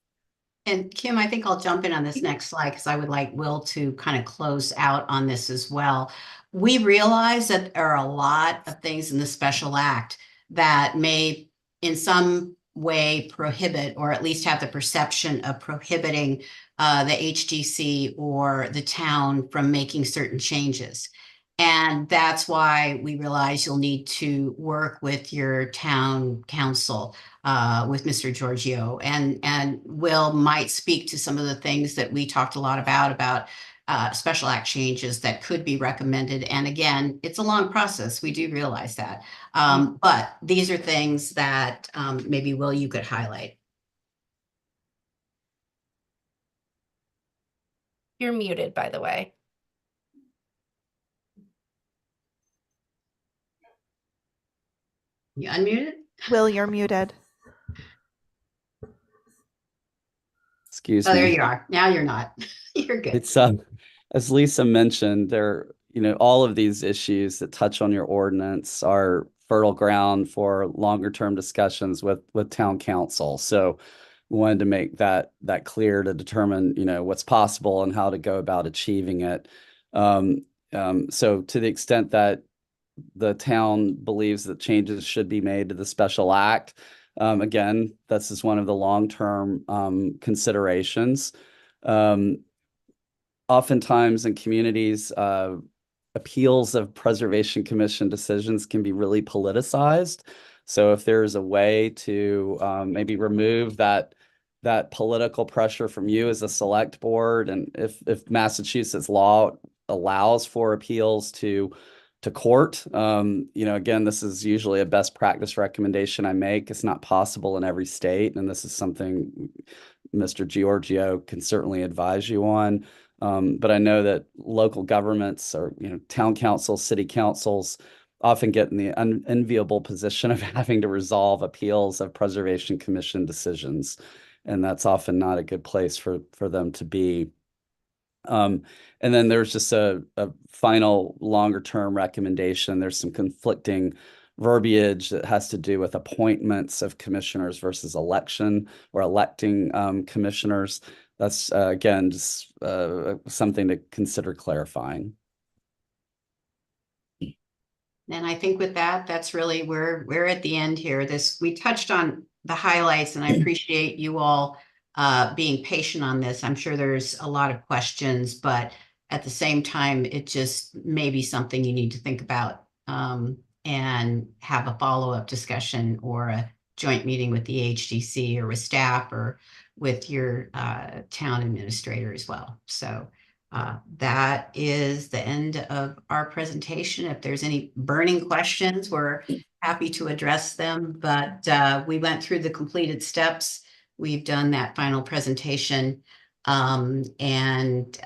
And Kim, I think I'll jump in on this next slide because I would like Will to kind of close out on this as well. We realize that there are a lot of things in the special act that may in some way prohibit or at least have the perception of prohibiting the HGC or the town from making certain changes. And that's why we realize you'll need to work with your town council, with Mr. Giorgio, and Will might speak to some of the things that we talked a lot about special act changes that could be recommended. And again, it's a long process. We do realize that. But these are things that maybe, Will, you could highlight. You're muted, by the way. You unmuted? Will, you're muted. Excuse me. Oh, there you are. Now you're not. You're good. It's as Lisa mentioned, all of these issues that touch on your ordinance are fertile ground for longer term discussions with town council. So we wanted to make that clear to determine, what's possible and how to go about achieving it. So to the extent that the town believes that changes should be made to the special act, again, this is one of the long-term considerations. Oftentimes in communities, appeals of Preservation Commission decisions can be really politicized. So if there's a way to maybe remove that political pressure from you as a select board, and if Massachusetts law allows for appeals to court, again, this is usually a best practice recommendation I make. It's not possible in every state, and this is something Mr. Giorgio can certainly advise you on. But I know that local governments or town councils, city councils often get in the unenviable position of having to resolve appeals of Preservation Commission decisions, and that's often not a good place for them to be. And then there's just a final longer term recommendation. There's some conflicting verbiage that has to do with appointments of commissioners versus election or electing commissioners. That's again just something to consider clarifying. And I think with that, that's really we're at the end here. We touched on the highlights, and I appreciate you all being patient on this. I'm sure there's a lot of questions, but at the same time, it just may be something you need to think about and have a follow-up discussion or a joint meeting with the HDC or with staff or with your town administrator as well. So that is the end of our presentation. If there's any burning questions, we're happy to address them, but we went through the completed steps. We've done that final presentation. And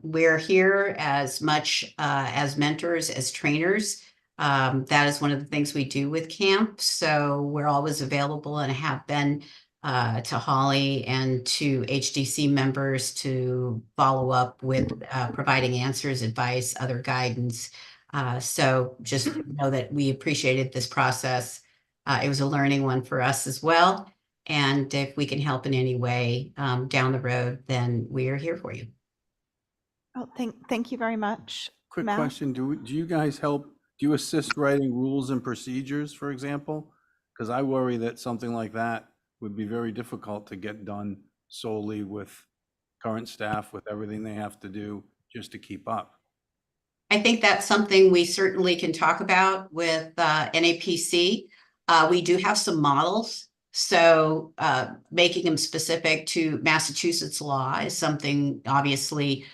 we're here as much as mentors, as trainers. That is one of the things we do with camp. So we're always available and have been to Holly and to HDC members to follow up with providing answers, advice, other guidance. So just know that we appreciated this process. It was a learning one for us as well. And if we can help in any way down the road, then we are here for you. Oh, thank you very much. Quick Mal? question, do you guys help, do you assist writing rules and procedures, for example? Because I worry that something like that would be very difficult to get done solely with current staff, with everything they have to do just to keep up. I think that's something we certainly can talk about with NAPC. We do have some models. So making them specific to Massachusetts law is something obviously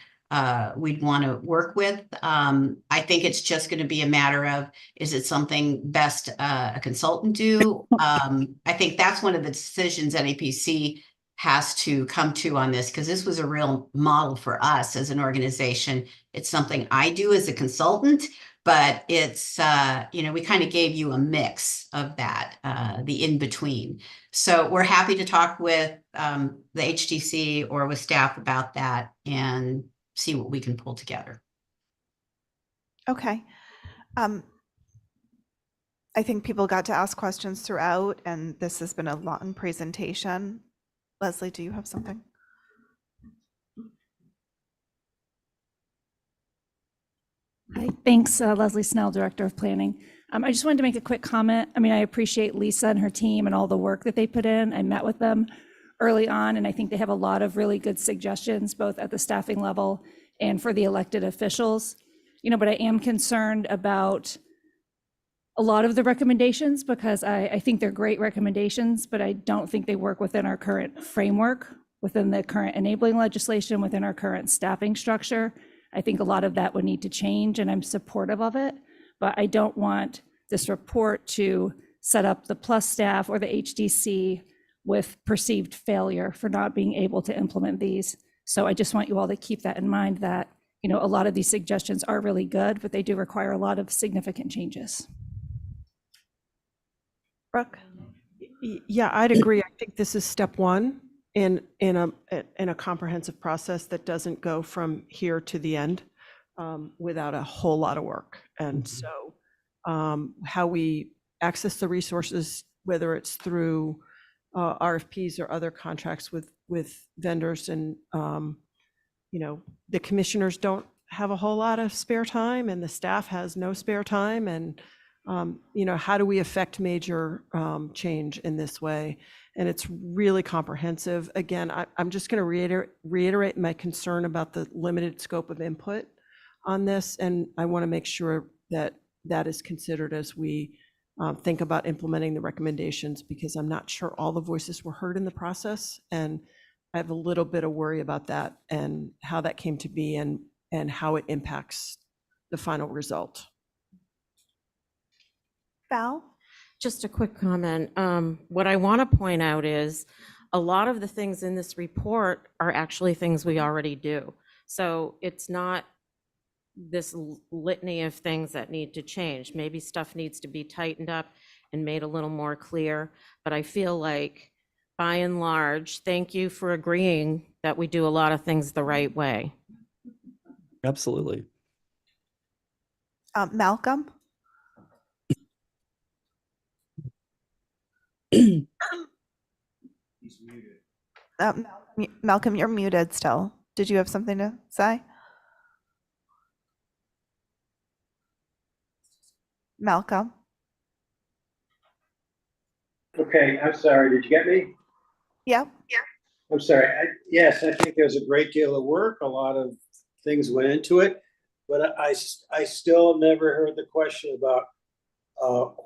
we'd want to work with. I think it's just going to be a matter of, is it something best a consultant do? I think that's one of the decisions NAPC has to come to on this, because this was a real model for us as an organization. It's something I do as a consultant, but it's, we kind of gave you a mix of that, the in-between. So we're happy to talk with the HDC or with staff about that and see what we can pull together. Okay. I think people got to ask questions throughout, and this has been a long presentation. Leslie, do you have something? Hi, thanks, Leslie Snell, Director of Planning. I just wanted to make a quick comment. I mean, I appreciate Lisa and her team and all the work that they put in. I met with them early on, and I think they have a lot of really good suggestions, both at the staffing level and for the elected officials. But I am concerned about a lot of the recommendations, because I think they're great recommendations, but I don't think they work within our current framework, within the current enabling legislation, within our current staffing structure. I think a lot of that would need to change, and I'm supportive of it, but I don't want this report to set up the PLUS staff or the HDC with perceived failure for not being able to implement these. So I just want you all to keep that in mind, that a lot of these suggestions are really good, but they do require a lot of significant changes. Brooke? Yeah, I'd agree. I think this is step one in a comprehensive process that doesn't go from here to the end without a whole lot of work. And so how we access the resources, whether it's through RFPs or other contracts with vendors, and the commissioners don't have a whole lot of spare time, and the staff has no spare time, and how do we affect major change in this way? And it's really comprehensive. Again, I'm just going to reiterate my concern about the limited scope of input on this, and I want to make sure that that is considered as we think about implementing the recommendations, because I'm not sure all the voices were heard in the process, and I have a little bit of worry about that and how that came to be, and how it impacts the final result. Val? Just a quick comment. What I want to point out is a lot of the things in this report are actually things we already do. So it's not this litany of things that need to change. Maybe stuff needs to be tightened up and made a little more clear. But I feel like, by and large, thank you for agreeing that we do a lot of things the right way. Absolutely. Malcolm? Malcolm, you're muted still. Did you have something to say? Malcolm? Okay, I'm sorry. Did you get me? Yep. I'm sorry. Yes, I think there's a great deal of work. A lot of things went into it, but I still never heard the question about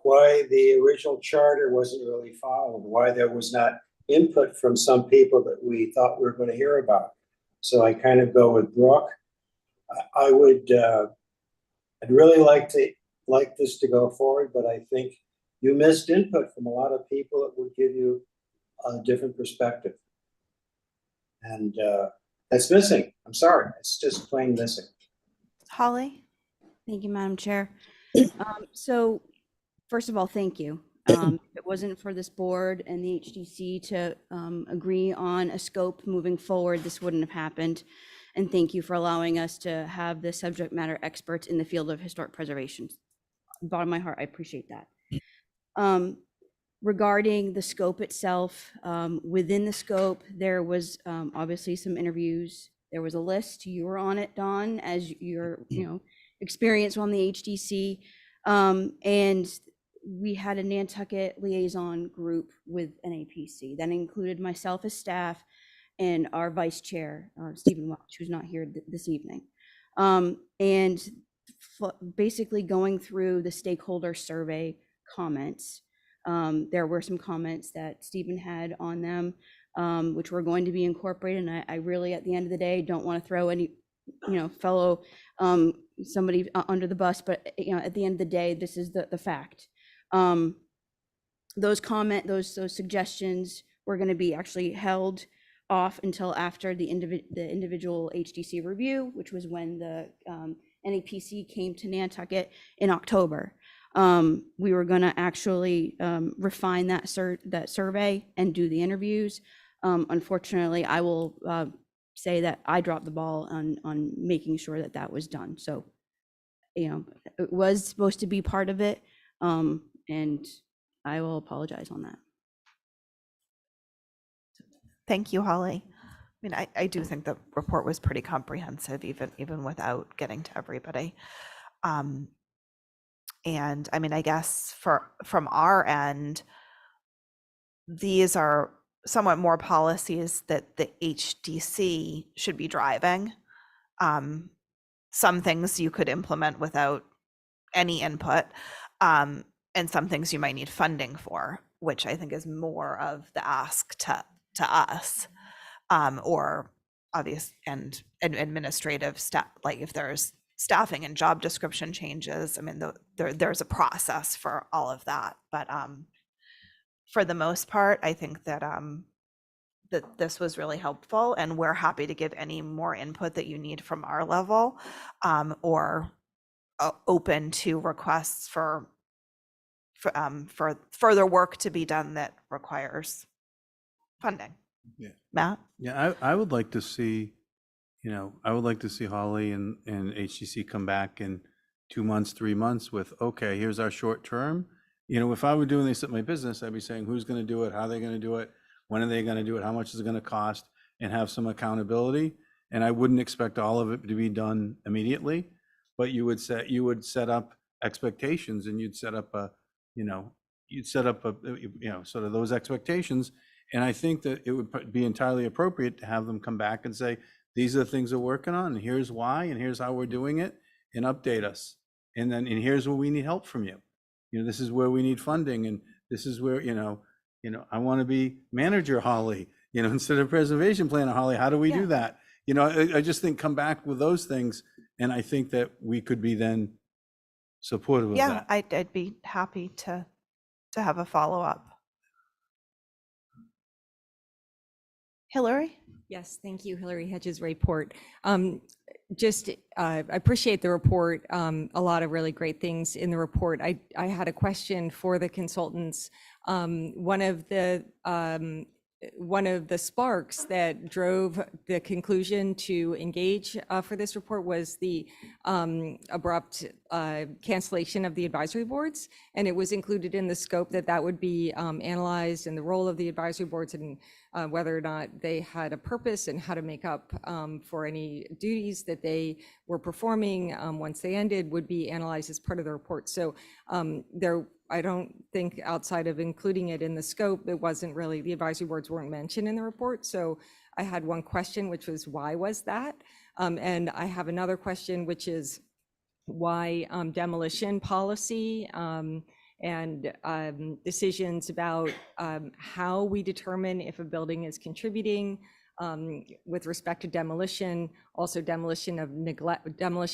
why the original charter wasn't really followed, why there was not input from some people that we thought we were going to hear about. So I kind of go with Brooke. I'd really like this to go forward, but I think you missed input from a lot of people that would give you a different perspective. And that's missing. I'm sorry, it's just plain missing. Holly? Thank you, Madam Chair. So first of all, thank you. If it wasn't for this board and the HDC to agree on a scope moving forward, this wouldn't have happened. And thank you for allowing us to have the subject matter experts in the field of historic preservation. Bottom of my heart, I appreciate that. Regarding the scope itself, within the scope, there was obviously some interviews. There was a list. You were on it, Dawn, as your experience on the HDC. And we had a Nantucket liaison group with NAPC that included myself as staff and our vice chair, Stephen Welch, who's not here this evening. And basically going through the stakeholder survey comments, there were some comments that Stephen had on them, which were going to be incorporated. And I really, at the end of the day, don't want to throw any, fellow somebody under the bus, but at the end of the day, this is the fact. Those suggestions were going to be actually held off until after the individual HDC review, which was when the NAPC came to Nantucket in October. We were going to actually refine that survey and do the interviews. Unfortunately, I will say that I dropped the ball on making sure that that was done. So, it was supposed to be part of it, and I will apologize on that. Thank you, Holly. I mean, I do think the report was pretty comprehensive, even without getting to everybody. And I mean, I guess from our end, these are somewhat more policies that the HDC should be driving. Some things you could implement without any input, and some things you might need funding for, which I think is more of the ask to us, or obvious and administrative staff, like if there's staffing and job description changes. I mean, there's a process for all of that, but for the most part, I think that that this was really helpful, and we're happy to give any more input that you need from our level, or open to requests for further work to be done that requires funding. Yeah. Matt? Yeah, I would like to see, I would like to see Holly and HTC come back in 2 months, 3 months with, okay, here's our short term. If I were doing this at my business, I'd be saying, who's going to do it? How are they going to do it? When are they going to do it? How much is it going to cost? And have some accountability. And I wouldn't expect all of it to be done immediately, but you would set up expectations, and you'd set up sort of those expectations. And I think that it would be entirely appropriate to have them come back and say, these are the things we're working on, and here's why, and here's how we're doing it, and update us. And here's where we need help from you. This is where we need funding, and this is where, I want to be manager Holly, instead of preservation planner Holly. How do we do that? I just think come back with those things, and I think that we could be then supportive of that. I'd be happy to have a follow-up. Hillary? Yes, thank you, Hillary Hedges report. I appreciate the report. A lot of really great things in the report. I had a question for the consultants. One of the sparks that drove the conclusion to engage for this report was the abrupt cancellation of the advisory boards, and it was included in the scope that would be analyzed, and the role of the advisory boards, and whether or not they had a purpose, and how to make up for any duties that they were performing once they ended would be analyzed as part of the report. So I don't think, outside of including it in the scope, it wasn't really, the advisory boards weren't mentioned in the report. So I had one question, which was, why was that? And I have another question, which is why demolition policy and decisions about how we determine if a building is contributing with respect to demolition, also demolition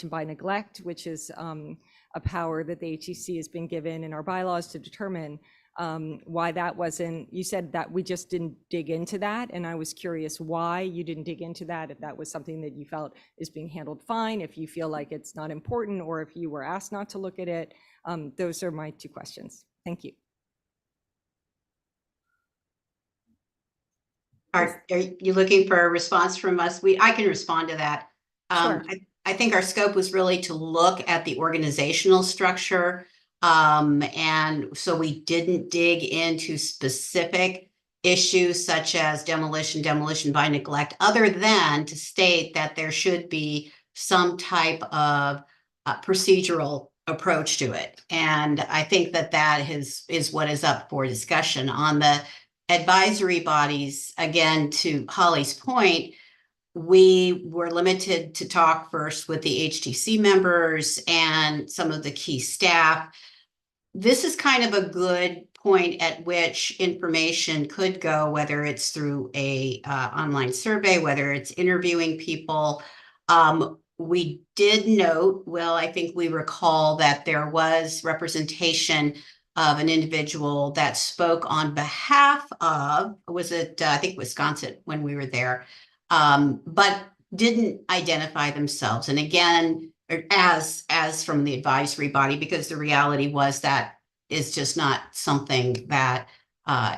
by neglect, which is a power that the HCC has been given in our bylaws to determine why that wasn't, you said that we just didn't dig into that, and I was curious why you didn't dig into that, if that was something that you felt is being handled fine, if you feel like it's not important, or if you were asked not to look at it. Those are my 2 questions. Thank you. Are you looking for a response from us? I can respond to that. I think our scope was really to look at the organizational structure. And so we didn't dig into specific issues such as demolition by neglect, other than to state that there should be some type of procedural approach to it. And I think that is what is up for discussion. On the advisory bodies, again, to Holly's point, we were limited to talk first with the HTC members and some of the key staff. This is kind of a good point at which information could go, whether it's through a online survey, whether it's interviewing people. We did note, well, I think we recall that there was representation of an individual that spoke on behalf of, was it, I think Wisconsin when we were there, but didn't identify themselves. And again, as from the advisory body, because the reality was that is just not something that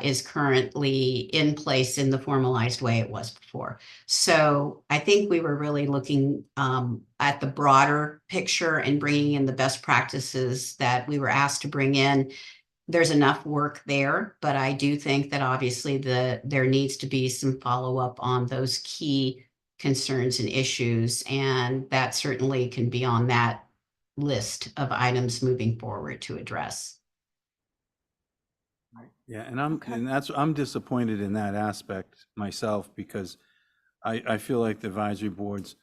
is currently in place in the formalized way it was before. So I think we were really looking at the broader picture and bringing in the best practices that we were asked to bring in. There's enough work there, but I do think that obviously there needs to be some follow-up on those key concerns and issues, and that certainly can be on that list of items moving forward to address. Yeah, and I'm disappointed in that aspect myself, because I feel like the advisory boards,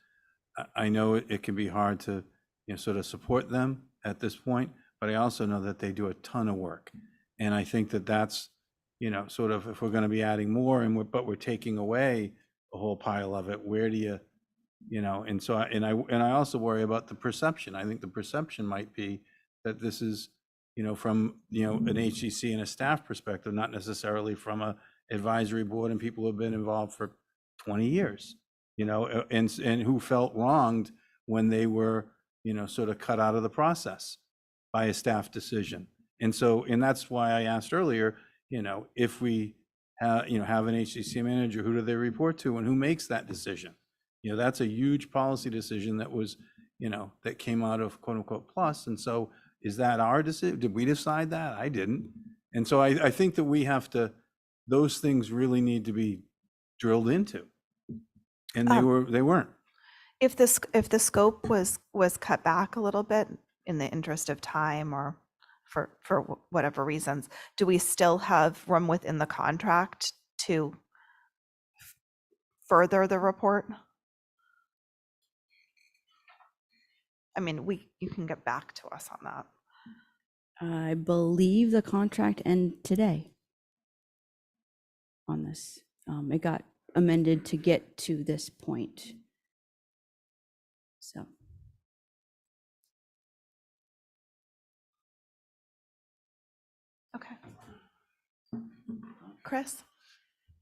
I know it can be hard to, sort of support them at this point, but I also know that they do a ton of work. And I think that that's, sort of, if we're going to be adding more but we're taking away a whole pile of it, where do you, and so I also worry about the perception. I think the perception might be that this is, from, an HCC and a staff perspective, not necessarily from a advisory board and people who have been involved for 20 years, and who felt wronged when they were, sort of cut out of the process by a staff decision. And so, and that's why I asked earlier, if we have an HCC manager, who do they report to and who makes that decision? That's a huge policy decision that was, that came out of quote unquote plus. And so, is that our decision? Did we decide that? I didn't. And so I think that we have to, those things really need to be drilled into. And they weren't. If the scope was cut back a little bit in the interest of time or for whatever reasons, do we still have room within the contract to further the report? I mean, you can get back to us on that. I believe the contract ended today on this. It got amended to get to this point. So. Okay. Chris?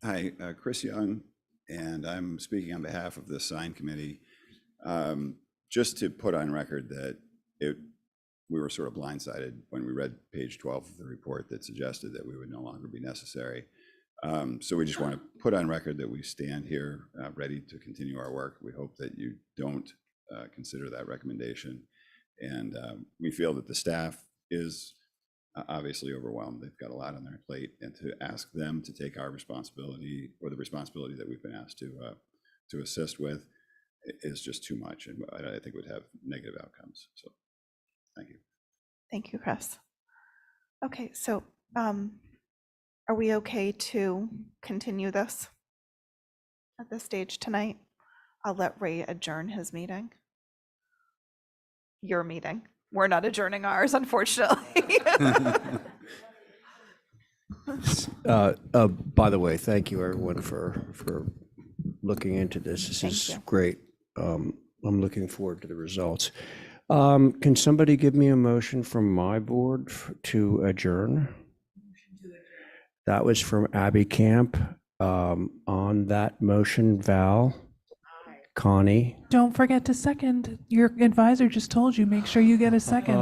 Hi, Chris Young, and I'm speaking on behalf of the sign committee. Just to put on record that we were sort of blindsided when we read page 12 of the report that suggested that we would no longer be necessary. So we just want to put on record that we stand here ready to continue our work. We hope that you don't consider that recommendation. And we feel that the staff is obviously overwhelmed. They've got a lot on their plate, and to ask them to take our responsibility, or the responsibility that we've been asked to assist with, is just too much, and I think would have negative outcomes. So thank you. Thank you, Chris. Okay, so are we okay to continue this at this stage tonight? I'll let Ray adjourn his meeting. Your meeting. We're not adjourning ours, unfortunately. By the way, thank you everyone for looking into this. This is great. I'm looking forward to the results. Can somebody give me a motion from my board to adjourn? That was from Abby Camp. On that motion, Val, Connie. Don't forget to second. Your advisor just told you, make sure you get a second.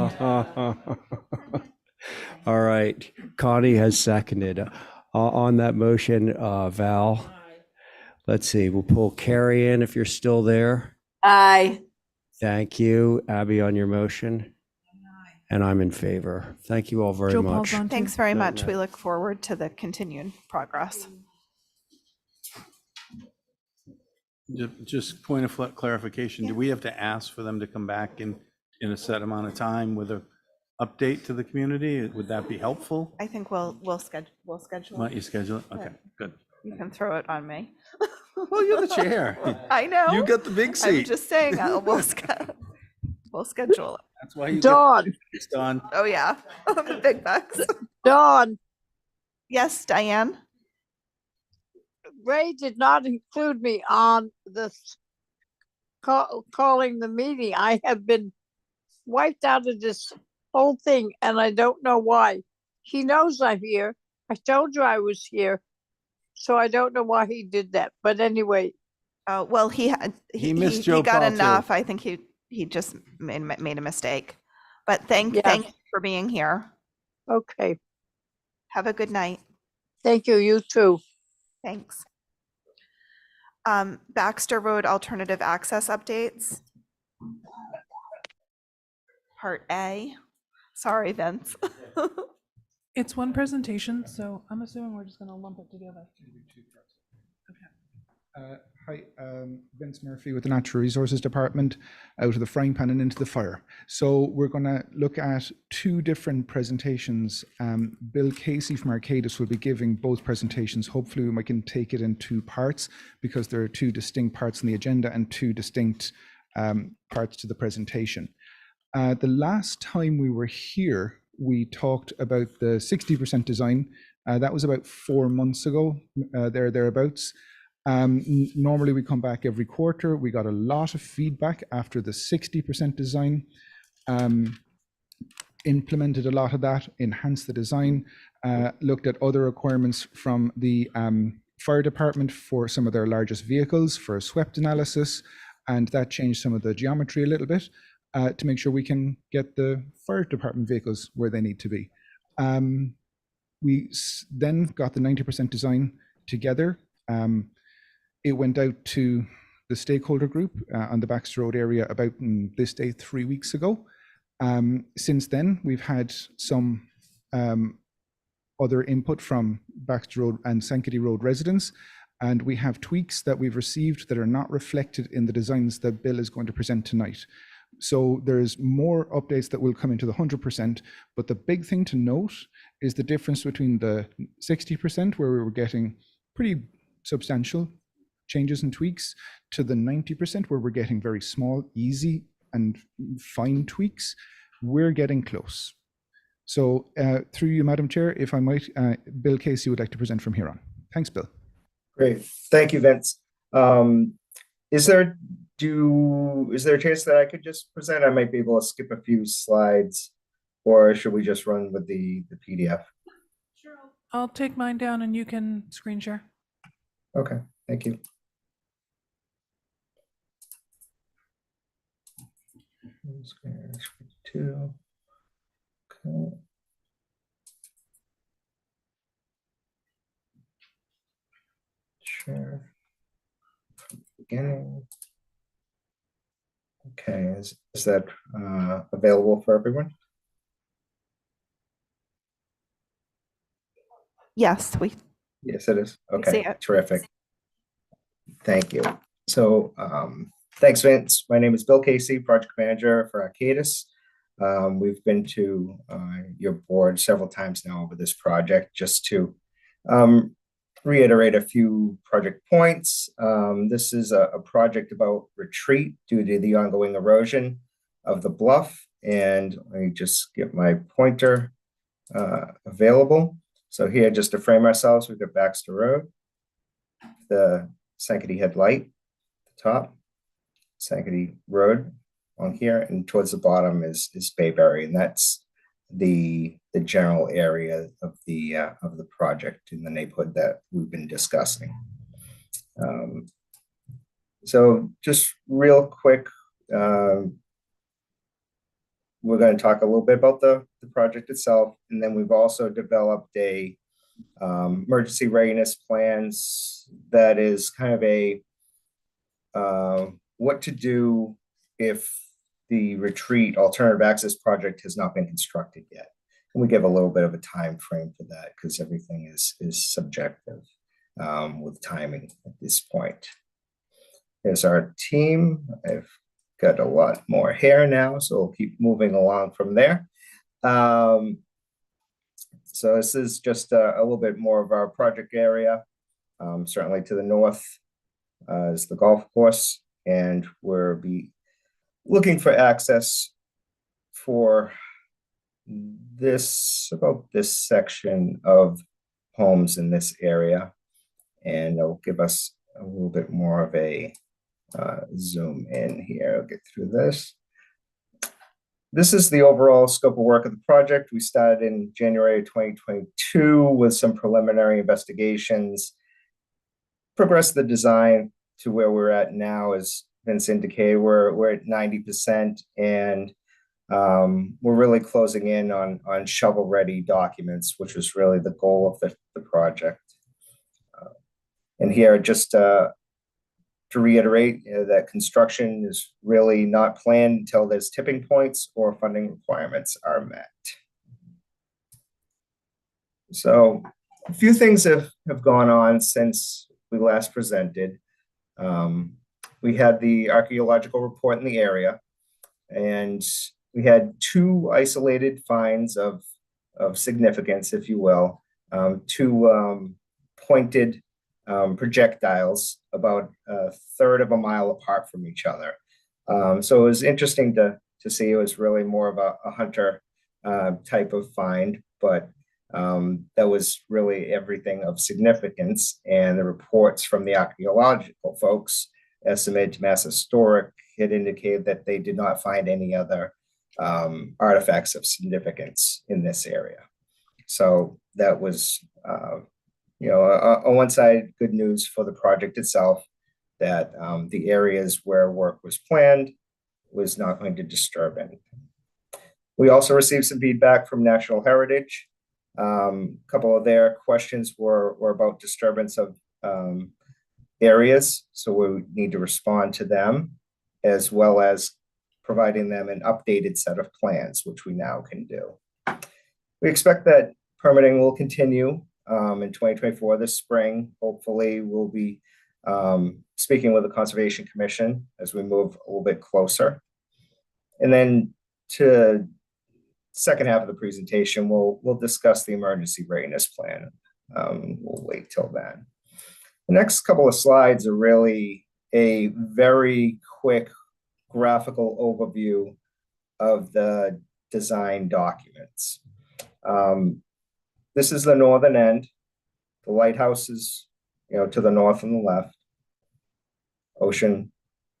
All right, Connie has seconded. On that motion, Val. Let's see, we'll pull Carrie in if you're still there. Aye. Thank you, Abby, on your motion. And I'm in favor. Thank you all very Joe much. Paul's on too. Thanks very Night, much. We night. look forward to the continued progress. Just point of clarification, do we have to ask for them to come back in a set amount of time with a update to the community? Would that be helpful? I think we'll schedule. Why don't you schedule it? Okay, good. You can throw it on me. Well, you're the chair. I know. You got the big I'm seat. just saying, we'll schedule it. That's why you Dawn. It's done. Oh, yeah. The big bucks. Dawn, Yes, Diane? Ray did not include me on this calling the meeting. I have been wiped out of this whole thing and I don't know why. He knows I'm here. I told you I was here. So I don't know why he did that. But anyway, Well, he missed Joe got Paul, too. enough. I think he just made a mistake. But thank you for being here. okay. Have a good night. Thank you. You too. Thanks. Baxter Road alternative access updates. Part A. Sorry, Vince. It's one presentation, so I'm assuming we're just going to lump it together. Hi, Vince Murphy with the Natural Resources Department, out of the frying pan and into the fire. So we're going to look at two different presentations. Bill Casey from Arcadis will be giving both presentations. Hopefully we can take it in two parts because there are two distinct parts in the agenda and two distinct parts to the presentation. The last time we were here, we talked about the 60% design. That was about 4 months ago, thereabouts. Normally we come back every quarter. We got a lot of feedback after the 60% design, implemented a lot of that, enhanced the design, looked at other requirements from the fire department for some of their largest vehicles for a swept analysis, and that changed some of the geometry a little bit to make sure we can get the fire department vehicles where they need to be. We then got the 90% design together. It went out to the stakeholder group on the Baxter Road area about this day 3 weeks ago. Since then, we've had some other input from Baxter Road and Sankaty Road residents, and we have tweaks that we've received that are not reflected in the designs that Bill is going to present tonight. So there's more updates that will come into the 100%, but the big thing to note is the difference between the 60%, where we were getting pretty substantial changes and tweaks, to the 90%, where we're getting very small, easy, and fine tweaks. We're getting close. So through you, Madam Chair, if I might, Bill Casey would like to present from here on. Thanks, Bill. Great. Thank you, Vince. Is there a chance that I could just present? I might be able to skip a few slides, or should we just run with the PDF? Sure. I'll take mine down and you can screen share. Okay, thank you. Two. Okay. Share. Beginning. Okay, is that available for everyone? Yes, Yes, it is. see Okay, it. terrific. Thank you. So thanks, Vince. My name is Bill Casey, project manager for Arcadis. We've been to your board several times now over this project. Just to reiterate a few project points. This is a project about retreat due to the ongoing erosion of the bluff. And let me just get my pointer available. So here, just to frame ourselves, we've got Baxter Road, the Sankaty Head Light, the top, Sankaty Road, on here, and towards the bottom is Bayberry, and that's the general area of the project in the neighborhood that we've been discussing. So just real quick, we're going to talk a little bit about the project itself, and then we've also developed a emergency readiness plans that is kind of a what to do if the retreat alternative access project has not been constructed yet. And we give a little bit of a time frame for that because everything is subjective with timing at this point. Here's our team. I've got a lot more hair now, so we'll keep moving along from there. So this is just a little bit more of our project area. Certainly to the north is the golf course, and we'll be looking for access for about this section of homes in this area, and it'll give us a little bit more of a zoom in here. I'll get through this. This is the overall scope of work of the project. We started in January of 2022 with some preliminary investigations, progressed the design to where we're at now. As Vince indicated, we're at 90%, and we're really closing in on shovel-ready documents, which was really the goal of the project. And here, just to reiterate, that construction is really not planned until there's tipping points or funding requirements are met. So a few things have gone on since we last presented. We had the archaeological report in the area, and we had 2 isolated finds of significance, if you will, 2 pointed projectiles about 1/3 of a mile apart from each other. So it was interesting to see. It was really more of a hunter type of find, but that was really everything of significance. And the reports from the archaeological folks estimated to Mass Historic had indicated that they did not find any other artifacts of significance in this area. So that was on one side, good news for the project itself, that the areas where work was planned was not going to disturb anything. We also received some feedback from National Heritage. A couple of their questions were about disturbance of areas, so we need to respond to them, as well as providing them an updated set of plans, which we now can do. We expect that permitting will continue in 2024 this spring. Hopefully, we'll be speaking with the Conservation Commission as we move a little bit closer. And then to second half of the presentation, we'll discuss the emergency readiness plan. We'll wait till then. The next couple of slides are really a very quick graphical overview of the design documents. This is the northern end. The lighthouse is, to the north and the left. Ocean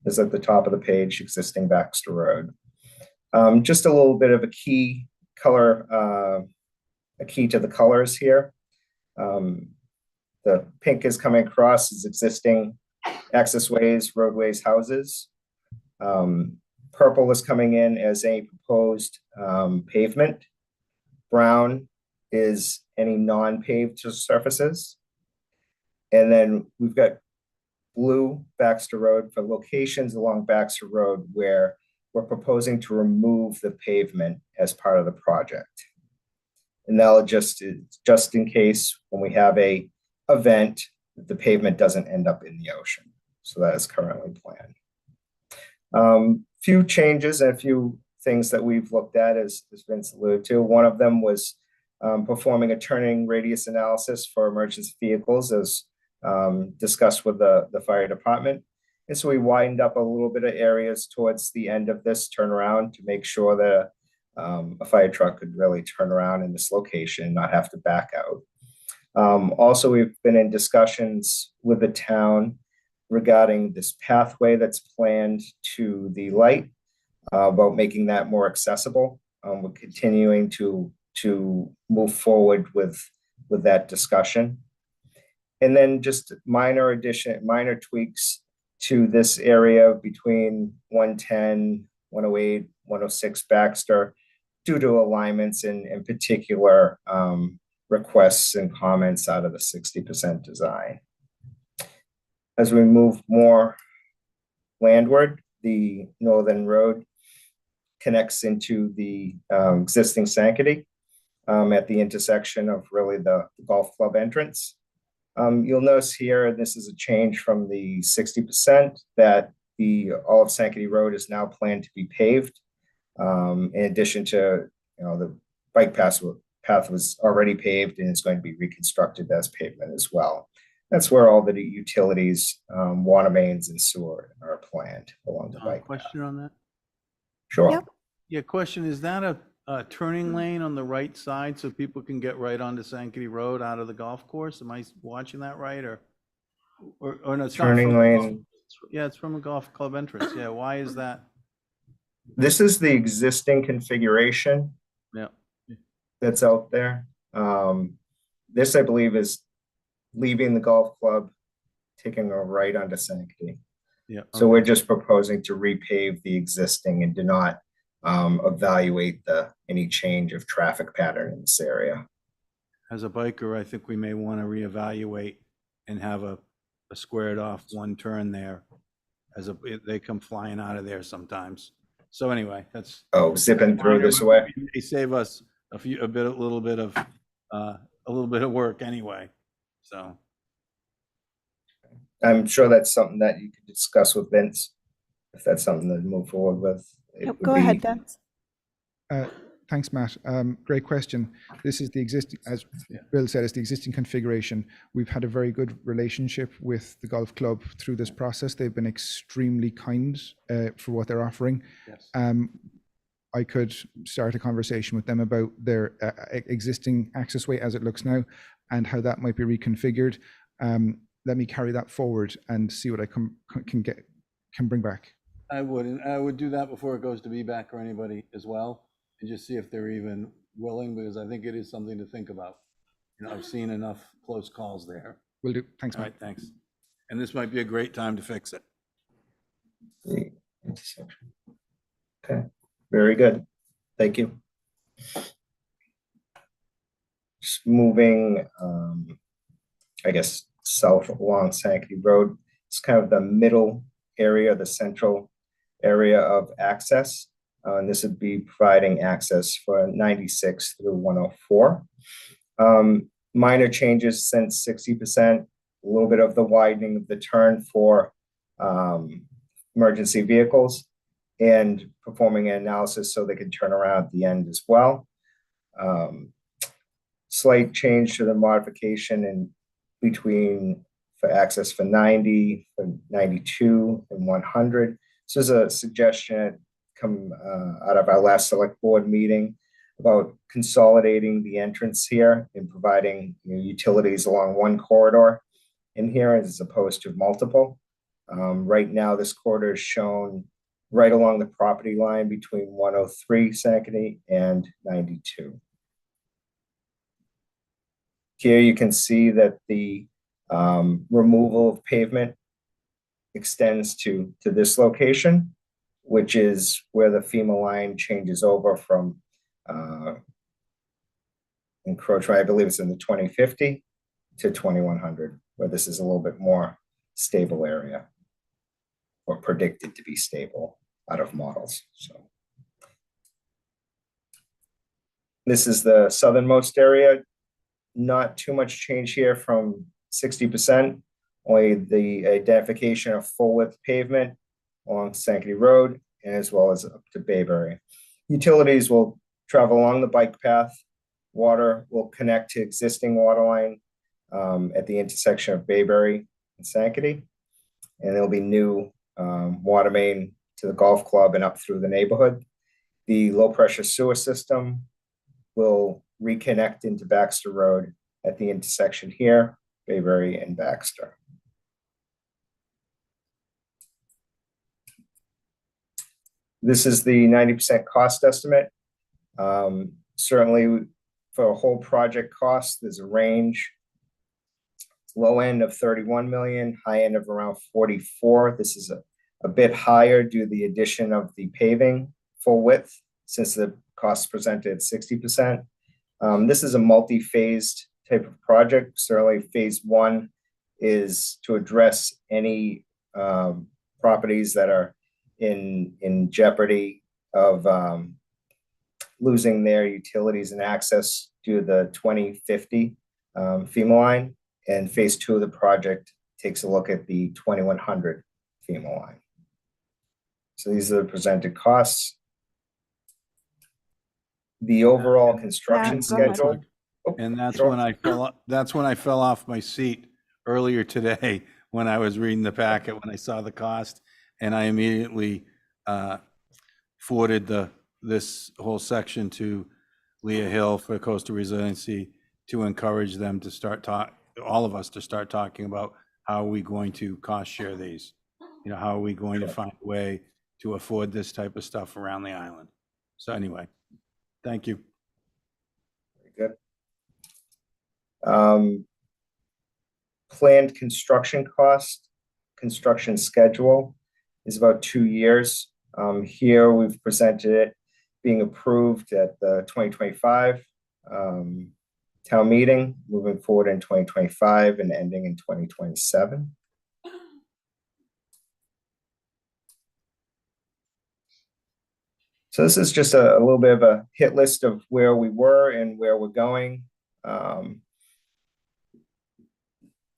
is at the top of the page, existing Baxter Road. Just a little bit of a key color, a key to the colors here. The pink is coming across as existing accessways, roadways, houses. Purple is coming in as a proposed pavement. Brown is any non-paved surfaces. And then we've got blue Baxter Road for locations along Baxter Road where we're proposing to remove the pavement as part of the project. And that'll just in case when we have a event, the pavement doesn't end up in the ocean. So that is currently planned. Few changes and a few things that we've looked at, as Vince alluded to. One of them was performing a turning radius analysis for emergency vehicles, as discussed with the fire department. And so we widened up a little bit of areas towards the end of this turnaround to make sure that a fire truck could really turn around in this location and not have to back out. Also, we've been in discussions with the town regarding this pathway that's planned to the light. about making that more accessible. We're continuing to move forward with that discussion. And then just minor tweaks to this area between 110, 108, 106 Baxter, due to alignments and in particular requests and comments out of the 60% design. As we move more landward, the northern road connects into the existing Sankaty at the intersection of really the golf club entrance. You'll notice here, this is a change from the 60% that all of Sankaty Road is now planned to be paved. In addition to, the bike path was already paved and is going to be reconstructed as pavement as well. That's where all the utilities, water mains and sewer are planned along the bike path. Question on that? Sure. Yep. Yeah, question, is that a turning lane on the right side so people can get right onto Sankaty Road out of the golf course? Am I watching that right, or no, it's not Turning from a golf- lane. Yeah, it's from a golf club entrance. Yeah, why is that? This is the existing configuration Yeah. that's out there. This, I believe, is leaving the golf club, taking a right onto Sankaty. Yeah. So we're just proposing to repave the existing and do not evaluate any change of traffic pattern in this area. As a biker, I think we may want to reevaluate and have a squared off one turn there, they come flying out of there sometimes. So anyway, that's. Oh, zipping through this way. They save us a little bit of work anyway, so. I'm sure that's something that you could discuss with Vince, if that's something to move forward with. Yep, go ahead, Vince. Thanks, Matt. Great question. This is the existing, as Bill said, it's the existing configuration. We've had a very good relationship with the golf club through this process. They've been extremely kind for what they're offering. Yes. I could start a conversation with them about their existing accessway as it looks now and how that might be reconfigured. Let me carry that forward and see what I can bring back. I would do that before it goes to BBAC or anybody as well, and just see if they're even willing, because I think it is something to think about. I've seen enough close calls there. Will do. Thanks, All Matt. right, thanks. And this might be a great time to fix it. The intersection. Okay, very good. Thank you. Just moving, I guess, south along Sankaty Road. It's kind of the middle area, the central area of access. And this would be providing access for 96 through 104. Minor changes since 60%, a little bit of the widening of the turn for emergency vehicles and performing an analysis so they can turn around at the end as well. Slight change to the modification in between for access for 90, for 92 and 100. This is a suggestion come out of our last select board meeting about consolidating the entrance here and providing utilities along one corridor in here as opposed to multiple. Right now, this corridor is shown right along the property line between 103 Sankaty and 92. Here you can see that the removal of pavement extends to this location, which is where the FEMA line changes over from encroachment, I believe it's in the 2050 to 2100, where this is a little bit more stable area or predicted to be stable out of models. So this is the southernmost area. Not too much change here from 60%, only the identification of full width pavement along Sankaty Road and as well as up to Bayberry. Utilities will travel along the bike path. Water will connect to existing water line at the intersection of Bayberry and Sankaty. And there'll be new water main to the golf club and up through the neighborhood. The low pressure sewer system will reconnect into Baxter Road at the intersection here, Bayberry and Baxter. This is the 90% cost estimate. Certainly for a whole project cost, there's a range. Low end of 31 million, high end of around 44. This is a bit higher due to the addition of the paving full width, since the cost presented 60%. This is a multi-phased type of project. Certainly phase one is to address any properties that are in jeopardy of losing their utilities and access due to the 2050 FEMA line. And phase two of the project takes a look at the 2100 FEMA line. So these are the presented costs. The overall construction go ahead. schedule. And that's sure. when I fell off my seat earlier today when I was reading the packet, when I saw the cost, and I immediately forwarded this whole section to Leah Hill for Coastal Resiliency to encourage them to all of us to start talking about how are we going to cost share these? You know, how are we going to find a way to afford this type of stuff around the island? So anyway, thank you. Very good. Planned construction cost, construction schedule is about 2 years. Here we've presented it being approved at the 2025 town meeting, moving forward in 2025 and ending in 2027. So this is just a little bit of a hit list of where we were and where we're going.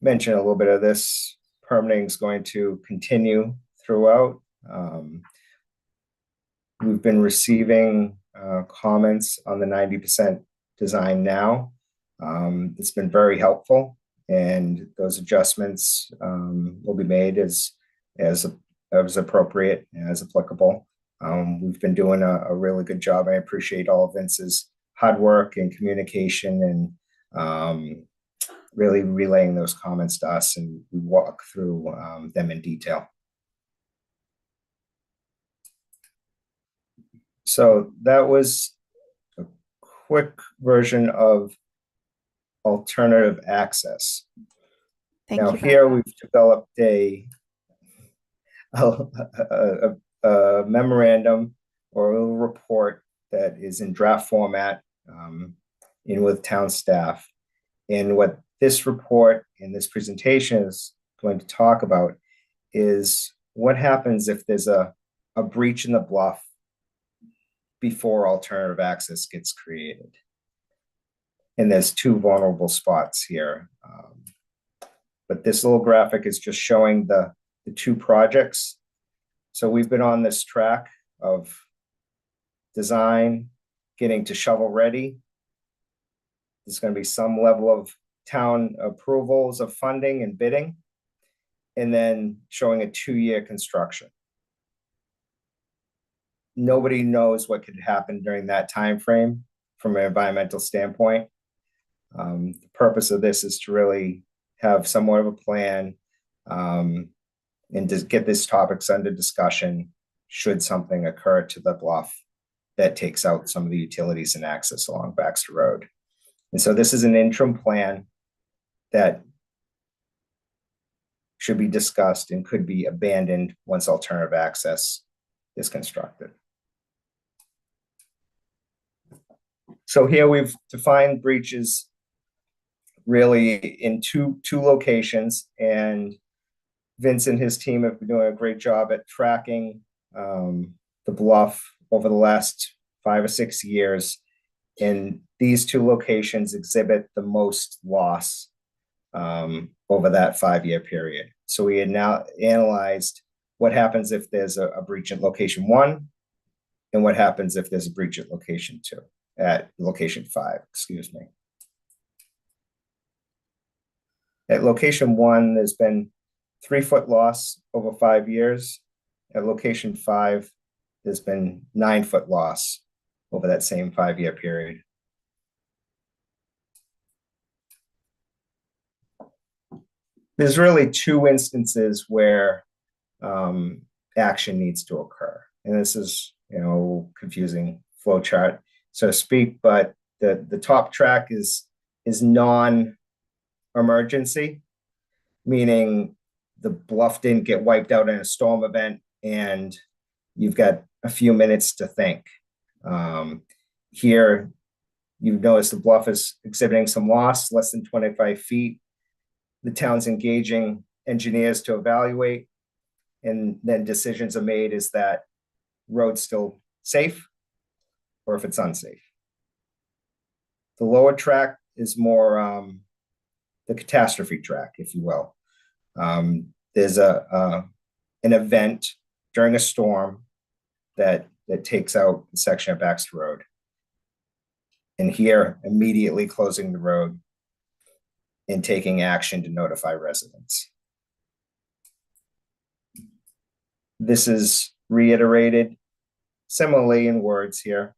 Mention a little bit of this. Permitting is going to continue throughout. We've been receiving comments on the 90% design now. It's been very helpful, and those adjustments will be made as appropriate, as applicable. We've been doing a really good job. I appreciate all of Vince's hard work and communication and really relaying those comments to us, and we walk through them in detail. So that was a quick version of alternative access. Now here we've developed a memorandum or a little report that is in draft format in with town staff. And what this report and this presentation is going to talk about is what happens if there's a breach in the bluff before alternative access gets created. And there's two vulnerable spots here. But this little graphic is just showing the two projects. So we've been on this track of design, getting to shovel ready. There's going to be some level of town approvals of funding and bidding, and then showing a 2-year construction. Nobody knows what could happen during that time frame from an environmental standpoint. The purpose of this is to really have somewhat of a plan and just get these topics under discussion should something occur to the bluff that takes out some of the utilities and access along Baxter Road. And so this is an interim plan that should be discussed and could be abandoned once alternative access is constructed. So here we've defined breaches really in two locations, and Vince and his team have been doing a great job at tracking the bluff over the last 5 or 6 years. And these two locations exhibit the most loss over that 5-year period. So we had now analyzed what happens if there's a breach at location 1 and what happens if there's a breach at location 2, at location 5, excuse me. At location 1, there's been 3-foot loss over 5 years. At location 5, there's been 9-foot loss over that same 5-year period. There's really 2 instances where action needs to occur. And this is confusing flow chart, so to speak, but the top track is non-emergency, meaning the bluff didn't get wiped out in a storm event and you've got a few minutes to think. Here, you notice the bluff is exhibiting some loss, less than 25 feet. The town's engaging engineers to evaluate, and then decisions are made, is that road still safe or if it's unsafe. The lower track is more the catastrophe track, if you will. There's an event during a storm that takes out the section of Baxter Road. And here, immediately closing the road and taking action to notify residents. This is reiterated similarly in words here.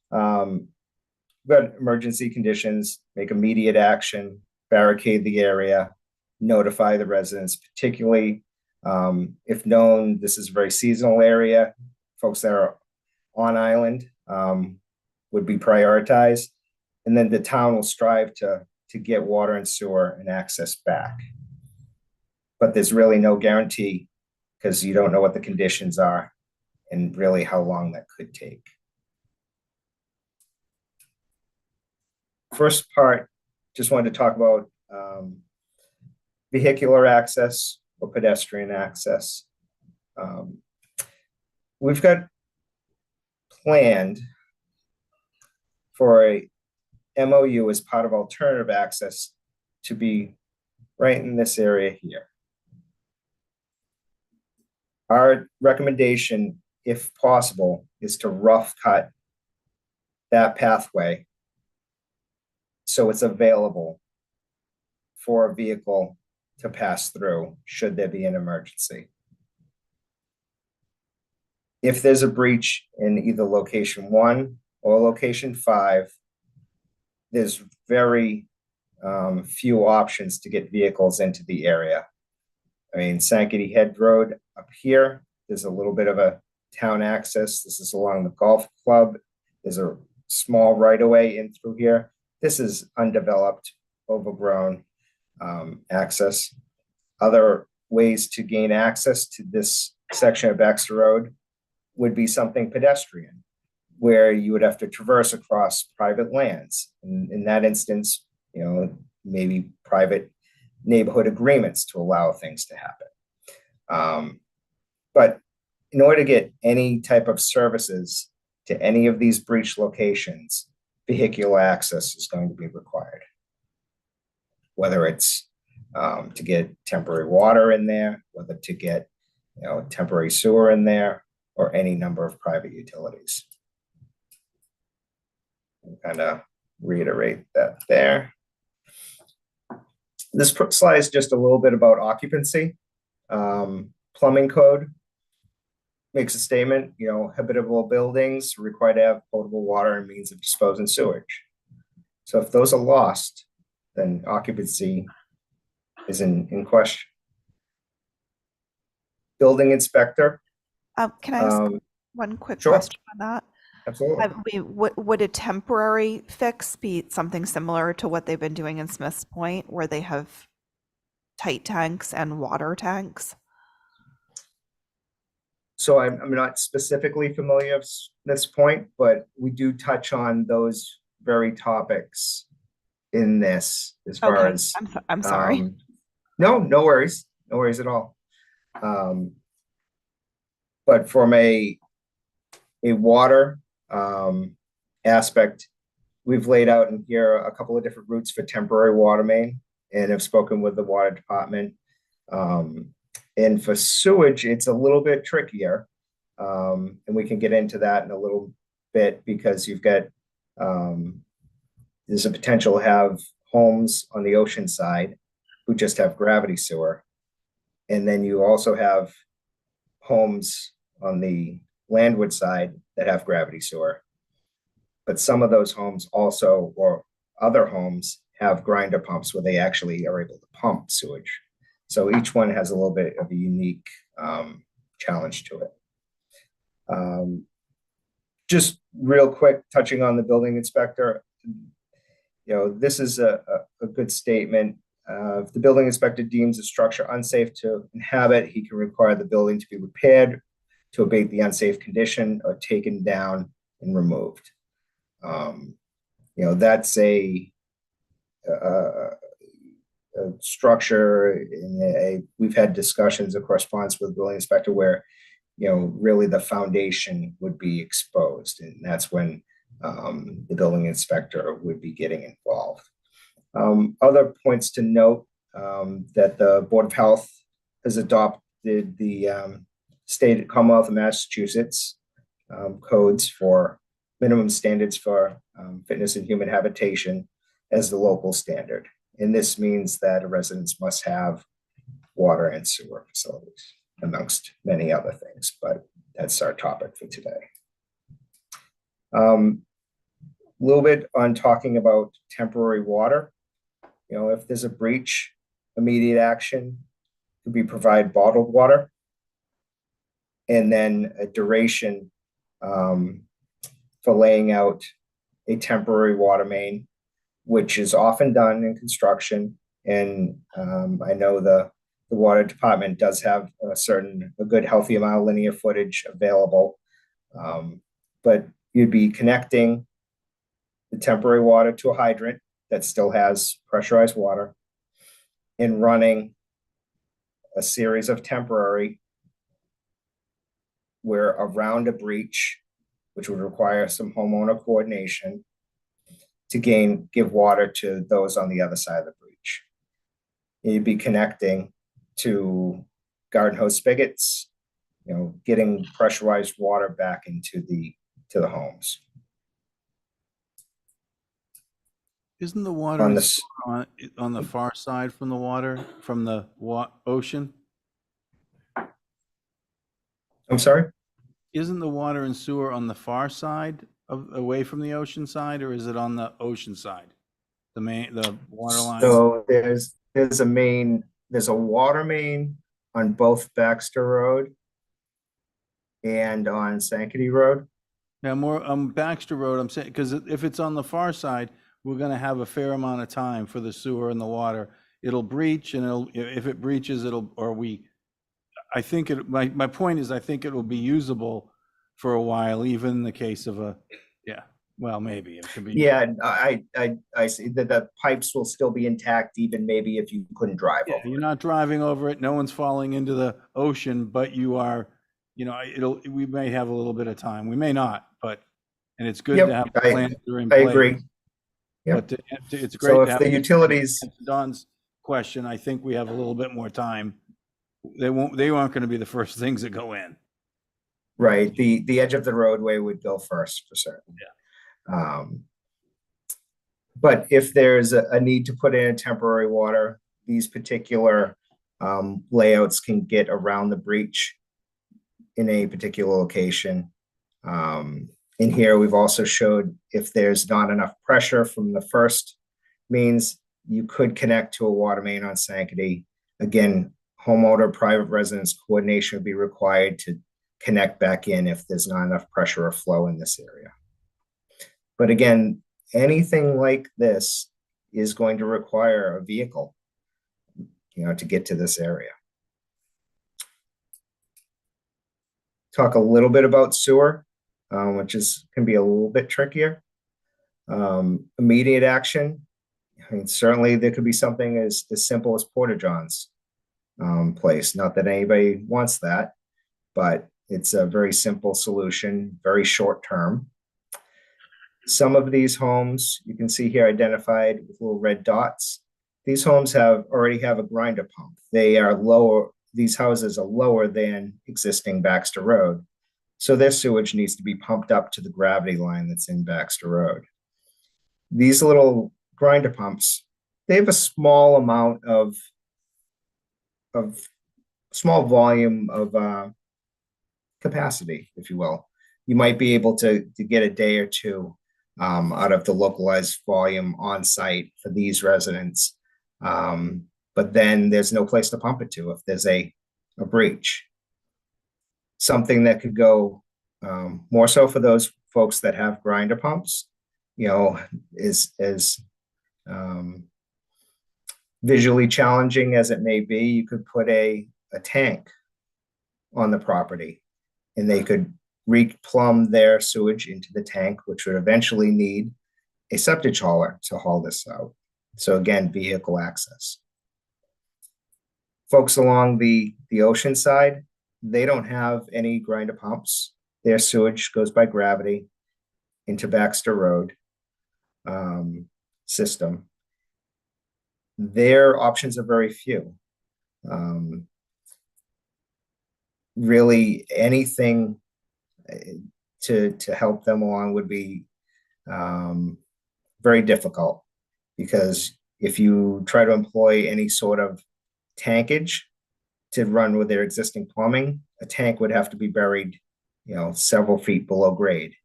But emergency conditions, make immediate action, barricade the area, notify the residents, particularly if known this is a very seasonal area, folks that are on island would be prioritized. And then the town will strive to get water and sewer and access back. But there's really no guarantee because you don't know what the conditions are and really how long that could take. First part, just wanted to talk about vehicular access or pedestrian access. We've got planned for a MOU as part of alternative access to be right in this area here. Our recommendation, if possible, is to rough cut that pathway so it's available for a vehicle to pass through should there be an emergency. If there's a breach in either location 1 or location 5, there's very few options to get vehicles into the area. I mean, Sankaty Head Road up here, there's a little bit of a town access. This is along the golf club. There's a small right-of-way in through here. This is undeveloped, overgrown access. Other ways to gain access to this section of Baxter Road would be something pedestrian, where you would have to traverse across private lands. In that instance, maybe private neighborhood agreements to allow things to happen. But in order to get any type of services to any of these breach locations, vehicular access is going to be required. Whether it's to get temporary water in there, whether to get temporary sewer in there, or any number of private utilities. Kind of reiterate that there. This slide is just a little bit about occupancy. Plumbing code makes a statement, habitable buildings required to have potable water and means of disposing sewage. So if those are lost, then occupancy is in question. Building inspector. Can I ask one quick Sure. question on that? Absolutely. Would a temporary fix be something similar to what they've been doing in Smith's Point, where they have tight tanks and water tanks? So I'm not specifically familiar with this point, but we do touch on those very topics in this as far Okay, as. I'm sorry. No worries. No worries at all. But from a water aspect, we've laid out in here a couple of different routes for temporary water main and have spoken with the water department. And for sewage, it's a little bit trickier. And we can get into that in a little bit because you've got, there's a potential to have homes on the ocean side who just have gravity sewer. And then you also have homes on the landward side that have gravity sewer. But some of those homes also, or other homes, have grinder pumps where they actually are able to pump sewage. So each one has a little bit of a unique challenge to it. Just real quick, touching on the building inspector, this is a good statement. If the building inspector deems a structure unsafe to inhabit, he can require the building to be repaired to abate the unsafe condition or taken down and removed. That's a structure. We've had discussions of correspondence with the building inspector where, really the foundation would be exposed, and that's when the building inspector would be getting involved. Other points to note, that the Board of Health has adopted the state Commonwealth of Massachusetts codes for minimum standards for fitness and human habitation as the local standard. And this means that residents must have water and sewer facilities, amongst many other things, but that's our topic for today. A little bit on talking about temporary water. If there's a breach, immediate action could be provide bottled water, and then a duration for laying out a temporary water main, which is often done in construction. And I know the water department does have a good healthy amount of linear footage available. But you'd be connecting the temporary water to a hydrant that still has pressurized water and running a series of temporary where around a breach, which would require some homeowner coordination to give water to those on the other side of the breach. You'd be connecting to garden hose spigots, getting pressurized water back into the homes. Isn't the water on the far side from the water, from the ocean? I'm sorry? Isn't the water and sewer on the far side away from the ocean side, or is it on the ocean side? The water line? So there's a water main on both Baxter Road and on Sankaty Road. Now, more on Baxter Road, I'm saying, because if it's on the far side, we're going to have a fair amount of time for the sewer and the water. It'll breach, and if it breaches, my point is, I think it will be usable for a while, even in the case of maybe it could be. Yeah, I see that the pipes will still be intact, even maybe if you couldn't drive over. You're not driving over it. No one's falling into the ocean, but you are. We may have a little bit of time. We may not, and it's good to have plans that are in place. I agree. But it's great So to if have the utilities. Don's question, I think we have a little bit more time. They aren't going to be the first things that go in. Right. The edge of the roadway would go first for certain. Yeah. But if there's a need to put in a temporary water, these particular layouts can get around the breach in a particular location. In here, we've also showed if there's not enough pressure from the first means, you could connect to a water main on Sankaty. Again, homeowner, private residence coordination would be required to connect back in if there's not enough pressure or flow in this area. But again, anything like this is going to require a vehicle, to get to this area. Talk a little bit about sewer, which can be a little bit trickier. Immediate action. I mean, certainly there could be something as simple as Porta-John's place. Not that anybody wants that, but it's a very simple solution, very short term. Some of these homes you can see here identified with little red dots. These homes already have a grinder pump. They are lower. These houses are lower than existing Baxter Road. So their sewage needs to be pumped up to the gravity line that's in Baxter Road. These little grinder pumps, they have a small amount of small volume of capacity, if you will. You might be able to get a day or two out of the localized volume on site for these residents. But then there's no place to pump it to if there's a breach. Something that could go more so for those folks that have grinder pumps, is visually challenging as it may be, you could put a tank on the property and they could replumb their sewage into the tank, which would eventually need a septic hauler to haul this out. So again, vehicle access. Folks along the ocean side, they don't have any grinder pumps. Their sewage goes by gravity into Baxter Road system. Their options are very few. Really, anything to help them along would be very difficult, because if you try to employ any sort of tankage to run with their existing plumbing, a tank would have to be buried, several feet below grade.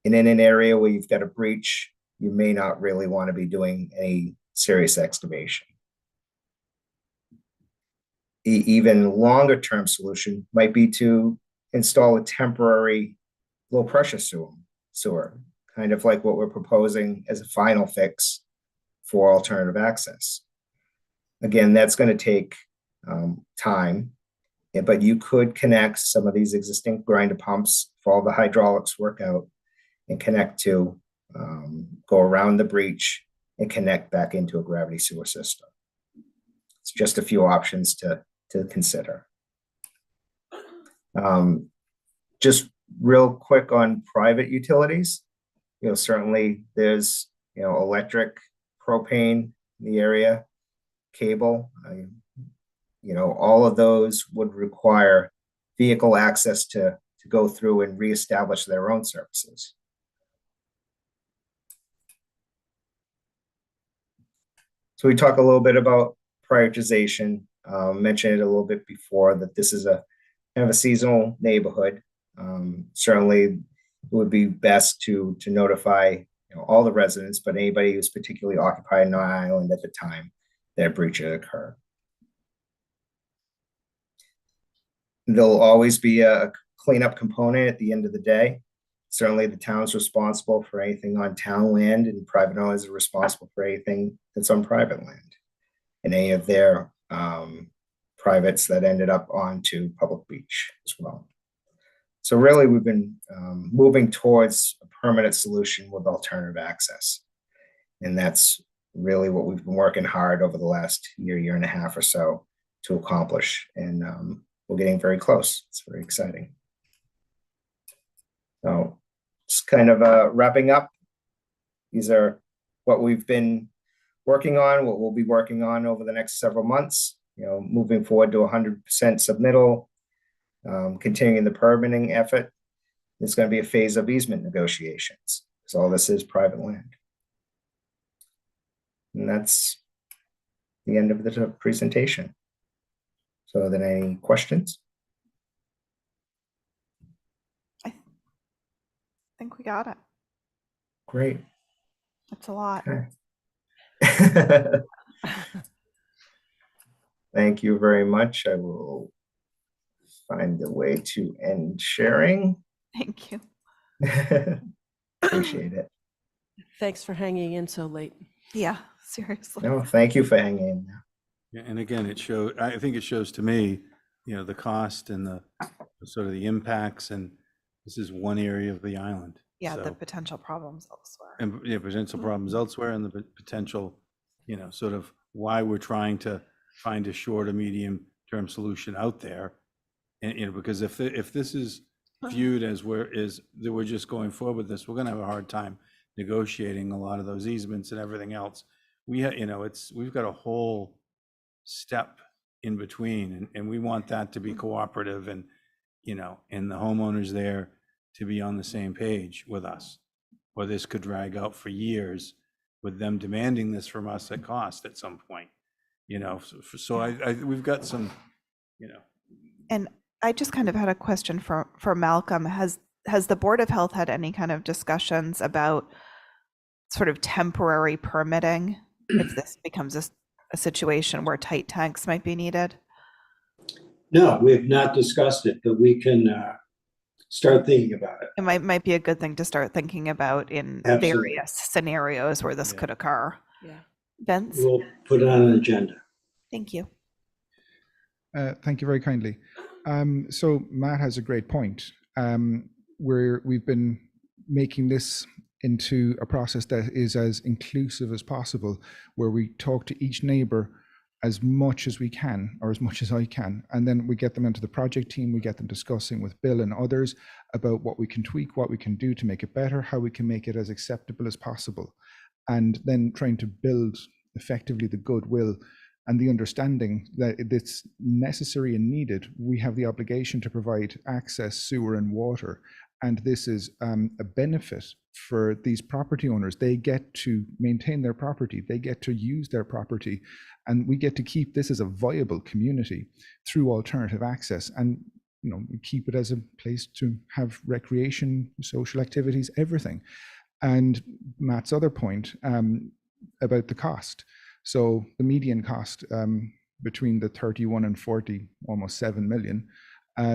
And in an area where you've got a breach, you may not really want to be doing any serious excavation. Even longer term solution might be to install a temporary low pressure sewer, kind of like what we're proposing as a final fix for alternative access. Again, that's going to take time, but you could connect some of these existing grinder pumps for all the hydraulics work out and connect to go around the breach and connect back into a gravity sewer system. It's just a few options to consider. Just real quick on private utilities, certainly there's, electric, propane in the area, cable, all of those would require vehicle access to go through and reestablish their own services. So we talk a little bit about prioritization. Mentioned it a little bit before that this is a kind of a seasonal neighborhood. Certainly, it would be best to notify all the residents, but anybody who's particularly occupied on an island at the time that breach had occurred. There'll always be a cleanup component at the end of the day. Certainly, the town's responsible for anything on town land, and private owners are responsible for anything that's on private land, and any of their privates that ended up onto public beach as well. So really, we've been moving towards a permanent solution with alternative access. And that's really what we've been working hard over the last year and a half or so to accomplish. And we're getting very close. It's very exciting. So just kind of wrapping up. These are what we've been working on, what we'll be working on over the next several months, moving forward to 100% submittal, continuing the permitting effort. There's going to be a phase of easement negotiations, because all this is private land. And that's the end of the presentation. So are there any questions? I think we got it. Great. That's a lot. Okay. Thank you very much. I will find a way to end sharing. Thank you. Appreciate it. Thanks for hanging in so late. Yeah, seriously. No, thank you for hanging in there. Yeah, and again, I think it shows to me, the cost and the sort of the impacts, and this is one area of the island. Yeah, the So- potential problems elsewhere. and potential problems elsewhere, and the potential, sort of why we're trying to find a short or medium term solution out there. And, because if this is viewed as that we're just going forward with this, we're going to have a hard time negotiating a lot of those easements and everything else. We've got a whole step in between, and we want that to be cooperative, and, and the homeowners there to be on the same page with us, or this could drag out for years with them demanding this from us at cost at some point, so we've got some, And I just kind of had a question for Malcolm. Has the Board of Health had any kind of discussions about sort of temporary permitting if this becomes a situation where tight tanks might be needed? No, we've not discussed it, but we can start thinking about it. It might be a good thing to start thinking about in Absolutely. various scenarios where this could occur. Yeah. Vince? We'll put it on an agenda. Thank you. Thank you very kindly. So Matt has a great point. We've been making this into a process that is as inclusive as possible, where we talk to each neighbor as much as we can, or as much as I can, and then we get them into the project team, we get them discussing with Bill and others about what we can tweak, what we can do to make it better, how we can make it as acceptable as possible, and then trying to build effectively the goodwill and the understanding that it's necessary and needed. We have the obligation to provide access, sewer and water, and this is a benefit for these property owners. They get to maintain their property, they get to use their property, and we get to keep this as a viable community through alternative access, and we keep it as a place to have recreation, social activities, everything. And Matt's other point about the cost. So the median cost between the 31 and 40, almost 7 million,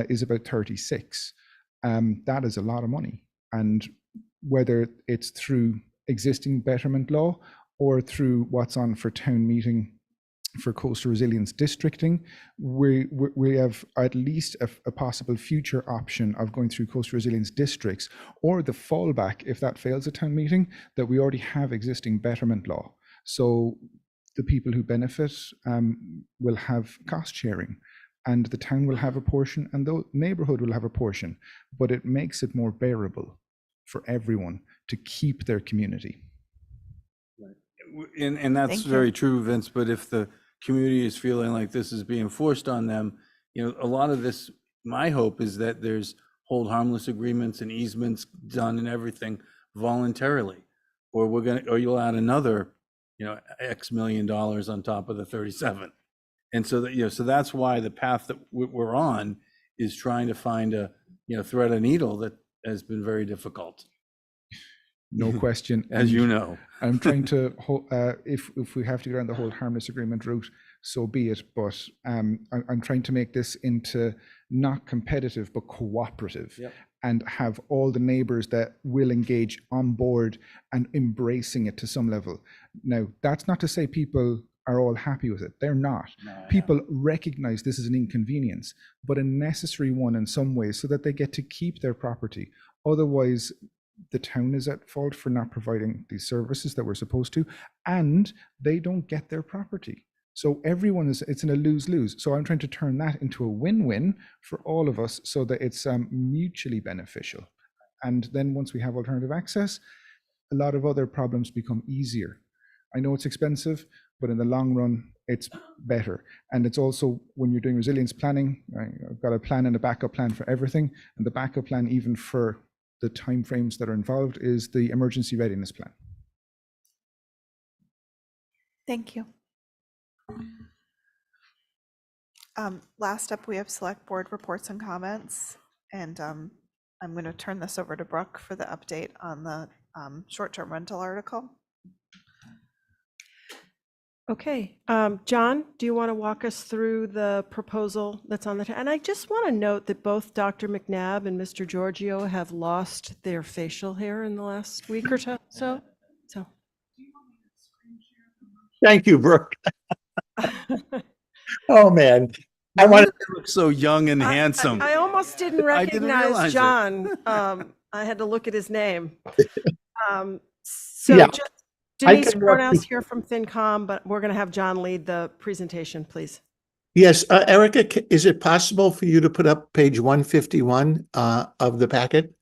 is about 36. That is a lot of money. And whether it's through existing betterment law or through what's on for town meeting for coastal resilience districting, we have at least a possible future option of going through coastal resilience districts, or the fallback, if that fails at town meeting, that we already have existing betterment law. So the people who benefit will have cost sharing, and the town will have a portion, and the neighborhood will have a portion, but it makes it more bearable for everyone to keep their community. And that's very true, Vince, but if the community is feeling like this is being forced on them, a lot of this, my hope is that there's hold harmless agreements and easements done and everything voluntarily, or you'll add another, X million dollars on top of the 37. And so that, so that's why the path that we're on is trying to find a, thread a needle that has been very difficult. No question. As you know. I'm trying to, if we have to go down the whole harmless agreement route, so be it. But I'm trying to make this into not competitive, but cooperative. Yep. And have all the neighbors that will engage on board and embracing it to some level. Now, that's not to say people are all happy with it. They're not. No, people recognize this is an inconvenience, but a necessary one in some ways, so that they get to keep their property. Otherwise, the town is at fault for not providing these services that we're supposed to, and they don't get their property. So everyone it's in a lose-lose. So I'm trying to turn that into a win-win for all of us, so that it's mutually beneficial. And then once we have alternative access, a lot of other problems become easier. I know it's expensive, but in the long run, it's better. And it's also, when you're doing resilience planning, I've got a plan and a backup plan for everything. And the backup plan, even for the timeframes that are involved, is the emergency readiness plan. Thank you. Last up, we have select board reports and comments. And I'm going to turn this over to Brooke for the update on the short-term rental article. Okay, John, do you want to walk us through the proposal that's on the, and I just want to note that both Dr. McNabb and Mr. Giorgio have lost their facial hair in the last week or so. Thank you, Brooke. Oh, man. I wanted to look so young and handsome. I almost didn't recognize John. I had to look at his name. Just Denise Cornell's here from FinCom, but we're going to have John lead the presentation, please. Yes, Erica, is it possible for you to put up page 151 of the packet,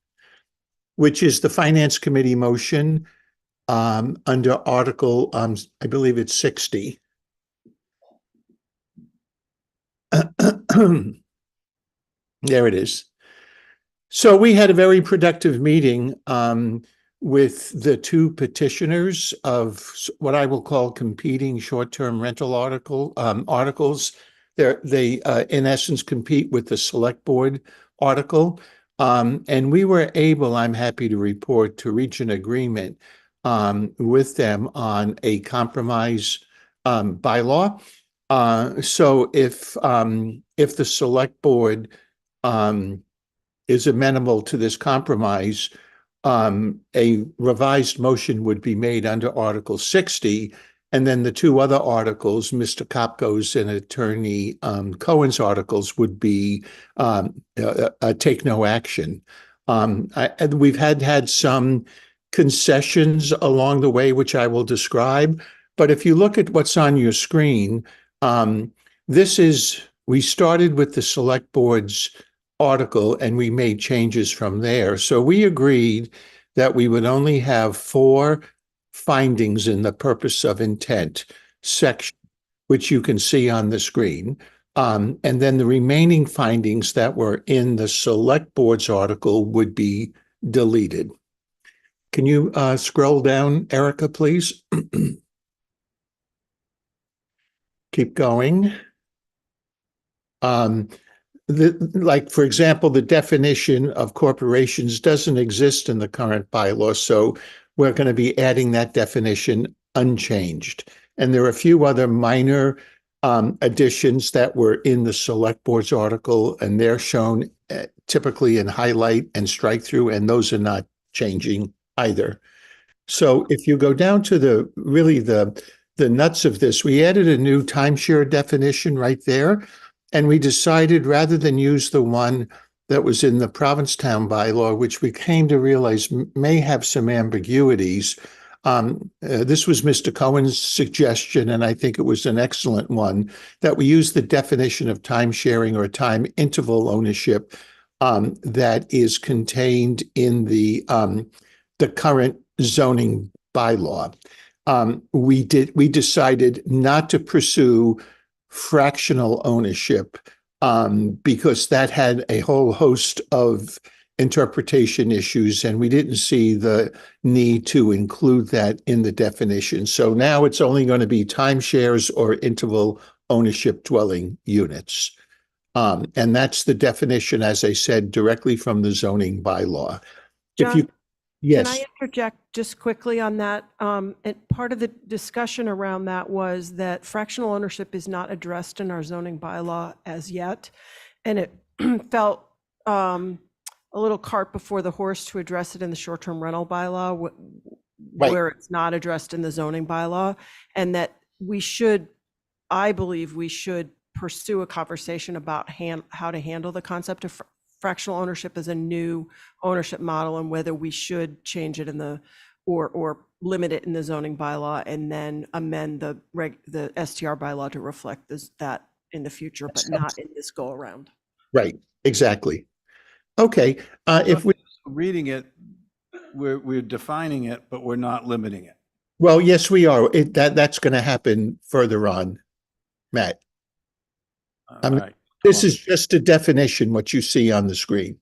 which is the Finance Committee motion under Article, I believe it's 60. There it is. So we had a very productive meeting with the two petitioners of what I will call competing short-term rental articles. They in essence compete with the select board article. And we were able, I'm happy to report, to reach an agreement with them on a compromise bylaw. So if the select board is amenable to this compromise, a revised motion would be made under Article 60, and then the two other articles, Mr. Kopko's and Attorney Cohen's articles, would be take no action. We've had some concessions along the way, which I will describe. But if you look at what's on your screen, we started with the select board's article and we made changes from there. So we agreed that we would only have 4 findings in the purpose of intent section, which you can see on the screen. And then the remaining findings that were in the select board's article would be deleted. Can you scroll down, Erica, please? Keep going. Like, for example, the definition of corporations doesn't exist in the current bylaw, so we're going to be adding that definition unchanged. And there are a few other minor additions that were in the select board's article, and they're shown typically in highlight and strike through, and those are not changing either. So if you go down to the nuts of this, we added a new timeshare definition right there. And we decided, rather than use the one that was in the Provincetown bylaw, which we came to realize may have some ambiguities, this was Mr. Cohen's suggestion, and I think it was an excellent one, that we use the definition of time sharing or time interval ownership that is contained in the current zoning bylaw. We decided not to pursue fractional ownership because that had a whole host of interpretation issues, and we didn't see the need to include that in the definition. So now it's only going to be timeshares or interval ownership dwelling units. And that's the definition, as I said, directly from the zoning bylaw. John, yes. Can I interject just quickly on that? And part of the discussion around that was that fractional ownership is not addressed in our zoning bylaw as yet. And it felt a little cart before the horse to address it in the short-term rental bylaw, where it's not addressed in the zoning bylaw. And that I believe we should pursue a conversation about how to handle the concept of fractional ownership as a new ownership model, and whether we should change it in the or limit it in the zoning bylaw, and then amend the STR bylaw to reflect that in the future, but not in this go around. Right, exactly. Okay, if we reading it, we're defining it, but we're not limiting it. Well, yes, we are. That's going to happen further on, Matt. Right. This is just a definition, what you see on the screen.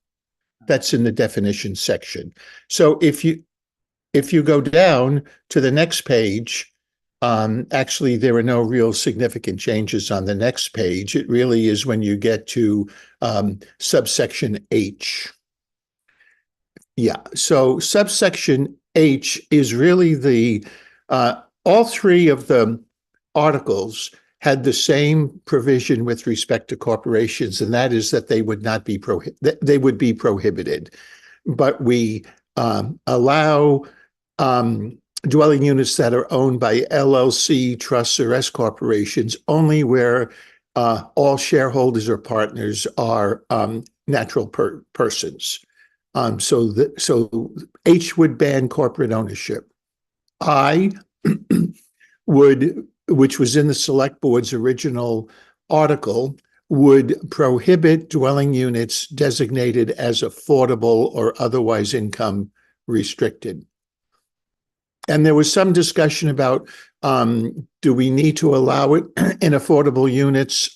That's in the definition section. So if you go down to the next page, actually, there are no real significant changes on the next page. It really is when you get to subsection H. Yeah, so subsection H is really all 3 of the articles had the same provision with respect to corporations, and that is that they would not be they would be prohibited. But we allow dwelling units that are owned by LLC, trusts, or S corporations only where all shareholders or partners are natural persons. So H would ban corporate ownership. I would, which was in the select board's original article, would prohibit dwelling units designated as affordable or otherwise income restricted. And there was some discussion about, do we need to allow it in affordable units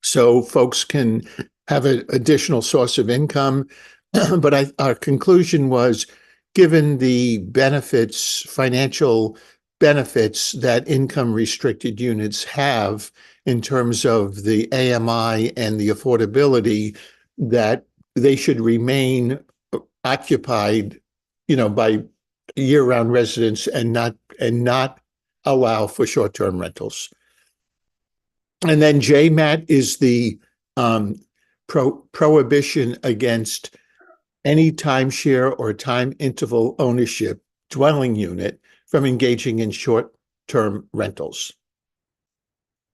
so folks can have an additional source of income? But our conclusion was, given the benefits, financial benefits that income restricted units have in terms of the AMI and the affordability, that they should remain occupied, by year-round residents and not allow for short-term rentals. And then JMAT is the prohibition against any timeshare or time interval ownership dwelling unit from engaging in short-term rentals.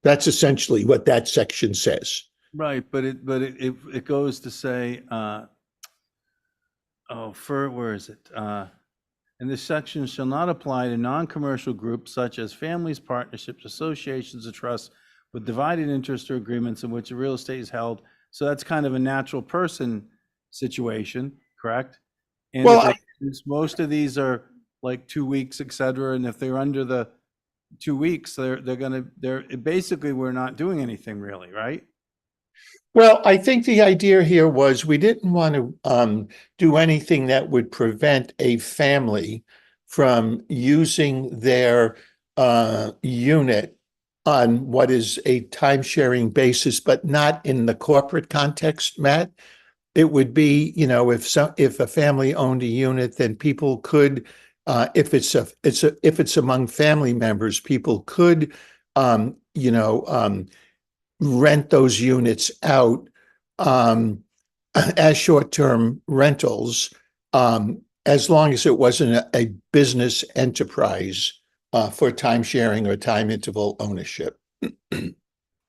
That's essentially what that section says. Right, but it goes to say, where is it? And this section shall not apply to non-commercial groups such as families, partnerships, associations, or trusts with divided interest or agreements in which the real estate is held. So that's kind of a natural person situation, correct? And Well, most of these are like 2 weeks, et cetera. And if they're under the 2 weeks, they're basically, we're not doing anything really, right? Well, I think the idea here was we didn't want to do anything that would prevent a family from using their unit on what is a time-sharing basis, but not in the corporate context, Matt. It would be, if a family owned a unit, then people could, if it's among family members, people could, rent those units out as short-term rentals, as long as it wasn't a business enterprise for time sharing or time interval ownership.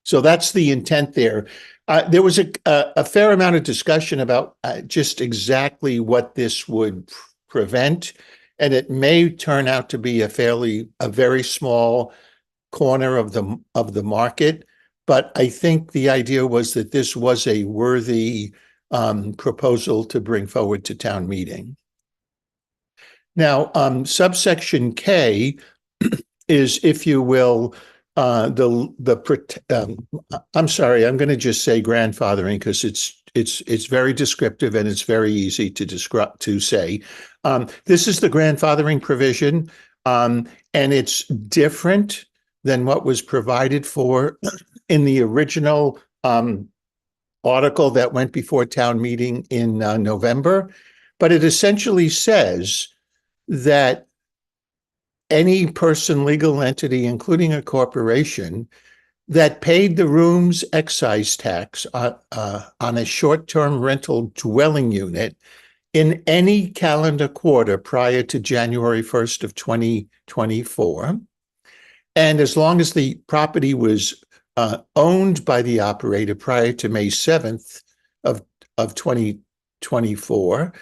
So that's the intent there. There was a fair amount of discussion about just exactly what this would prevent, and it may turn out to be a very small corner of the market. But I think the idea was that this was a worthy proposal to bring forward to town meeting. Now, subsection K is, if you will, I'm sorry, I'm going to just say grandfathering because it's very descriptive and it's very easy to say. This is the grandfathering provision, and it's different than what was provided for in the original article that went before town meeting in November. But it essentially says that any person, legal entity, including a corporation, that paid the room's excise tax on a short-term rental dwelling unit in any calendar quarter prior to January 1st of 2024, and as long as the property was owned by the operator prior to May 7th of 2024,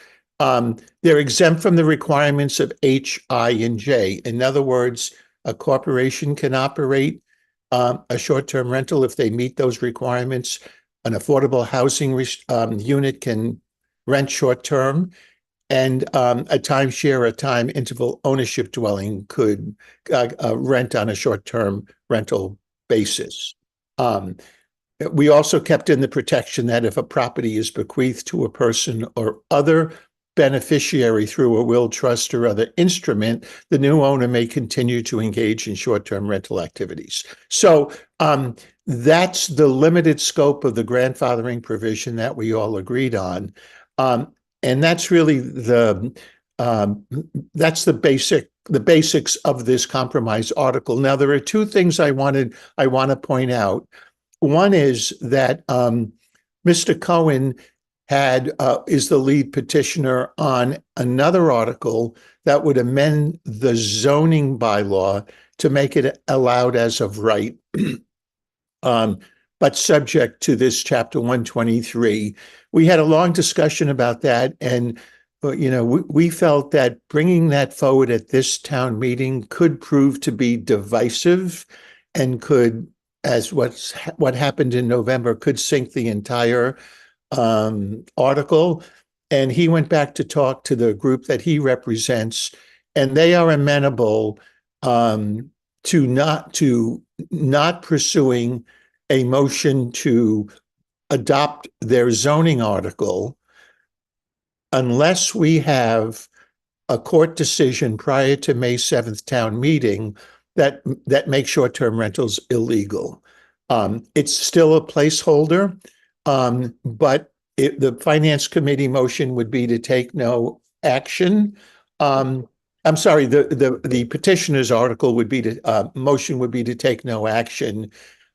they're exempt from the requirements of H, I, and J. In other words, a corporation can operate a short-term rental if they meet those requirements. An affordable housing unit can rent short-term, and a timeshare, a time interval ownership dwelling could rent on a short-term rental basis. We also kept in the protection that if a property is bequeathed to a person or other beneficiary through a will, trust, or other instrument, the new owner may continue to engage in short-term rental activities. So that's the limited scope of the grandfathering provision that we all agreed on. And that's really that's the basics of this compromise article. Now, there are two things I want to point out. One is that Mr. Cohen is the lead petitioner on another article that would amend the zoning bylaw to make it allowed as of right, but subject to this chapter 123. We had a long discussion about that, and we felt that bringing that forward at this town meeting could prove to be divisive and could, as what happened in November, could sink the entire article. And he went back to talk to the group that he represents, and they are amenable to not pursuing a motion to adopt their zoning article unless we have a court decision prior to May 7th town meeting that makes short-term rentals illegal. It's still a placeholder, but the Finance Committee motion would be to take no action. I'm sorry, the petitioner's article would be motion would be to take no action.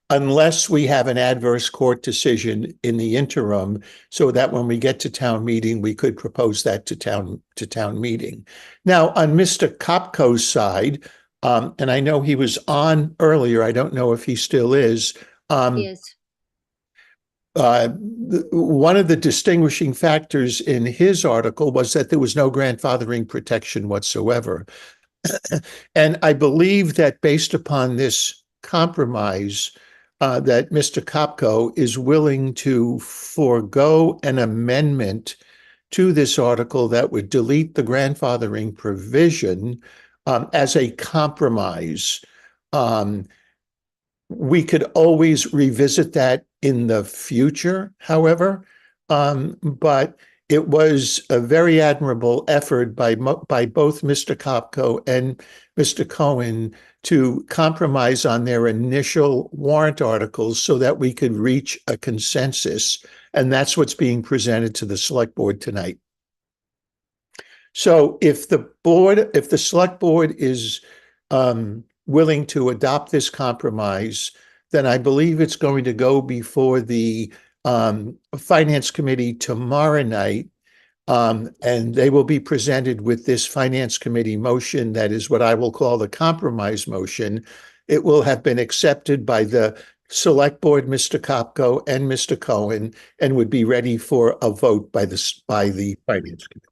unless we have an adverse court decision in the interim, so that when we get to town meeting, we could propose that to town meeting. Now, on Mr. Kopko's side, and I know he was on earlier, I don't know if he still is. Yes. One of the distinguishing factors in his article was that there was no grandfathering protection whatsoever. And I believe that based upon this compromise, that Mr. Kopko is willing to forego an amendment to this article that would delete the grandfathering provision as a compromise. We could always revisit that in the future, however, but it was a very admirable effort by both Mr. Kopko and Mr. Cohen to compromise on their initial warrant articles so that we could reach a consensus. And that's what's being presented to the select board tonight. So if the select board is willing to adopt this compromise, then I believe it's going to go before the Finance Committee tomorrow night, and they will be presented with this Finance Committee motion that is what I will call the compromise motion. It will have been accepted by the Select Board, Mr. Kopko and Mr. Cohen, and would be ready for a vote by the Finance Committee.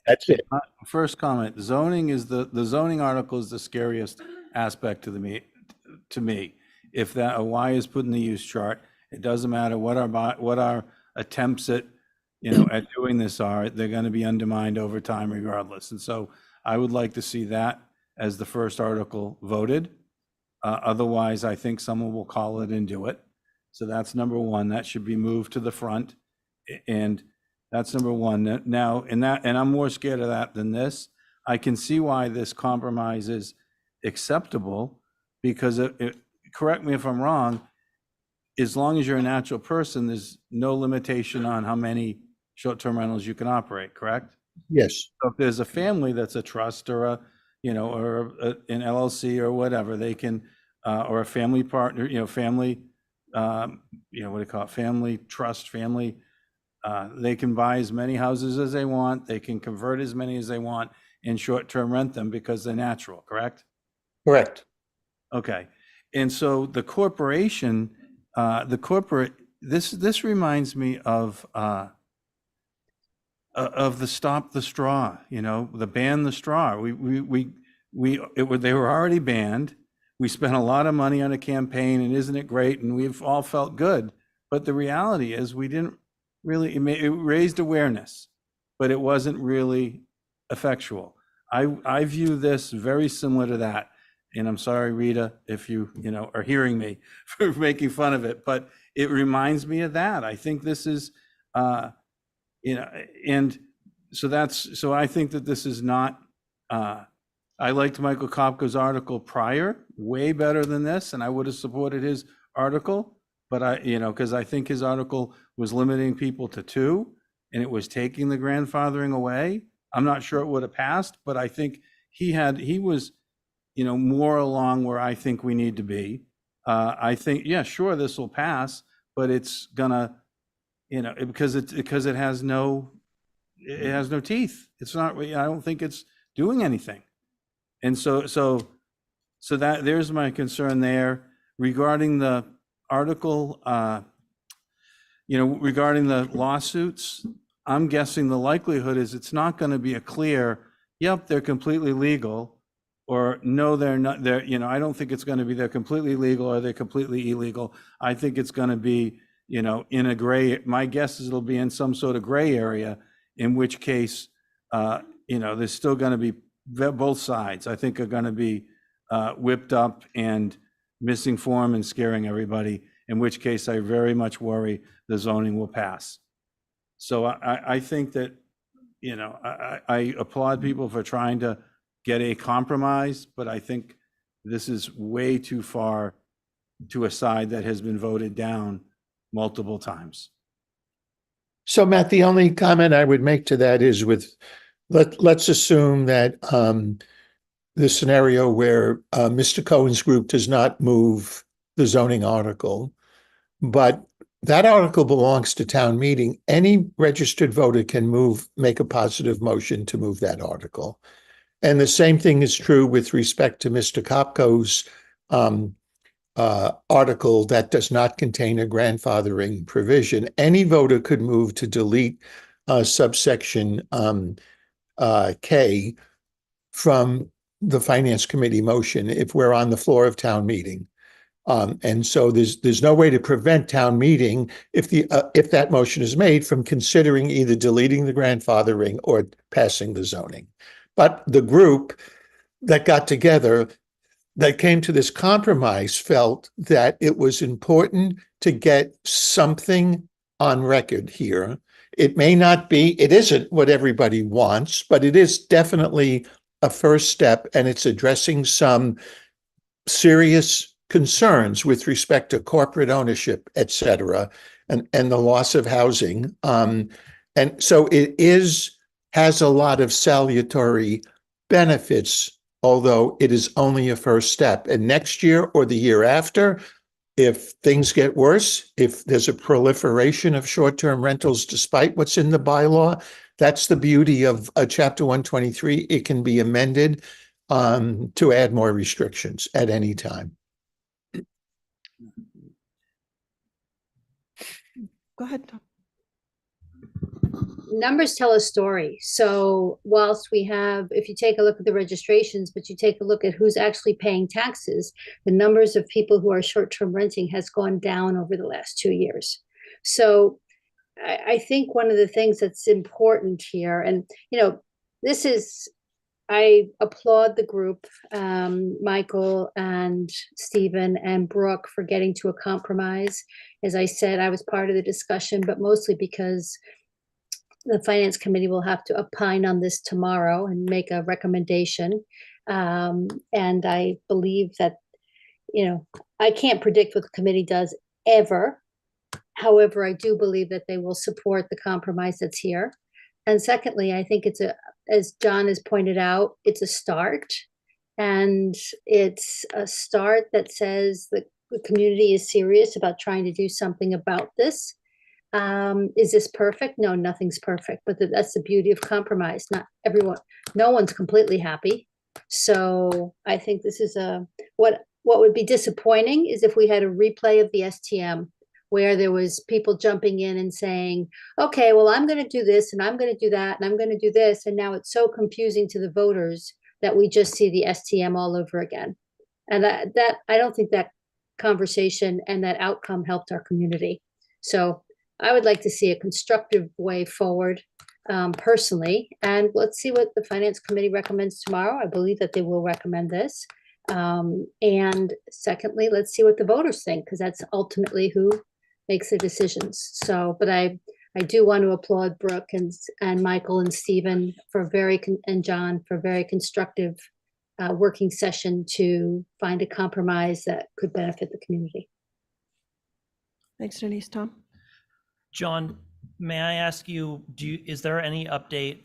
That's it. First comment, zoning is the zoning article is the scariest aspect to me. If that a Y is put in the use chart, it doesn't matter what our attempts at at doing this are, they're going to be undermined over time regardless. And so I would like to see that as the first article voted. Otherwise, I think someone will call it and do it. So that's number one. That should be moved to the front, and that's number one. Now, and I'm more scared of that than this. I can see why this compromise is acceptable, because correct me if I'm wrong, as long as you're a natural person, there's no limitation on how many short-term rentals you can operate, correct? Yes. So if there's a family that's a trust or an LLC or whatever, they can, or a family partner, family, what do you call it? Family trust, family. They can buy as many houses as they want. They can convert as many as they want and short-term rent them because they're natural, correct? Correct. Okay. And so the corporation, this reminds me of the Stop the Straw, the ban the straw. They were already banned. We spent a lot of money on a campaign, and isn't it great? And we've all felt good. But the reality is we didn't really, it raised awareness, but it wasn't really effectual. I view this very similar to that. And I'm sorry, Rita, if you are hearing me for making fun of it, but it reminds me of that. I think this is, and so I think that this is not, I liked Michael Kopko's article prior, way better than this, and I would have supported his article, but because I think his article was limiting people to 2, and it was taking the grandfathering away. I'm not sure it would have passed, but I think he was, more along where I think we need to be. I think, yeah, sure, this will pass, but it's gonna, because it has no teeth. It's not, I don't think it's doing anything. And so that there's my concern there regarding the article, regarding the lawsuits. I'm guessing the likelihood is it's not going to be a clear, yep, they're completely legal, or no, they're not. I don't think it's going to be they're completely legal or they're completely illegal. I think it's going to be, in a gray. My guess is it'll be in some sort of gray area, in which case, there's still going to be both sides. I think are going to be whipped up and missing form and scaring everybody. In which case, I very much worry the zoning will pass. So I think that, I applaud people for trying to get a compromise, but I think this is way too far to a side that has been voted down multiple times. So Matt, the only comment I would make to that is let's assume that the scenario where Mr. Cohen's group does not move the zoning article, but that article belongs to town meeting. Any registered voter can make a positive motion to move that article. And the same thing is true with respect to Mr. Kopko's article that does not contain a grandfathering provision. Any voter could move to delete subsection K from the Finance Committee motion if we're on the floor of town meeting. And so there's no way to prevent town meeting if that motion is made from considering either deleting the grandfathering or passing the zoning. But the group that got together that came to this compromise felt that it was important to get something on record here. It may not be, it isn't what everybody wants, but it is definitely a first step, and it's addressing some serious concerns with respect to corporate ownership, et cetera, and the loss of housing. And so it has a lot of salutary benefits, although it is only a first step. And next year or the year after, if things get worse, if there's a proliferation of short-term rentals despite what's in the bylaw, that's the beauty of Chapter 123. It can be amended to add more restrictions at any time. Go ahead, Tom. Numbers tell a story. So whilst we have, if you take a look at the registrations, but you take a look at who's actually paying taxes, the numbers of people who are short-term renting has gone down over the last 2 years. So I think one of the things that's important here, and this is, I applaud the group, Michael and Stephen and Brooke, for getting to a compromise. As I said, I was part of the discussion, but mostly because the Finance Committee will have to opine on this tomorrow and make a recommendation. And I believe that, I can't predict what the committee does ever. However, I do believe that they will support the compromise that's here. And secondly, I think it's as John has pointed out, it's a start. And it's a start that says that the community is serious about trying to do something about this. Is this perfect? No, nothing's perfect, but that's the beauty of compromise. No one's completely happy. So I think this is what would be disappointing is if we had a replay of the STM where there was people jumping in and saying, okay, well, I'm going to do this and I'm going to do that and I'm going to do this. And now it's so confusing to the voters that we just see the STM all over again. And that I don't think that conversation and that outcome helped our community. So I would like to see a constructive way forward personally. And let's see what the Finance Committee recommends tomorrow. I believe that they will recommend this. And secondly, let's see what the voters think, because that's ultimately who makes the decisions. So, but I do want to applaud Brooke and Michael and Stephen and John for a very constructive working session to find a compromise that could benefit the community. Thanks, Denise. Tom? John, may I ask you, is there any update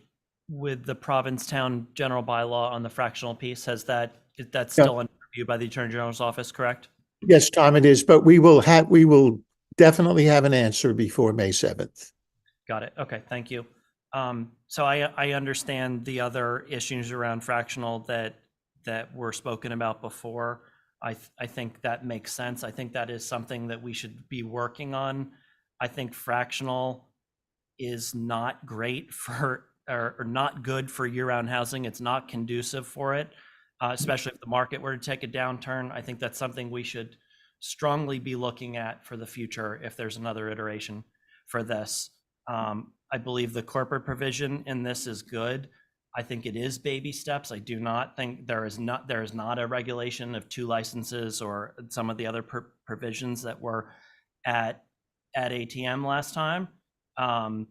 with the Provincetown general bylaw on the fractional piece? That's still under review by the Attorney General's office, correct? Yes, Tom, it is, but we will definitely have an answer before May 7th. Got it. Okay, thank you. So I understand the other issues around fractional that were spoken about before. I think that makes sense. I think that is something that we should be working on. I think fractional is not great for, or not good for year-round housing. It's not conducive for it, especially if the market were to take a downturn. I think that's something we should strongly be looking at for the future if there's another iteration for this. I believe the corporate provision in this is good. I think it is baby steps. I do not think there is not a regulation of 2 licenses or some of the other provisions that were at ATM last time, or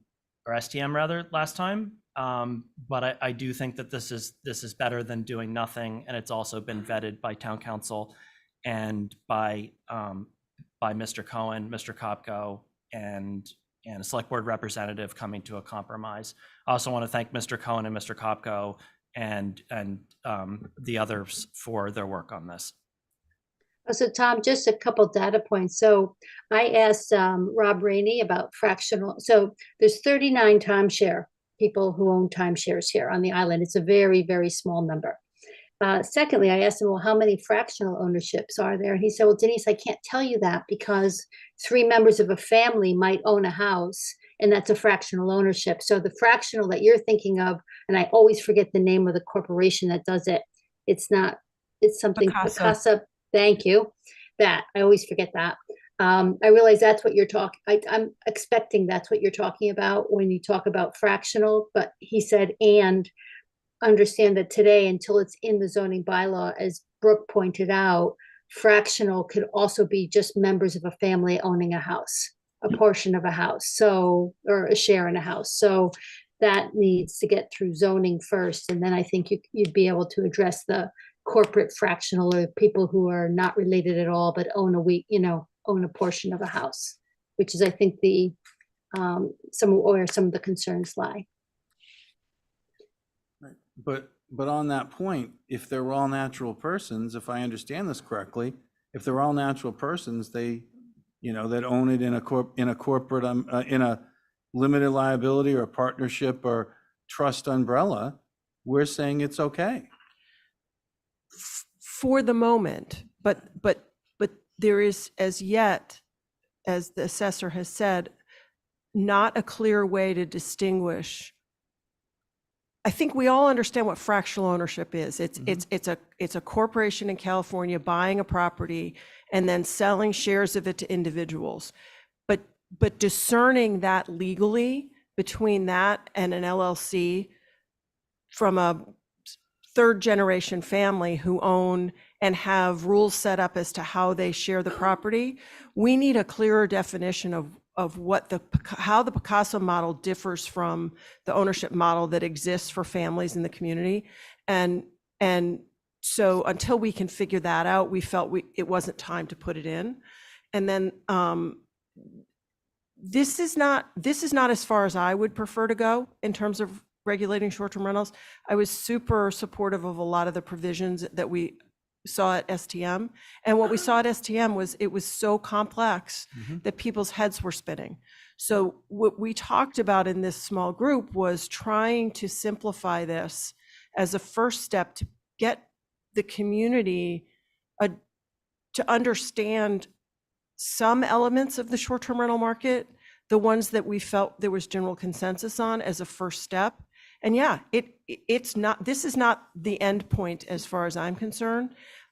STM rather last time. But I do think that this is better than doing nothing, and it's also been vetted by town council and by Mr. Cohen, Mr. Kopko, and a select board representative coming to a compromise. I also want to thank Mr. Cohen and Mr. Kopko and the others for their work on this. So Tom, just a couple data points. So I asked Rob Rainey about fractional. So there's 39 timeshare people who own timeshares here on the island. It's a very, very small number. Secondly, I asked him, well, how many fractional ownerships are there? He said, well, Denise, I can't tell you that because 3 members of a family might own a house, and that's a fractional ownership. So the fractional that you're thinking of, and I always forget the name of the corporation that does it. It's something Picasa. Thank you. That I always forget that. I realize that's what you're talking. I'm expecting that's what you're talking about when you talk about fractional, but he said, and understand that today, until it's in the zoning bylaw, as Brooke pointed out, fractional could also be just members of a family owning a house, a portion of a house, so, or a share in a house. So that needs to get through zoning first, and then I think you'd be able to address the corporate fractional, or people who are not related at all but own own a portion of a house, which is, I think, some of the concerns lie. But on that point, if they're all natural persons, if I understand this correctly, if they're all natural persons, they, that own it in a corporate, in a limited liability or a partnership or trust umbrella, we're saying it's okay. For the moment, but there is, as yet, as the assessor has said, not a clear way to distinguish. I think we all understand what fractional ownership is. It's a corporation in California buying a property and then selling shares of it to individuals. But discerning that legally between that and an LLC from a 3rd generation family who own and have rules set up as to how they share the property, we need a clearer definition of what how the Picasso model differs from the ownership model that exists for families in the community. And so until we can figure that out, we felt it wasn't time to put it in. And then this is not as far as I would prefer to go in terms of regulating short-term rentals. I was super supportive of a lot of the provisions that we saw at STM. And what we saw at STM was it was so complex that people's heads were spinning. So what we talked about in this small group was trying to simplify this as a first step to get the community to understand some elements of the short-term rental market, the ones that we felt there was general consensus on as a first step. And yeah, this is not the end point as far as I'm concerned,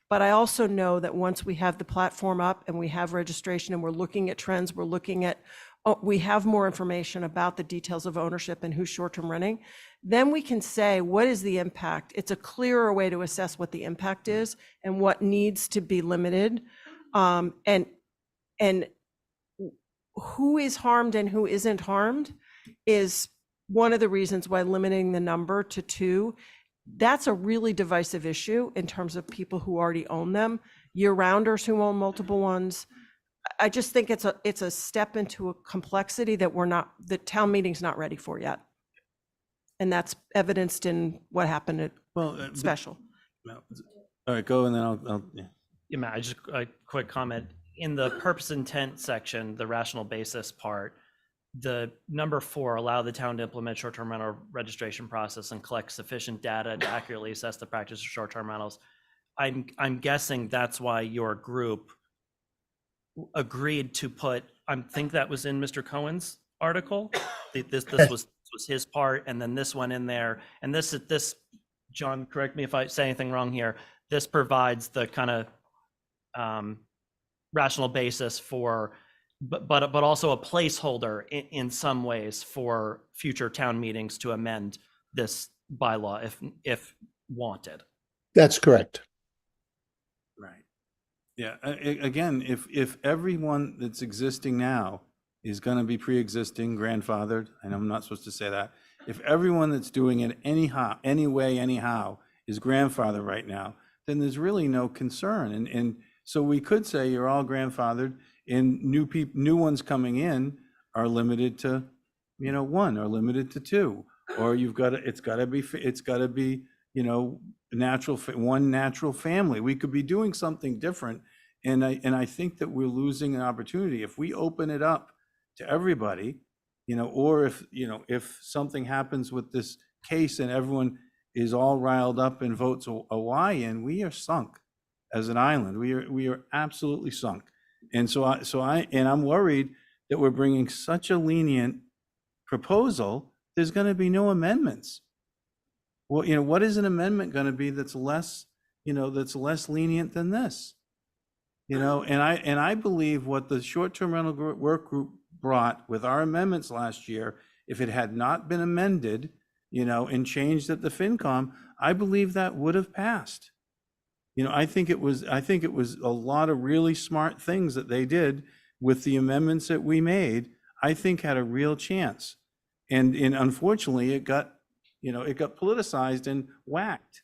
but I also know that once we have the platform up and we have registration and we're looking at trends, we have more information about the details of ownership and who's short-term renting, then we can say, what is the impact? It's a clearer way to assess what the impact is and what needs to be limited. And who is harmed and who isn't harmed is one of the reasons why limiting the number to 2, that's a really divisive issue in terms of people who already own them, year-rounders who own multiple ones. I just think it's a step into a complexity that the town meeting's not ready for yet. And that's evidenced in what happened at special. All right, go, and then I'll yeah. Yeah, Matt, just a quick comment. In the purpose intent section, the rational basis part, the number 4, allow the town to implement short-term rental registration process and collect sufficient data to accurately assess the practice of short-term rentals. I'm guessing that's why your group agreed to put, I think that was in Mr. Cohen's article. This was his part, and then this went in there. And this, John, correct me if I say anything wrong here. This provides the kind of rational basis for, but also a placeholder in some ways for future town meetings to amend this bylaw if wanted. That's correct. Right. Yeah. Again, if everyone that's existing now is going to be pre-existing, grandfathered, I know I'm not supposed to say that. If everyone that's doing it anyhow is grandfathered right now, then there's really no concern. And so we could say you're all grandfathered, and new ones coming in are limited to, 1 or limited to 2, or it's got to be one natural family. We could be doing something different. And I think that we're losing an opportunity. If we open it up to everybody, or if something happens with this case and everyone is all riled up and votes a Y in, we are sunk as an island. We are absolutely sunk. And I'm worried that we're bringing such a lenient proposal, there's going to be no amendments. Well, what is an amendment going to be that's less lenient than this? And I believe what the short-term rental work group brought with our amendments last year, if it had not been amended, and changed at the FinCom, I believe that would have passed. I think it was a lot of really smart things that they did with the amendments that we made, I think had a real chance. And unfortunately it got politicized and whacked.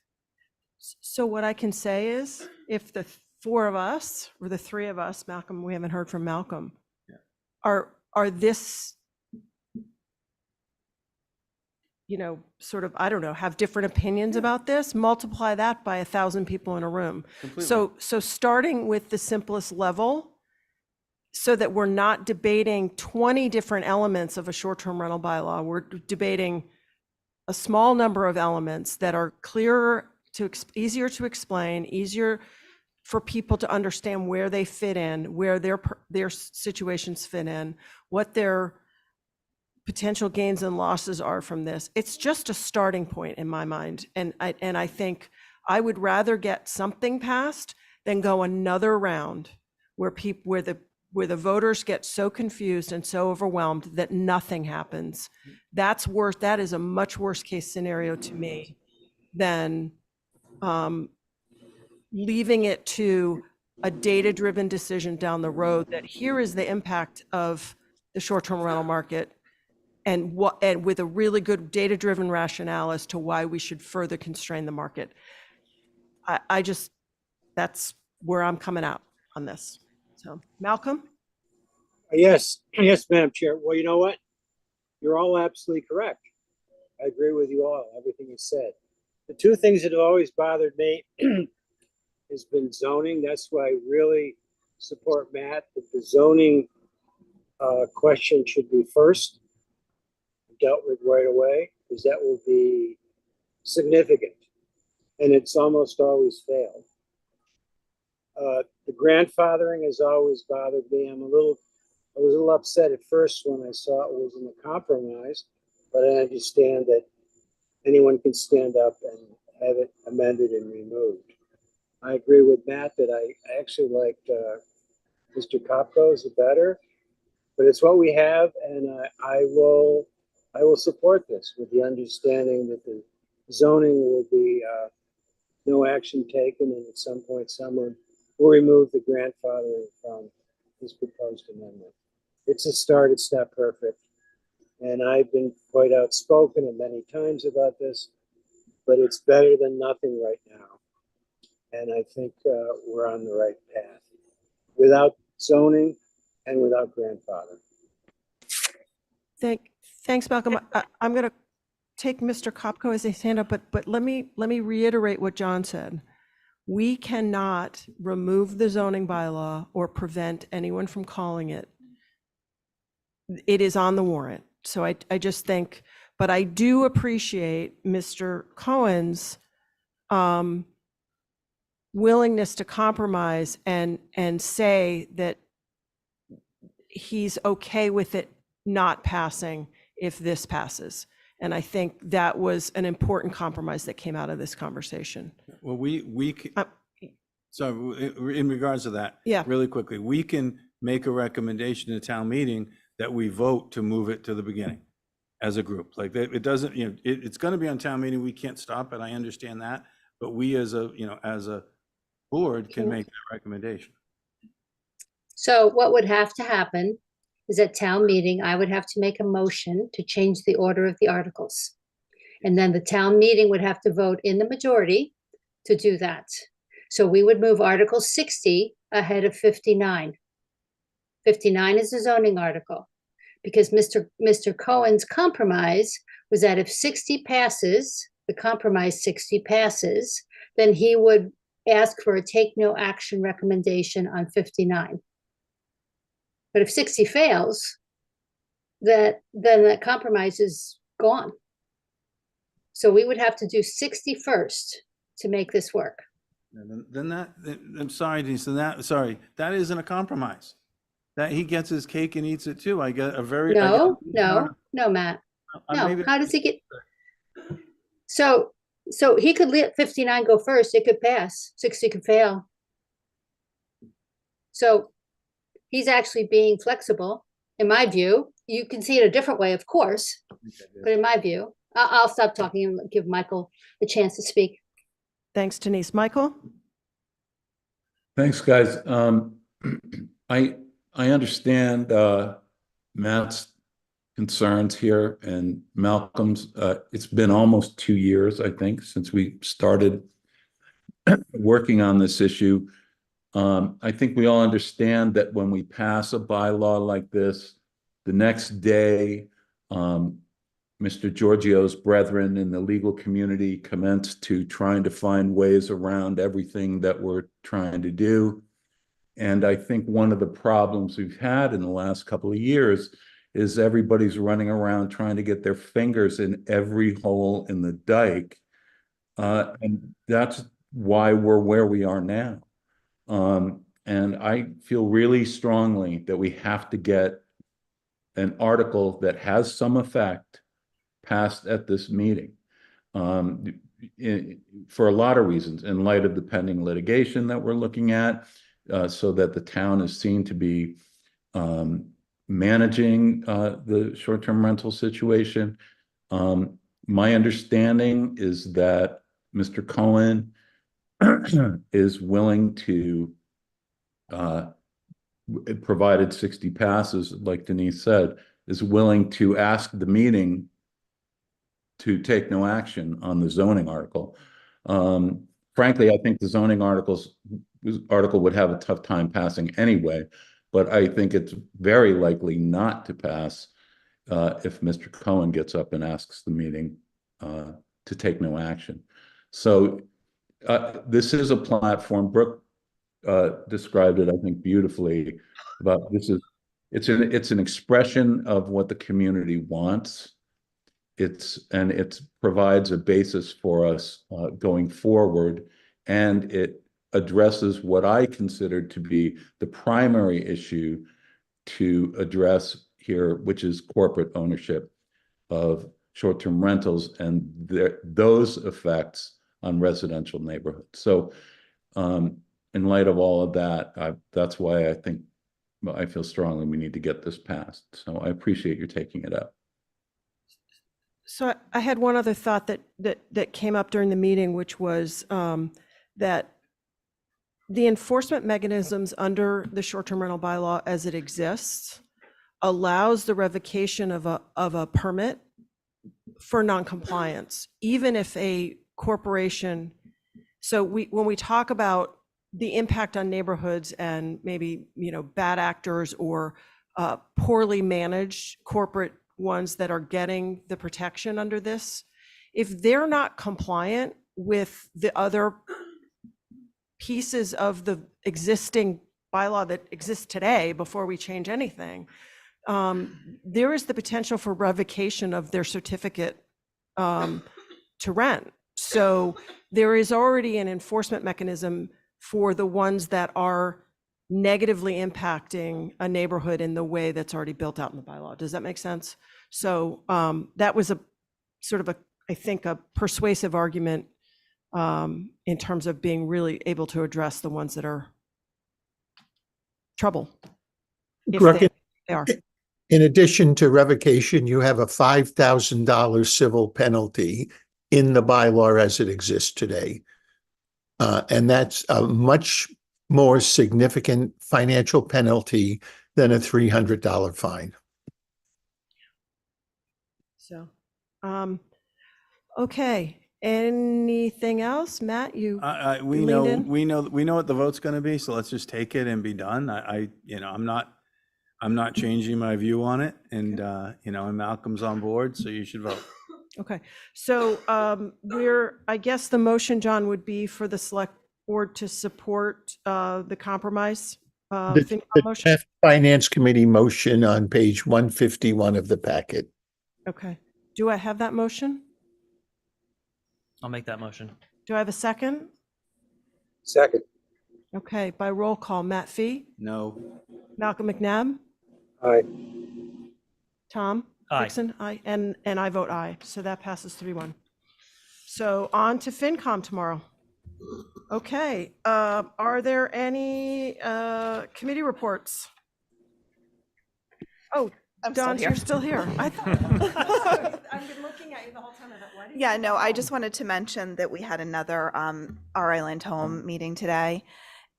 So what I can say is, if the four of us, or the three of us, Malcolm, we haven't heard from Malcolm, are this, sort of, I don't know, have different opinions about this, multiply that by 1,000 people in a room. Completely. So starting with the simplest level, so that we're not debating 20 different elements of a short-term rental bylaw, we're debating a small number of elements that are clearer easier to explain, easier for people to understand where they fit in, where their situations fit in, what their potential gains and losses are from this. It's just a starting point in my mind. And I think I would rather get something passed than go another round where the voters get so confused and so overwhelmed that nothing happens. That's worse. That is a much worse case scenario to me than leaving it to a data-driven decision down the road that here is the impact of the short-term rental market, and with a really good data-driven rationale as to why we should further constrain the market. That's where I'm coming out on this. So, Malcolm? Yes, Madam Chair. Well, you know what? You're all absolutely correct. I agree with you all, everything you said. The two things that have always bothered me has been zoning. That's why I really support Matt, that the zoning question should be first, dealt with right away, because that will be significant. And it's almost always failed. The grandfathering has always bothered me. I was a little upset at first when I saw it was in a compromise, but I understand that anyone can stand up and have it amended and removed. I agree with Matt that I actually liked Mr. Kopko's better, but it's what we have, and I will support this with the understanding that the zoning will be no action taken, and at some point someone will remove the grandfathering from this proposed amendment. It's a start, it's not perfect. And I've been quite outspoken and many times about this, but it's better than nothing right now. And I think we're on the right path without zoning and without grandfather. Thanks, Malcolm. I'm going to take Mr. Kopko as his hand up, but let me reiterate what John said. We cannot remove the zoning bylaw or prevent anyone from calling it. It is on the warrant. So I just think, but I do appreciate Mr. Cohen's willingness to compromise and say that he's okay with it not passing if this passes. And I think that was an important compromise that came out of this conversation. Well, so in regards to that, Yeah. really quickly, we can make a recommendation to town meeting that we vote to move it to the beginning as a group. Like it doesn't, it's going to be on town meeting. We can't stop it. I understand that, but we as a board can make that recommendation. So what would have to happen is at town meeting, I would have to make a motion to change the order of the articles. And then the town meeting would have to vote in the majority to do that. So we would move Article 60 ahead of 59. 59 is a zoning article, because Mr. Cohen's compromise was that if 60 passes, the compromise 60 passes, then he would ask for a take no action recommendation on 59. But if 60 fails, then that compromise is gone. So we would have to do 60 first to make this work. And I'm sorry, Denise, that isn't a compromise. That he gets his cake and eats it too. I get a very. No, Matt. No, maybe- how does he get? So he could let 59 go first. It could pass. 60 could fail. So he's actually being flexible, in my view. You can see it a different way, of course, but in my view, I'll stop talking and give Michael the chance to speak. Thanks, Denise. Michael? Thanks, guys. I understand Matt's concerns here and Malcolm's. It's been almost 2 years, I think, since we started working on this issue. I think we all understand that when we pass a bylaw like this, the next day, Mr. Giorgio's brethren in the legal community commenced to trying to find ways around everything that we're trying to do. And I think one of the problems we've had in the last couple of years is everybody's running around trying to get their fingers in every hole in the dike. And that's why we're where we are now. And I feel really strongly that we have to get an article that has some effect passed at this meeting for a lot of reasons, in light of the pending litigation that we're looking at, so that the town is seen to be managing the short-term rental situation. My understanding is that Mr. Cohen is willing to, provided 60 passes, like Denise said, is willing to ask the meeting to take no action on the zoning article. Frankly, I think the zoning article would have a tough time passing anyway, but I think it's very likely not to pass if Mr. Cohen gets up and asks the meeting to take no action. So this is a platform. Brooke described it, I think, beautifully. About it's an expression of what the community wants. It provides a basis for us going forward, and it addresses what I consider to be the primary issue to address here, which is corporate ownership of short-term rentals and those effects on residential neighborhoods. So in light of all of that, that's why I feel strongly we need to get this passed. So I appreciate you taking it up. So I had one other thought that came up during the meeting, which was that the enforcement mechanisms under the short-term rental bylaw as it exists allows the revocation of a permit for noncompliance, even if a corporation. So when we talk about the impact on neighborhoods and maybe, bad actors or poorly managed corporate ones that are getting the protection under this, if they're not compliant with the other pieces of the existing bylaw that exists today before we change anything, there is the potential for revocation of their certificate to rent. So there is already an enforcement mechanism for the ones that are negatively impacting a neighborhood in the way that's already built out in the bylaw. Does that make sense? So that was a sort of I think a persuasive argument in terms of being really able to address the ones that are trouble. Brooke, They are. in addition to revocation, you have a $5,000 civil penalty in the bylaw as it exists today. And that's a much more significant financial penalty than a $300 fine. So, okay. Anything else, Matt? We know what the vote's going to be, so let's just take it and be done. I'm not changing my view on it, and and Malcolm's on board, so you should vote. Okay, so I guess the motion, John, would be for the select board to support the compromise The FinCom motion? draft Finance Committee motion on page 151 of the packet. Okay, do I have that motion? I'll make that motion. Do I have a second? Second. Okay, by roll call, Matt Fee, No. Malcolm McNabb, Aye. Tom Aye. Dixon, aye, and I vote aye, so that passes 3-1. So on to FinCom tomorrow. Okay, are there any committee reports? Oh, I'm still Don, here. you're still here. I thought, I've been looking at you the whole time. I thought, why didn't Yeah, you no, go I home? just wanted to mention that we had another Our Island Home meeting today,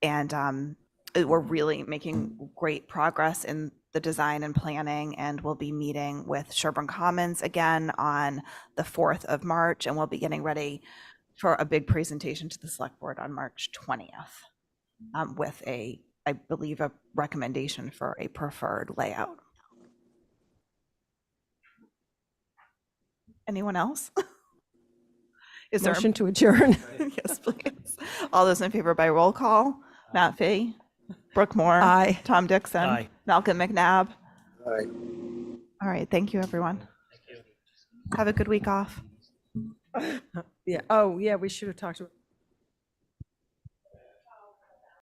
and we're really making great progress in the design and planning, and we'll be meeting with Sherburne Commons again on the 4th of March, and we'll be getting ready for a big presentation to the select board on March 20th with I believe, a recommendation for a preferred layout. Anyone else? Is there Motion to adjourn. Yes, please. All those in favor by roll call? Matt Fee, Brooke Moore. Aye. Tom Dixon. Aye. Malcolm McNabb. Aye. All right. Thank you, everyone. Have a good week off. Yeah, oh, yeah, we should have talked about.